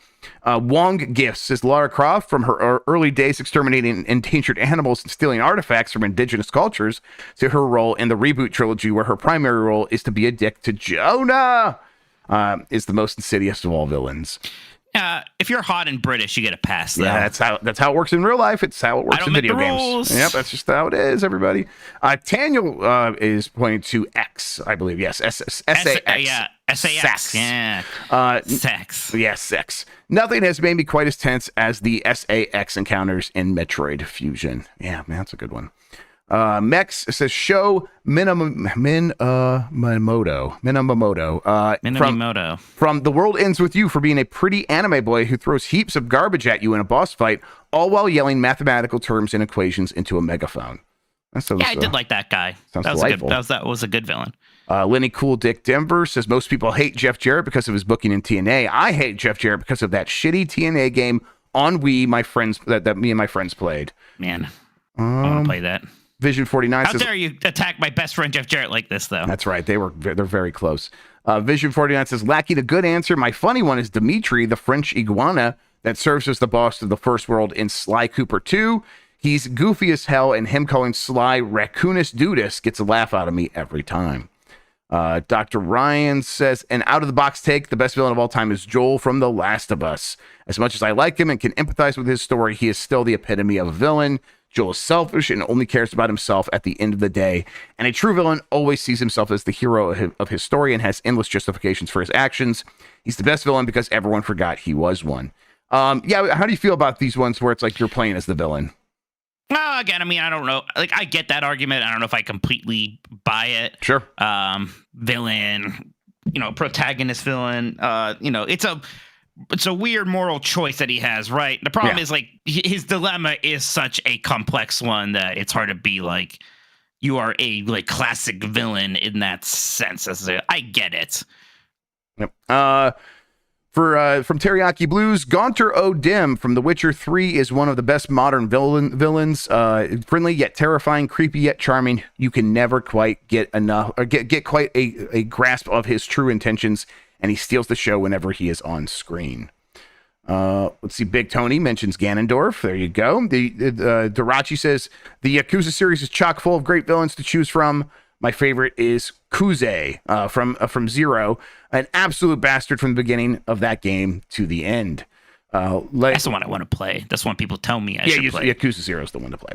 Speaker 1: Wong Gifts says Lara Croft, from her early days exterminating endangered animals and stealing artifacts from indigenous cultures, to her role in the reboot trilogy where her primary role is to be a dick to Jonah, is the most insidious of all villains.
Speaker 4: If you're hot and British, you get a pass. Though.
Speaker 1: Yeah, that's how it works in real life. It's how it works in video games.
Speaker 4: Rules.
Speaker 1: Yep, that's just how it is, everybody. Taniel is pointing to X, I believe. Yes, SAX.
Speaker 4: Yeah, SAX. Yeah. Sex.
Speaker 1: Yeah, sex. Nothing has made me quite as tense as the SAX encounters in Metroid Fusion. Yeah, man, that's a good one. Mex says show Minamoto from The World Ends With You for being a pretty anime boy who throws heaps of garbage at you in a boss fight, all while yelling mathematical terms and equations into a megaphone.
Speaker 4: I did like that guy. That was a good villain.
Speaker 1: Lenny Cool Dick Denver says most people hate Jeff Jarrett because of his booking in TNA. I hate Jeff Jarrett because of that shitty TNA game on Wii that me and my friends played.
Speaker 4: Man, I want to play that.
Speaker 1: Vision 49
Speaker 4: says, how dare you attack my best friend Jeff Jarrett like this, though?
Speaker 1: That's right. They're very close. Vision 49 says, lacking a good answer. My funny one is Dimitri, the French iguana that serves as the boss of the First World in Sly Cooper 2. He's goofy as hell, and him calling Sly Raccoonus Dudus gets a laugh out of me every time. Dr. Ryan says, an out-of-the-box take, the best villain of all time is Joel from The Last of Us. As much as I like him and can empathize with his story, he is still the epitome of a villain. Joel is selfish and only cares about himself at the end of the day. And a true villain always sees himself as the hero of his story and has endless justifications for his actions. He's the best villain because everyone forgot he was one. Yeah, how do you feel about these ones where it's like you're playing as the villain?
Speaker 4: Again, I mean, I don't know. Like, I get that argument. I don't know if I completely buy it.
Speaker 1: Sure.
Speaker 4: Villain, protagonist villain. It's a weird moral choice that he has, right? The problem is, like, his dilemma is such a complex one that it's hard to be like, you are a classic villain in that sense. I get it.
Speaker 1: Yep. From Teriyaki Blues, Gaunter O'Dim from The Witcher 3 is one of the best modern villains. Friendly yet terrifying, creepy yet charming. You can never quite get enough or get quite a grasp of his true intentions, and he steals the show whenever he is on screen. Let's see. Big Tony mentions Ganondorf. There you go. Dirachi says the Yakuza series is chock full of great villains to choose from. My favorite is Kuze from Zero, an absolute bastard from the beginning of that game to the end.
Speaker 4: That's the one I want to play. That's one people tell me I should play.
Speaker 1: Yakuza Zero is the one to play.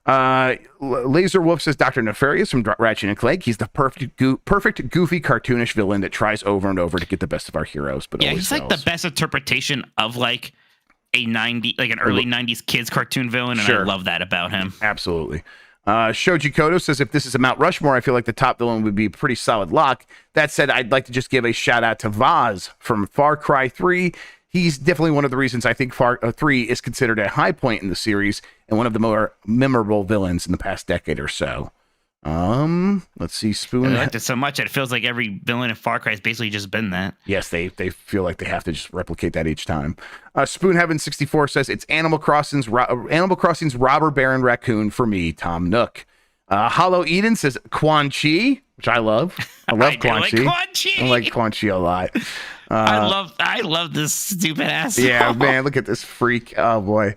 Speaker 1: Laser Wolf says Dr. Nefarious from Ratchet and Clank. He's the perfect goofy, cartoonish villain that tries over and over to get the best of our heroes. But
Speaker 4: he's like the best interpretation of like an early 90s kids cartoon villain, and I love that about him.
Speaker 1: Absolutely. Shoji Kodo says, if this is a Mount Rushmore, I feel like the top villain would be a pretty solid lock. That said, I'd like to just give a shout out to Vaz from Far Cry 3. He's definitely one of the reasons I think Far 3 is considered a high point in the series and one of the more memorable villains in the past decade or so. Let's see. Spoon.
Speaker 4: I liked it so much that it feels like every villain in Far Cry has basically just been that.
Speaker 1: Yes, they feel like they have to just replicate that each time. Spoon Heaven 64 says it's Animal Crossing's robber baron raccoon for me, Tom Nook. Hollow Eden says Quan Chi, which I love. I love Quan Chi. I like Quan Chi a lot.
Speaker 4: I love this stupid ass.
Speaker 1: Yeah, man, look at this freak. Oh boy.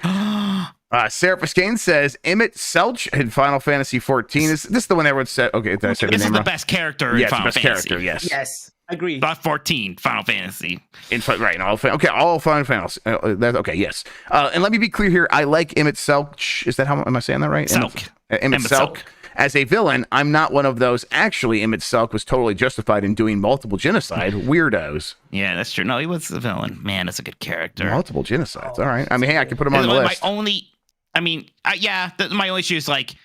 Speaker 1: Seraphis Kane says Emmett Selch in Final Fantasy 14. Is this the one everyone said? Okay, did I say the name
Speaker 4: This is
Speaker 1: wrong?
Speaker 4: the best character in Final Fantasy.
Speaker 1: Character, yes.
Speaker 2: Yes, agree.
Speaker 4: Not 14, Final Fantasy.
Speaker 1: All Final Fantasy. Okay, yes. And let me be clear here. I like Emmett Selch. Is that how am I saying that right?
Speaker 4: Selch.
Speaker 1: Emmett Selch. As a villain, I'm not one of those. Actually, Emmett Selch was totally justified in doing multiple genocide weirdos.
Speaker 4: Yeah, that's true. No, he was the villain. Man, that's a good character.
Speaker 1: Multiple genocides. All right. I mean, hey, I can put him on the list.
Speaker 4: My only issue is like,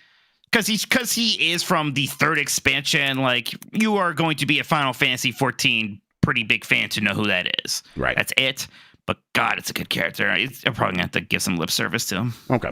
Speaker 4: because he is from the third expansion. Like, you are going to be a Final Fantasy 14 pretty big fan to know who that is.
Speaker 1: Right.
Speaker 4: That's it. But God, it's a good character. I'm probably gonna have to give some lip service to him.
Speaker 1: Okay.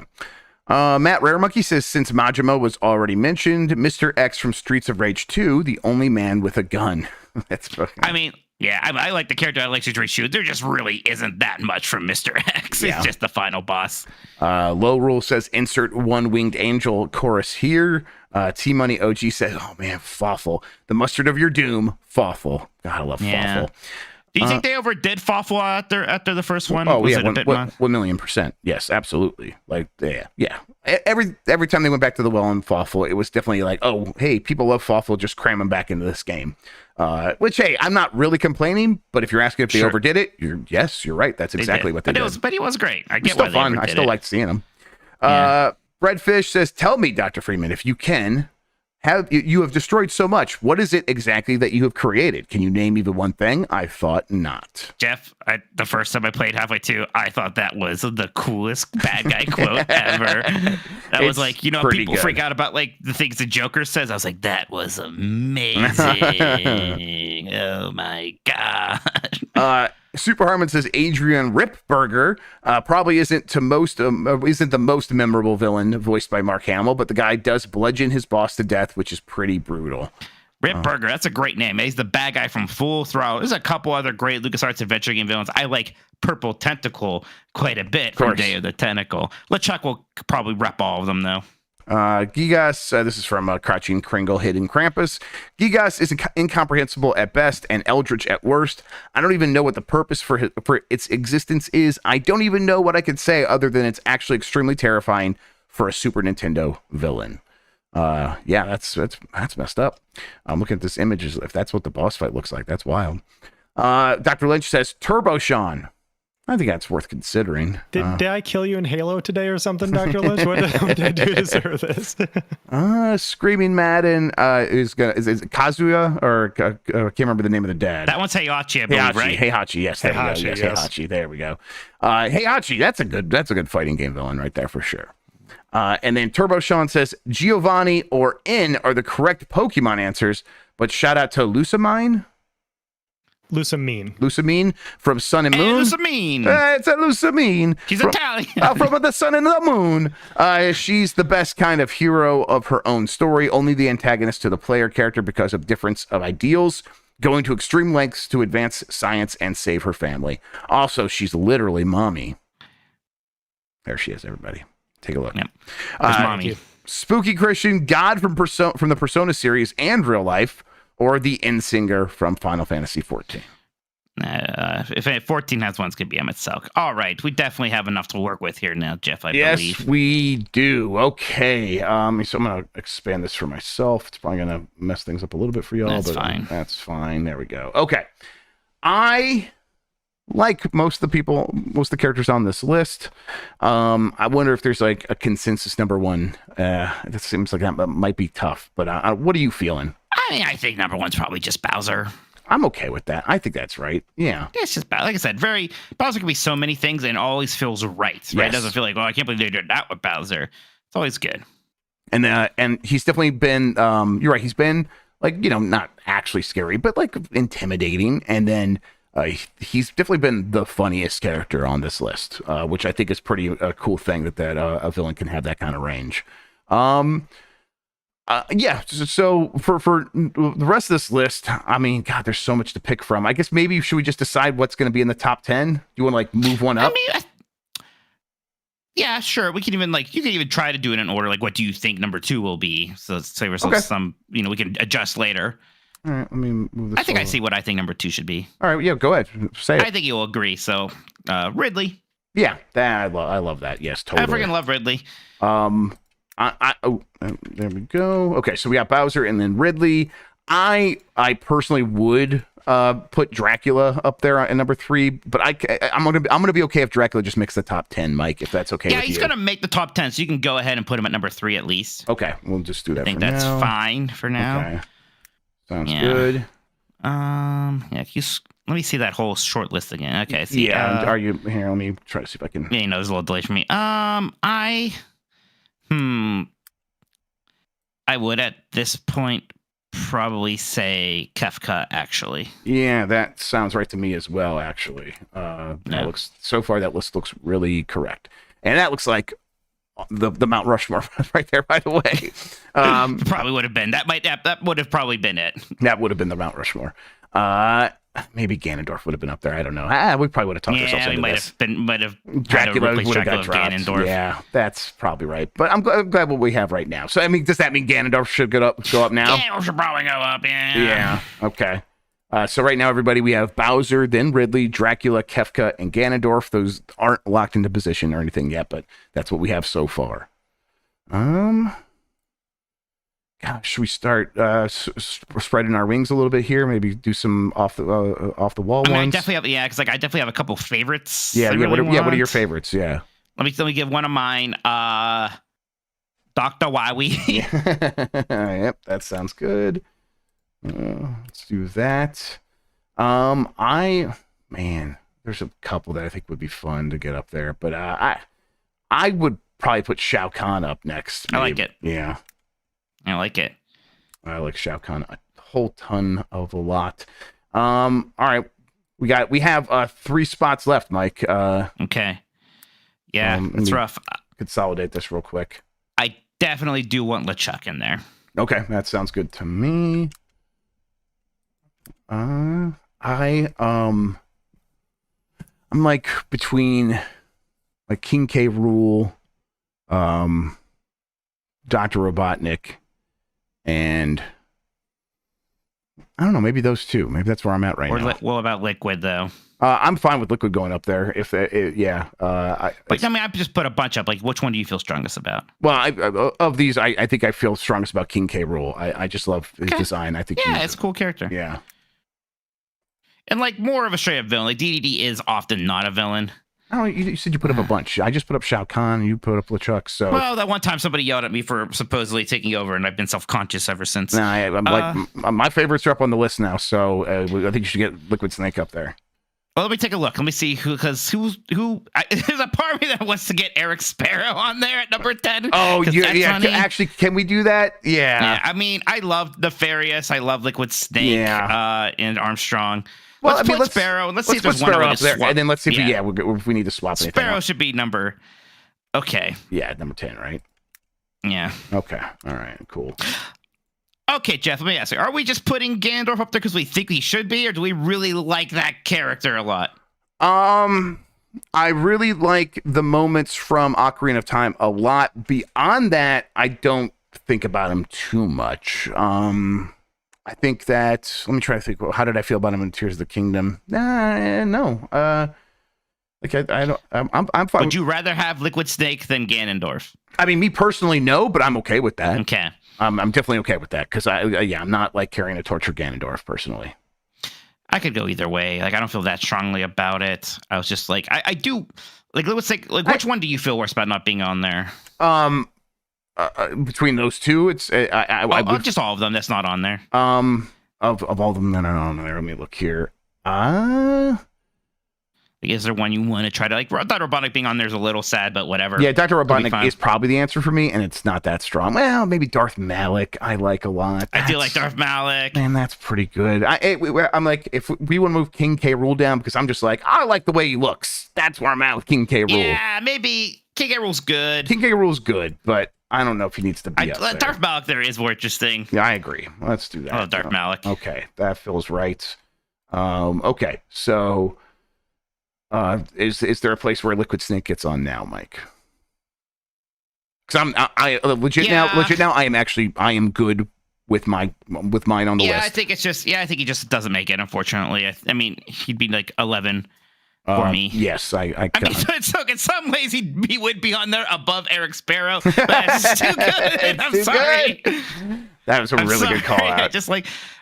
Speaker 1: Matt Rare Monkey says, since Majima was already mentioned, Mr. X from Streets of Rage 2, the only man with a gun. That's fucking...
Speaker 4: I like the character. I like Streets of Rage 2. There just really isn't that much from Mr. X.
Speaker 1: Yeah.
Speaker 4: It's just the final boss.
Speaker 1: Low Rule says, insert one-winged angel chorus here. T-Money OG says, oh man, Fawful. The mustard of your doom, Fawful. God, I love Fawful.
Speaker 4: Do you think they overdid Fawful after the first one?
Speaker 1: Oh, yeah, 1,000,000%. Yes, absolutely. Like, yeah. Every time they went back to the well on Fawful, it was definitely like, oh, hey, people love Fawful, just cram them back into this game. Which, hey, I'm not really complaining, but if you're asking if they overdid it, you're right. That's exactly what they did.
Speaker 4: But he was great. I get
Speaker 1: still
Speaker 4: why they
Speaker 1: fun. I still liked seeing him. Breadfish says, tell me, Dr. Freeman, if you can, you have destroyed so much. What is it exactly that you have created? Can you name even one thing? I thought not.
Speaker 4: Jeff, the first time I played Halfway 2, I thought that was the coolest bad guy quote ever. That was like, people freak out about like the things the Joker says. I was like, that was amazing. Oh my God.
Speaker 1: Super Harmon says Adrian Ripburger probably isn't the most memorable villain voiced by Mark Hamill, but the guy does bludgeon his boss to death, which is pretty brutal.
Speaker 4: Ripburger, that's a great name. He's the bad guy from Full Throttle. There's a couple other great LucasArts adventure game villains. I like Purple Tentacle quite a bit from Day of the Tentacle. LeChuck will probably rep all of them, though.
Speaker 1: Gigas, this is from Crouching Kringle Hidden Krampus. Gigas is incomprehensible at best and eldritch at worst. I don't even know what the purpose for its existence is. I don't even know what I could say other than it's actually extremely terrifying for a Super Nintendo villain. That's messed up. I'm looking at this image. If that's what the boss fight looks like, that's wild. Dr. Lynch says Turbo Sean. I think that's worth considering.
Speaker 3: Did I kill you in Halo today or something, Dr. Lynch? What did I do to deserve this?
Speaker 1: Screaming Madden is it Kazuya or I can't remember the name of the dad.
Speaker 4: That one's Heihachi, I believe, right?
Speaker 1: Heihachi, yes. There we go. Yes, Heihachi. There we go. Heihachi, that's a good fighting game villain right there for sure. And then Turbo Sean says Giovanni or N are the correct Pokemon answers, but shout out to Lusamine from Sun and Moon.
Speaker 4: Lusamine.
Speaker 1: It's a Lusamine.
Speaker 4: She's Italian.
Speaker 1: From the Sun and the Moon. She's the best kind of hero of her own story, only the antagonist to the player character because of difference of ideals, going to extreme lengths to advance science and save her family. Also, she's literally mommy. There she is, everybody. Take a look.
Speaker 4: Yep. Mommy.
Speaker 1: Spooky Christian, God from the Persona series and real life, or the Endsinger from Final Fantasy 14.
Speaker 4: If 14 has one, it's going to be Emmett Selk. All right. We definitely have enough to work with here now, Jeff, I believe.
Speaker 1: Yes, we do. Okay. So I'm going to expand this for myself. It's probably going to mess things up a little bit for y'all.
Speaker 4: That's fine.
Speaker 1: That's fine. There we go. Okay. I like most of the characters on this list. I wonder if there's like a consensus number one. That seems like that might be tough, but what are you feeling?
Speaker 4: I mean, I think number one's probably just Bowser.
Speaker 1: I'm okay with that. I think that's right. Yeah.
Speaker 4: It's just like I said, Bowser can be so many things and always feels right. Yes. It doesn't feel like, I can't believe they did that with Bowser. It's always good.
Speaker 1: And he's definitely been, you're right. He's been like, not actually scary, but like intimidating. And then he's definitely been the funniest character on this list, which I think is pretty a cool thing that a villain can have that kind of range. Yeah. So for the rest of this list, I mean, God, there's so much to pick from. I guess maybe should we just decide what's going to be in the top 10? Do you want to like move one up?
Speaker 4: I mean, yeah, sure. We can even you can even try to do it in order. Like, what do you think number 2 will be? So let's save ourselves some, we can adjust later.
Speaker 1: All right, let me move this.
Speaker 4: I think I see what I think number 2 should be.
Speaker 1: All right, yeah, go ahead. Say it.
Speaker 4: I think you'll agree. So, Ridley.
Speaker 1: Yeah, I love that. Yes, totally.
Speaker 4: I freaking love Ridley.
Speaker 1: There we go. Okay, so we got Bowser and then Ridley. I personally would put Dracula up there at number 3, but I'm gonna be okay if Dracula just makes the top 10, Mike, if that's okay with you.
Speaker 4: Yeah, he's gonna make the top 10, so you can go ahead and put him at number 3 at least.
Speaker 1: Okay, we'll just do that.
Speaker 4: I think that's fine for now.
Speaker 1: Okay. Sounds good.
Speaker 4: Yeah, let me see that whole short list again. Okay, see.
Speaker 1: Yeah, are you here? Let me try to see if I can.
Speaker 4: Yeah, there's a little delay for me. I would at this point probably say Kefka, actually.
Speaker 1: Yeah, that sounds right to me as well, actually. That looks, so far that list looks really correct. And that looks like the Mount Rushmore right there, by the way.
Speaker 4: Probably would have been. That would have probably been it.
Speaker 1: That would have been the Mount Rushmore. Maybe Ganondorf would have been up there. I don't know. We probably would have talked ourselves into this.
Speaker 4: Might have
Speaker 1: Dracula would have got dropped.
Speaker 4: Ganondorf.
Speaker 1: Yeah, that's probably right. But I'm glad what we have right now. So I mean, does that mean Ganondorf should go up now?
Speaker 4: Ganondorf should probably go up. Yeah.
Speaker 1: Yeah. Okay. So right now, everybody, we have Bowser, then Ridley, Dracula, Kefka, and Ganondorf. Those aren't locked into position or anything yet, but that's what we have so far. Should we start spreading our wings a little bit here? Maybe do some off the wall ones.
Speaker 4: I definitely have, because I definitely have a couple favorites.
Speaker 1: Yeah, What are your favorites? Yeah.
Speaker 4: Let me give one of mine. Dr. Wowie.
Speaker 1: Yep, that sounds good. Let's do that. There's a couple that I think would be fun to get up there, but I would probably put Shao Kahn up next.
Speaker 4: Maybe. I like it.
Speaker 1: Yeah.
Speaker 4: I like it.
Speaker 1: I like Shao Kahn a whole ton of a lot. All right. We have 3 spots left, Mike.
Speaker 4: Okay. Yeah, it's rough.
Speaker 1: Consolidate this real quick.
Speaker 4: I definitely do want LeChuck in there.
Speaker 1: Okay, that sounds good to me. I'm like between like King K. Rool, Dr. Robotnik, and I don't know, maybe those two. Maybe that's where I'm at right now.
Speaker 4: What about Liquid, though?
Speaker 1: I'm fine with Liquid going up there. But
Speaker 4: I just put a bunch up. Like, which one do you feel strongest about?
Speaker 1: Well, of these, I think I feel strongest about King K. Rool. I just love his design. I think
Speaker 4: it's a cool character.
Speaker 1: Yeah.
Speaker 4: And like more of a straight up villain. Like DDD is often not a villain.
Speaker 1: Oh, you said you put up a bunch. I just put up Shao Kahn, and you put up LeChuck. So
Speaker 4: that one time somebody yelled at me for supposedly taking over, and I've been self-conscious ever since.
Speaker 1: Nah, I'm my favorites are up on the list now, so I think you should get Liquid Snake up there.
Speaker 4: Well, let me take a look. Let me see who. There's a part of me that wants to get Eric Sparrow on there at number 10.
Speaker 1: Oh, yeah. Actually, can we do that? Yeah.
Speaker 4: I mean, I love Nefarious. I love Liquid Snake. And Armstrong.
Speaker 1: Well,
Speaker 4: let's put Sparrow. Let's see if there's one way to swap.
Speaker 1: And then let's see if we need to swap anything.
Speaker 4: Sparrow should be number. Okay.
Speaker 1: Yeah, number 10, right?
Speaker 4: Yeah.
Speaker 1: Okay. All right. Cool.
Speaker 4: Okay, Jeff, let me ask you. Are we just putting Ganondorf up there because we think he should be, or do we really like that character a lot?
Speaker 1: I really like the moments from Ocarina of Time a lot. Beyond that, I don't think about him too much. I think that, let me try to think, how did I feel about him in Tears of the Kingdom? No. I'm fine.
Speaker 4: Would you rather have Liquid Snake than Ganondorf?
Speaker 1: I mean, me personally, no, but I'm okay with that.
Speaker 4: Okay.
Speaker 1: I'm definitely okay with that because I'm not like carrying a torch for Ganondorf personally.
Speaker 4: I could go either way. Like, I don't feel that strongly about it. I was just like, I do. Like, let's say, like, which one do you feel worse about not being on there?
Speaker 1: Between those two, it's
Speaker 4: just all of them that's not on there.
Speaker 1: Of all of them that are on there, let me look here.
Speaker 4: Is there one you want to try to like? Dr. Robotnik being on there is a little sad, but whatever.
Speaker 1: Yeah, Dr. Robotnik is probably the answer for me, and it's not that strong. Well, maybe Darth Malik I like a lot.
Speaker 4: I do like Darth Malik.
Speaker 1: Man, that's pretty good. I'm like, if we want to move King K. Rool down, because I'm just like, I like the way he looks. That's where I'm at with King K. Rool.
Speaker 4: Yeah, maybe King K. Rool's good.
Speaker 1: King K. Rool's good, but I don't know if he needs to be up there.
Speaker 4: Darth Malik there is more interesting.
Speaker 1: Yeah, I agree. Let's do that.
Speaker 4: Oh, Darth Malik.
Speaker 1: Okay, that feels right. Okay, so is there a place where Liquid Snake gets on now, Mike? Because I legit now I am good with mine on the list.
Speaker 4: Yeah, I think it's just I think he just doesn't make it, unfortunately. I mean, he'd be like 11 for me.
Speaker 1: Yes, I
Speaker 4: mean, so in some ways he would be on there above Eric Sparrow, but it's too good. I'm sorry.
Speaker 1: Good. That was a really good call out.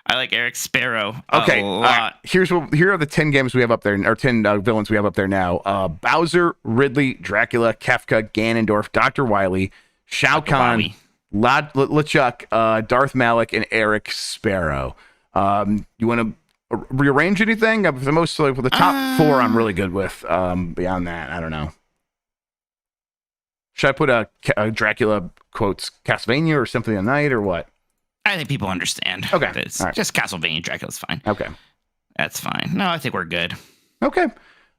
Speaker 4: I like Eric Sparrow
Speaker 1: a
Speaker 4: lot.
Speaker 1: Here are the 10 games we have up there, or 10 villains we have up there now. Bowser, Ridley, Dracula, Kefka, Ganondorf, Dr. Wily, Shao Kahn, LeChuck, Darth Malik, and Eric Sparrow. You want to rearrange anything? For the top 4 I'm really good with. Beyond that, I don't know. Should I put a Dracula quotes Castlevania or Symphony of the Night or what?
Speaker 4: I think people understand.
Speaker 1: Okay.
Speaker 4: It's just Castlevania Dracula's fine.
Speaker 1: Okay.
Speaker 4: That's fine. No, I think we're good.
Speaker 1: Okay.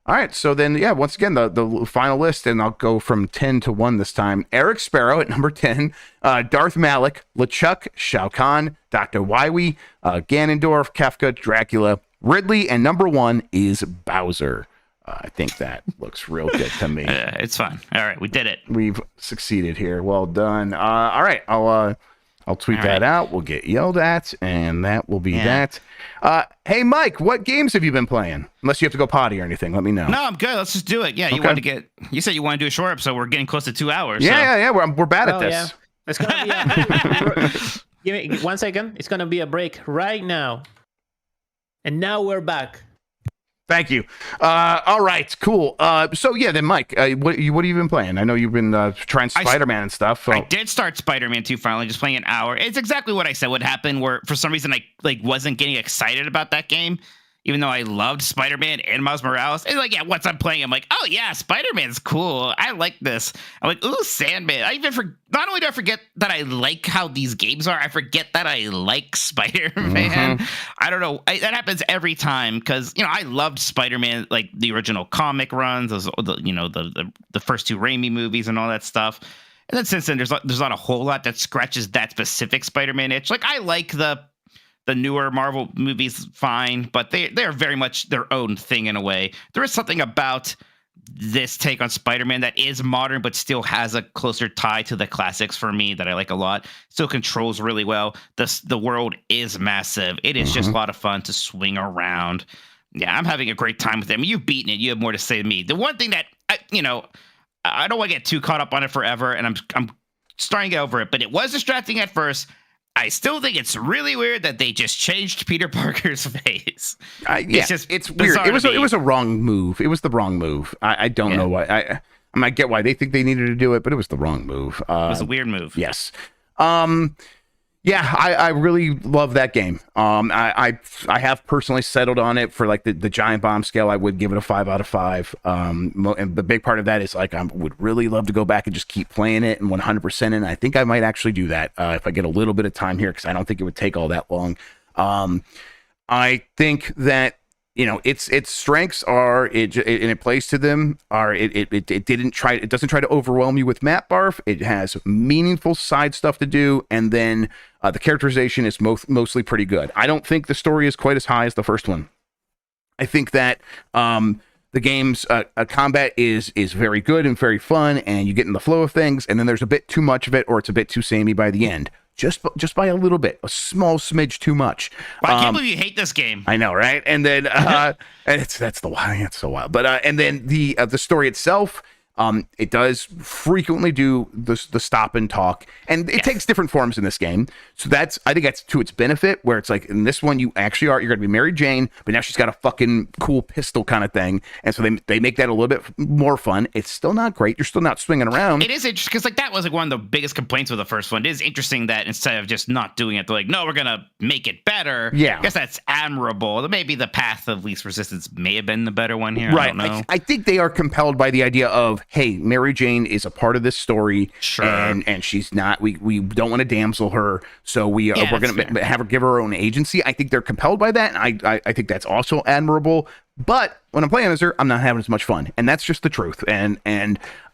Speaker 1: All right. So then, once again, the final list, and I'll go from 10 to 1 this time. Eric Sparrow at number 10, Darth Malik, LeChuck, Shao Kahn, Dr. Wily, Ganondorf, Kefka, Dracula, Ridley, and number 1 is Bowser. I think that looks real good to me.
Speaker 4: It's fine. All right. We did it.
Speaker 1: We've succeeded here. Well done. All right. I'll tweet that out. We'll get yelled at, and that will be that. Hey, Mike, what games have you been playing? Unless you have to go potty or anything, let me know.
Speaker 4: No, I'm good. Let's just do it. Yeah, you said you want to do a short episode. We're getting close to 2 hours.
Speaker 1: Yeah. We're bad at this.
Speaker 2: Yeah. It's gonna be give me 1 second. It's gonna be a break right now, and now we're back.
Speaker 1: Thank you. All right, cool. So then, Mike, what have you been playing? I know you've been trying Spider-Man and stuff. So.
Speaker 4: I did start Spider-Man 2 finally, just playing an hour. It's exactly what I said would happen, where for some reason I wasn't getting excited about that game, even though I loved Spider-Man and Miles Morales. And once I'm playing, I'm like, oh yeah, Spider-Man's cool. I like this. I'm like, ooh, Sandman. Not only do I forget that I like how these games are, I forget that I like Spider-Man. Mm-hmm. I don't know. That happens every time because I loved Spider-Man, like the original comic runs, the first 2 Raimi movies and all that stuff. And then since then, there's not a whole lot that scratches that specific Spider-Man itch. Like I like the newer Marvel movies, fine, but they're very much their own thing in a way. There is something about this take on Spider-Man that is modern, but still has a closer tie to the classics for me that I like a lot. Still controls really well. The world is massive. It is just a lot of fun to swing around. Yeah, I'm having a great time with it. I mean, you've beaten it. You have more to say than me. The one thing that I don't want to get too caught up on it forever, and I'm starting to get over it, but it was distracting at first. I still think it's really weird that they just changed Peter Parker's face.
Speaker 1: It's weird. It was a wrong move. It was the wrong move. I don't know why. I might get why they think they needed to do it, but it was the wrong move.
Speaker 4: It was a weird move.
Speaker 1: Yes. I really love that game. I have personally settled on it for like the giant bomb scale. I would give it a 5 out of 5. And the big part of that is like I would really love to go back and just keep playing it and 100% in. I think I might actually do that if I get a little bit of time here because I don't think it would take all that long. I think that its strengths are and it plays to them are it doesn't try to overwhelm you with map barf. It has meaningful side stuff to do, and then the characterization is mostly pretty good. I don't think the story is quite as high as the first one. I think that the game's combat is very good and very fun, and you get in the flow of things, and then there's a bit too much of it, or it's a bit too samey by the end. Just by a little bit, a small smidge too much.
Speaker 4: Well, I can't believe you hate this game.
Speaker 1: I know, right? And then and it's so wild. But and then the story itself It does frequently do the stop and talk, and it takes different forms in this game. So I think that's to its benefit, where it's like in this one you're going to be Mary Jane, but now she's got a fucking cool pistol kind of thing, and so they make that a little bit more fun. It's still not great. You're still not swinging around.
Speaker 4: It is interesting because like that was like one of the biggest complaints with the first one. It is interesting that instead of just not doing it, they're like, no, we're gonna make it better.
Speaker 1: Yeah,
Speaker 4: I guess that's admirable. Maybe the path of least resistance may have been the better one here.
Speaker 1: Right.
Speaker 4: I don't know.
Speaker 1: I think they are compelled by the idea of, hey, Mary Jane is a part of this story,
Speaker 4: sure,
Speaker 1: and she's not. We don't want to damsel her, so we're going to have her give her own agency. I think they're compelled by that, and I think that's also admirable. But when I'm playing as her, I'm not having as much fun, and that's just the truth. And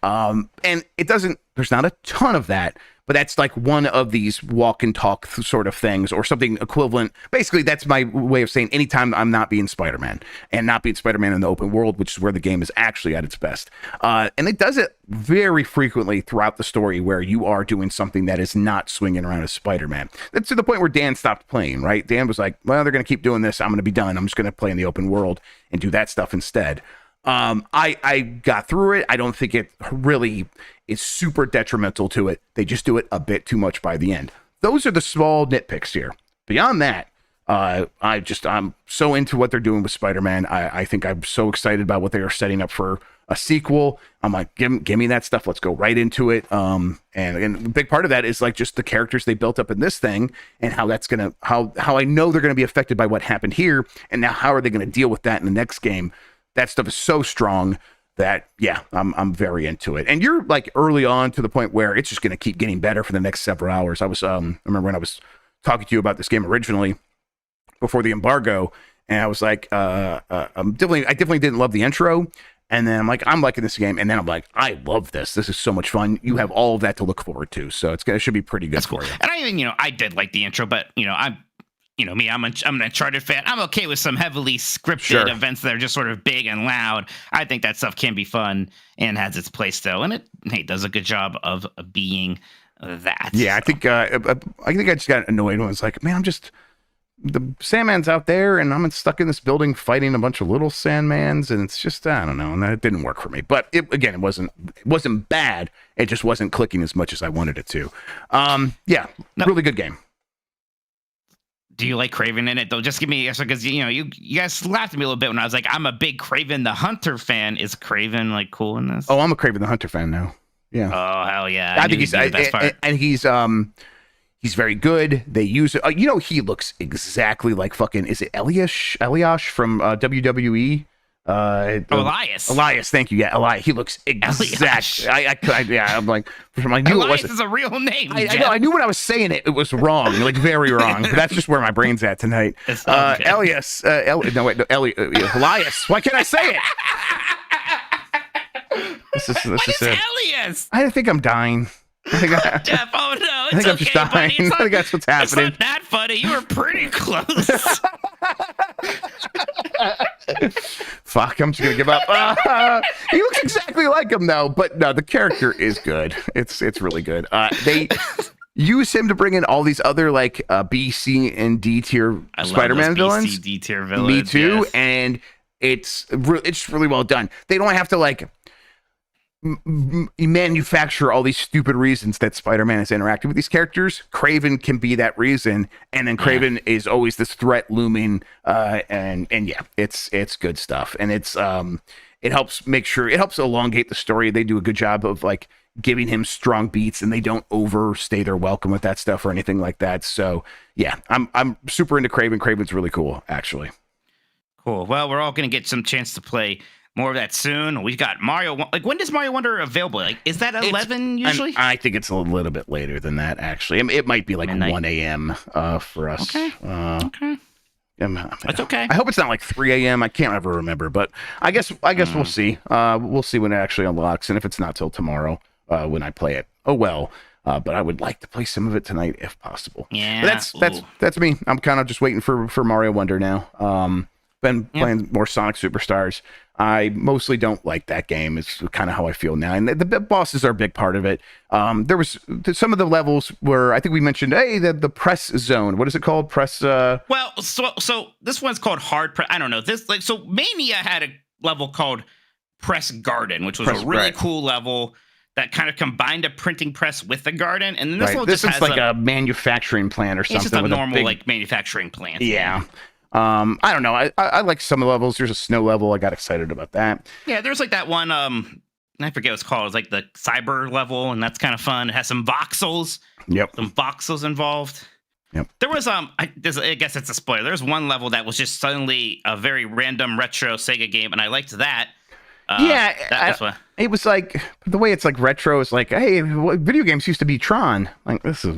Speaker 1: it doesn't. There's not a ton of that. But that's like one of these walk and talk sort of things, or something equivalent. Basically, that's my way of saying anytime I'm not being Spider-Man, and not being Spider-Man in the open world, which is where the game is actually at its best. And it does it very frequently throughout the story, where you are doing something that is not swinging around as Spider-Man. That's to the point where Dan stopped playing, right? Dan was like, well, they're going to keep doing this. I'm going to be done. I'm just going to play in the open world and do that stuff instead. I got through it. I don't think it really is super detrimental to it. They just do it a bit too much by the end. Those are the small nitpicks here. Beyond that, I'm so into what they're doing with Spider-Man. I think I'm so excited about what they are setting up for a sequel. I'm like, give me that stuff. Let's go right into it. And again, a big part of that is like just the characters they built up in this thing, and how that's gonna how I know they're gonna be affected by what happened here, and now how are they gonna deal with that in the next game. That stuff is so strong that, yeah, I'm very into it. And you're like early on to the point where it's just going to keep getting better for the next several hours. I remember when I was talking to you about this game originally before the embargo, and I was like, I definitely didn't love the intro. And then I'm like, I'm liking this game. And then I'm like, I love this. This is so much fun. You have all of that to look forward to. So it should be pretty good. That's
Speaker 4: for
Speaker 1: cool.
Speaker 4: You. And I did like the intro, but I'm an Uncharted fan. I'm okay with some heavily scripted events that are just sort of big and loud. I think that stuff can be fun and has its place still, and it does a good job of being that.
Speaker 1: Yeah, so. I think I just got annoyed when it's like, man, the Sandman's out there, and I'm stuck in this building fighting a bunch of little Sandmans, and it's just, I don't know, and that didn't work for me. But it wasn't bad. It just wasn't clicking as much as I wanted it to. Really good game.
Speaker 4: Do you like Kraven in it though? Just give me because you guys laughed at me a little bit when I was like, I'm a big Kraven the Hunter fan. Is Kraven like cool in this?
Speaker 1: Oh, I'm a Kraven the Hunter fan now. Yeah.
Speaker 4: Oh hell yeah!
Speaker 1: I think he's the best part. And he's very good. They use it. He looks exactly like fucking. Is it Eliash from WWE? Elias, thank you. Yeah, Elias. He looks exact. I'm like, I knew
Speaker 4: Elias
Speaker 1: it wasn't.
Speaker 4: Is a real name.
Speaker 1: I knew when I was saying it was wrong, like very wrong. But that's just where my brain's at tonight. Elias. Elias. Why can't I say it? This is it.
Speaker 4: Elias?
Speaker 1: I think I'm dying.
Speaker 4: Jeff, oh no,
Speaker 1: I'm just dying. I think that's what's happening.
Speaker 4: It's not that funny. You were pretty close.
Speaker 1: Fuck, I'm just gonna give up. He looks exactly like him though, but no, the character is good. It's really good. They use him to bring in all these other like B, C, and D tier Spider-Man villains.
Speaker 4: B, C, D tier villains.
Speaker 1: Me too,
Speaker 4: yes.
Speaker 1: And it's really well done. They don't have to like manufacture all these stupid reasons that Spider-Man is interacting with these characters. Kraven can be that reason, and then Kraven is always this threat looming. And yeah, it's good stuff, and it helps elongate the story. They do a good job of like giving him strong beats, and they don't overstay their welcome with that stuff or anything like that. So yeah, I'm super into Kraven. Kraven's really cool, actually.
Speaker 4: Cool. Well, we're all gonna get some chance to play more of that soon. We've got Mario. Like, when does Mario Wonder available? Like, is that 11 usually?
Speaker 1: I think it's a little bit later than that, actually. I mean, it might be like midnight. 1 a.m. For us.
Speaker 4: Okay. Okay. That's okay.
Speaker 1: I hope it's not like 3 a.m. I can't ever remember, but I guess we'll see. We'll see when it actually unlocks, and if it's not till tomorrow when I play it. Oh well. But I would like to play some of it tonight if possible.
Speaker 4: Yeah.
Speaker 1: But that's me. I'm kind of just waiting for Mario Wonder now. Been playing more Sonic Superstars. I mostly don't like that game. It's kind of how I feel now. And the bosses are a big part of it. There was some of the levels where I think we mentioned, hey, the press zone. What is it called? Press.
Speaker 4: Well, so this one's called hard press. I don't know. So Mania had a level called Press Garden, which was a really cool level that kind of combined a printing press with the garden. And then this one just has
Speaker 1: like a manufacturing plant or something.
Speaker 4: It's just a normal like manufacturing plant.
Speaker 1: Yeah. I don't know. I like some levels. There's a snow level. I got excited about that.
Speaker 4: Yeah, there's like that one. I forget what it's called. It's like the cyber level, and that's kind of fun. It has some voxels.
Speaker 1: Yep.
Speaker 4: Some voxels involved.
Speaker 1: Yep.
Speaker 4: There was I guess it's a spoiler. There's one level that was just suddenly a very random retro Sega game, and I liked that.
Speaker 1: It was like the way it's like retro. It's like, hey, video games used to be Tron. Like this is,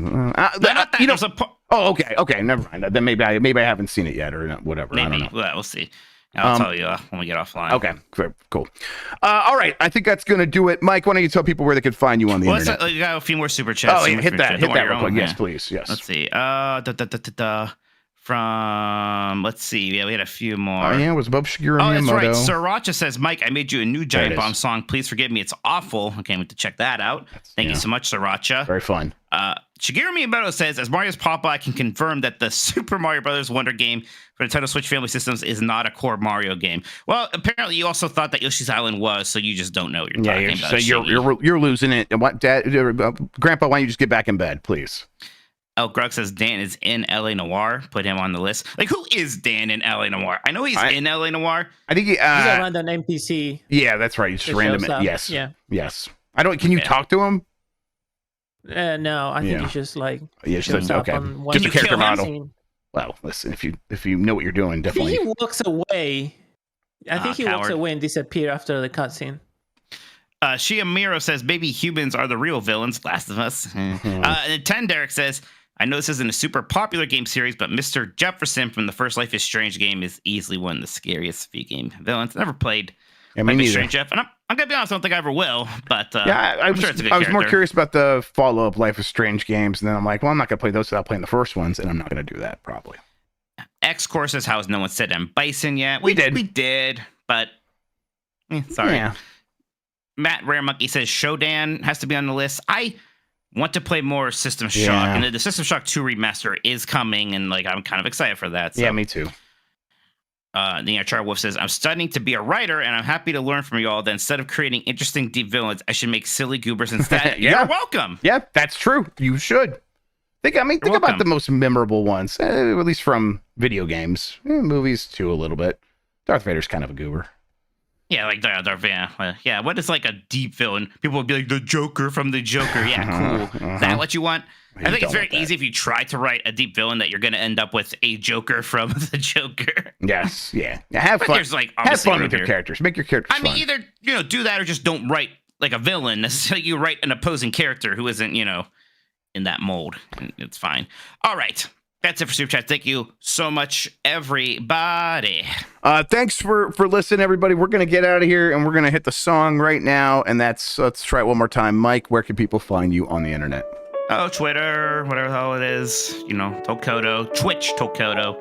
Speaker 1: okay, never mind. Then maybe I haven't seen it yet or whatever.
Speaker 4: Maybe.
Speaker 1: I don't know.
Speaker 4: Well, we'll see. I'll tell you when we get offline.
Speaker 1: Okay, cool. All right, I think that's gonna do it. Mike, why don't you tell people where they can find you on the internet?
Speaker 4: You got a few more super chats.
Speaker 1: Oh, yeah, hit that real quick. Yes, please. Yes.
Speaker 4: Let's see. Let's see. Yeah, we had a few more.
Speaker 1: Oh, yeah, it was about Shigeru Miyamoto.
Speaker 4: That's right. Sriracha says, Mike, I made you a new Giant Bomb song. Please forgive me. It's awful. Okay, we have to check that out. Thank you so much, Sriracha.
Speaker 1: Very fun.
Speaker 4: Shigeru Miyamoto says, as Mario's Papa, I can confirm that the Super Mario Brothers Wonder game for Nintendo Switch Family Systems is not a core Mario game. Well, apparently you also thought that Yoshi's Island was, so you just don't know what you're talking about.
Speaker 1: So you're losing it. And what, Dad, Grandpa, why don't you just get back in bed, please?
Speaker 4: Oh, Grug says Dan is in LA Noire. Put him on the list. Like, who is Dan in LA Noire? I know he's in LA Noire.
Speaker 1: I think he's
Speaker 2: a random NPC.
Speaker 1: Yeah, that's right. He's just random. Yes.
Speaker 2: Yeah.
Speaker 1: Yes. I don't. Can you talk to him?
Speaker 2: No, I think he's just like
Speaker 1: just okay. Just a character model. Well, listen, if you know what you're doing, definitely.
Speaker 2: I think he walks away. I think he walks away and disappears after the cutscene.
Speaker 4: Shia Miro says, "Baby humans are the real villains." Last of Us. And Ten Derek says, I know this isn't a super popular game series, but Mr. Jefferson from the first Life is Strange game is easily one of the scariest video game villains. Never played Life is Strange, Jeff, and I'm gonna be honest, I don't think I ever will. But
Speaker 1: I was more curious about the follow-up Life is Strange games, and then I'm like, well, I'm not gonna play those without playing the first ones, and I'm not gonna do that probably.
Speaker 4: X Course says, "How's no one said M Bison yet?" We did, but sorry. Yeah. Matt Rare Monkey says Shodan has to be on the list. I want to play more System Shock, and the System Shock 2 remaster is coming, and like I'm kind of excited for that. So.
Speaker 1: Yeah, me too.
Speaker 4: The Char Wolf says, I'm studying to be a writer, and I'm happy to learn from you all that instead of creating interesting deep villains, I should make silly goobers instead. You're welcome.
Speaker 1: Yeah, that's true. You should. Think about the most memorable ones, at least from video games. Movies too, a little bit. Darth Vader's kind of a goober.
Speaker 4: Yeah, like Darth Vader. Yeah, what is like a deep villain? People would be like, the Joker from the Joker. Yeah, cool. Is that what you want? I think it's very easy if you try to write a deep villain that you're going to end up with a Joker from the Joker.
Speaker 1: Yes, yeah. Have fun. Have fun with your characters. Make your characters fun.
Speaker 4: I mean, either do that or just don't write like a villain. Necessarily, you write an opposing character who isn't in that mold. It's fine. All right. That's it for Super Chat. Thank you so much, everybody.
Speaker 1: Thanks for listening, everybody. We're going to get out of here, and we're going to hit the song right now, and let's try it one more time. Mike, where can people find you on the internet?
Speaker 4: Oh, Twitter, whatever the hell it is. Tokoto. Twitch, Tokoto.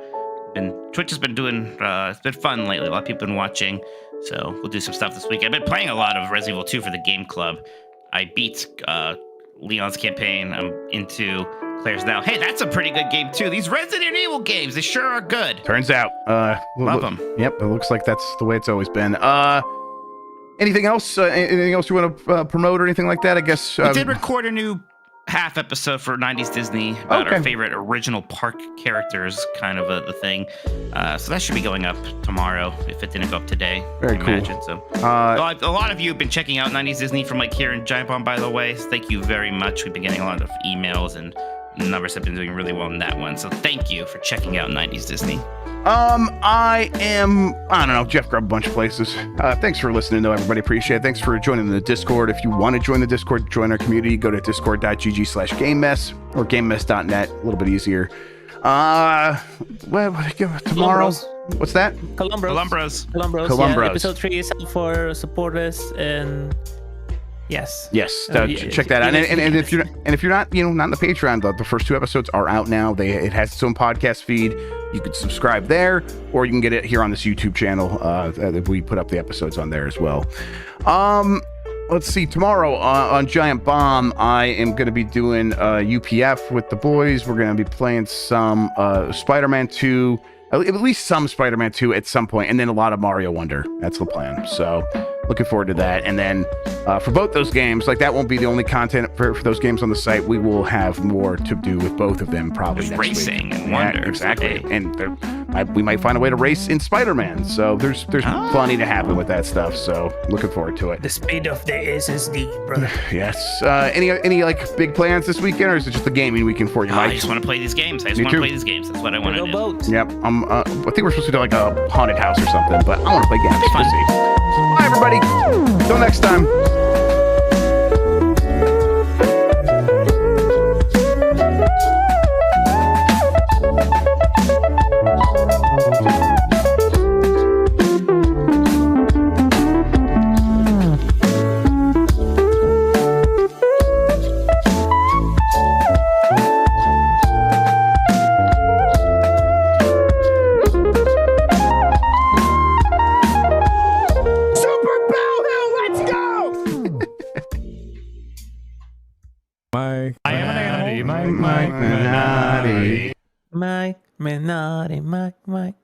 Speaker 4: Twitch has been doing, it's been fun lately. A lot of people have been watching, so we'll do some stuff this week. I've been playing a lot of Resident Evil 2 for the game club. I beat Leon's campaign. I'm into Claire's now. Hey, that's a pretty good game too. These Resident Evil games, they sure are good.
Speaker 1: Turns out.
Speaker 4: Love them.
Speaker 1: Yep, it looks like that's the way it's always been. Anything else? Anything else you want to promote or anything like that? I guess
Speaker 4: we did record a new half episode for 90s Disney about our favorite original park characters, kind of the thing. So that should be going up tomorrow if it didn't go up today.
Speaker 1: Very cool.
Speaker 4: Imagine. So a lot of you have been checking out 90s Disney from here in Giant Bomb, by the way. So thank you very much. We've been getting a lot of emails, and the numbers have been doing really well in that one. So thank you for checking out 90s Disney.
Speaker 1: I don't know, Jeff Grubb a bunch of places. Thanks for listening, though, everybody. Appreciate it. Thanks for joining the Discord. If you want to join the Discord, join our community, go to discord.gg/gamemess or gamemess.net. A little bit easier. Tomorrow. What's that?
Speaker 2: Columbros. Yeah, episode 3 is up for supporters, and yes,
Speaker 1: check that out. And if you're not not in the Patreon, the first 2 episodes are out now. It has its own podcast feed. You can subscribe there, or you can get it here on this YouTube channel. We put up the episodes on there as well. Let's see. Tomorrow on Giant Bomb, I am going to be doing UPF with the boys. We're going to be playing some Spider-Man 2, at least some Spider-Man 2 at some point, and then a lot of Mario Wonder. That's the plan. So looking forward to that. And then for both those games, like that won't be the only content for those games on the site. We will have more to do with both of them probably next
Speaker 4: racing
Speaker 1: week.
Speaker 4: and wonders.
Speaker 1: Yeah, exactly. And we might find a way to race in Spider-Man. So there's plenty to happen with that stuff. So looking forward to it.
Speaker 2: The speed of the SSD, brother.
Speaker 1: Yes. Any like big plans this weekend, or is it just the gaming weekend for you, Mike?
Speaker 4: I just want to play these games. That's what I want to do.
Speaker 2: Boat.
Speaker 1: Yep. I think we're supposed to do like a haunted house or something, but I want to play games. We'll see. Bye, everybody. Till next time.
Speaker 3: I am an animal.
Speaker 1: Mike Menotti.
Speaker 2: Mike Menotti, Mike.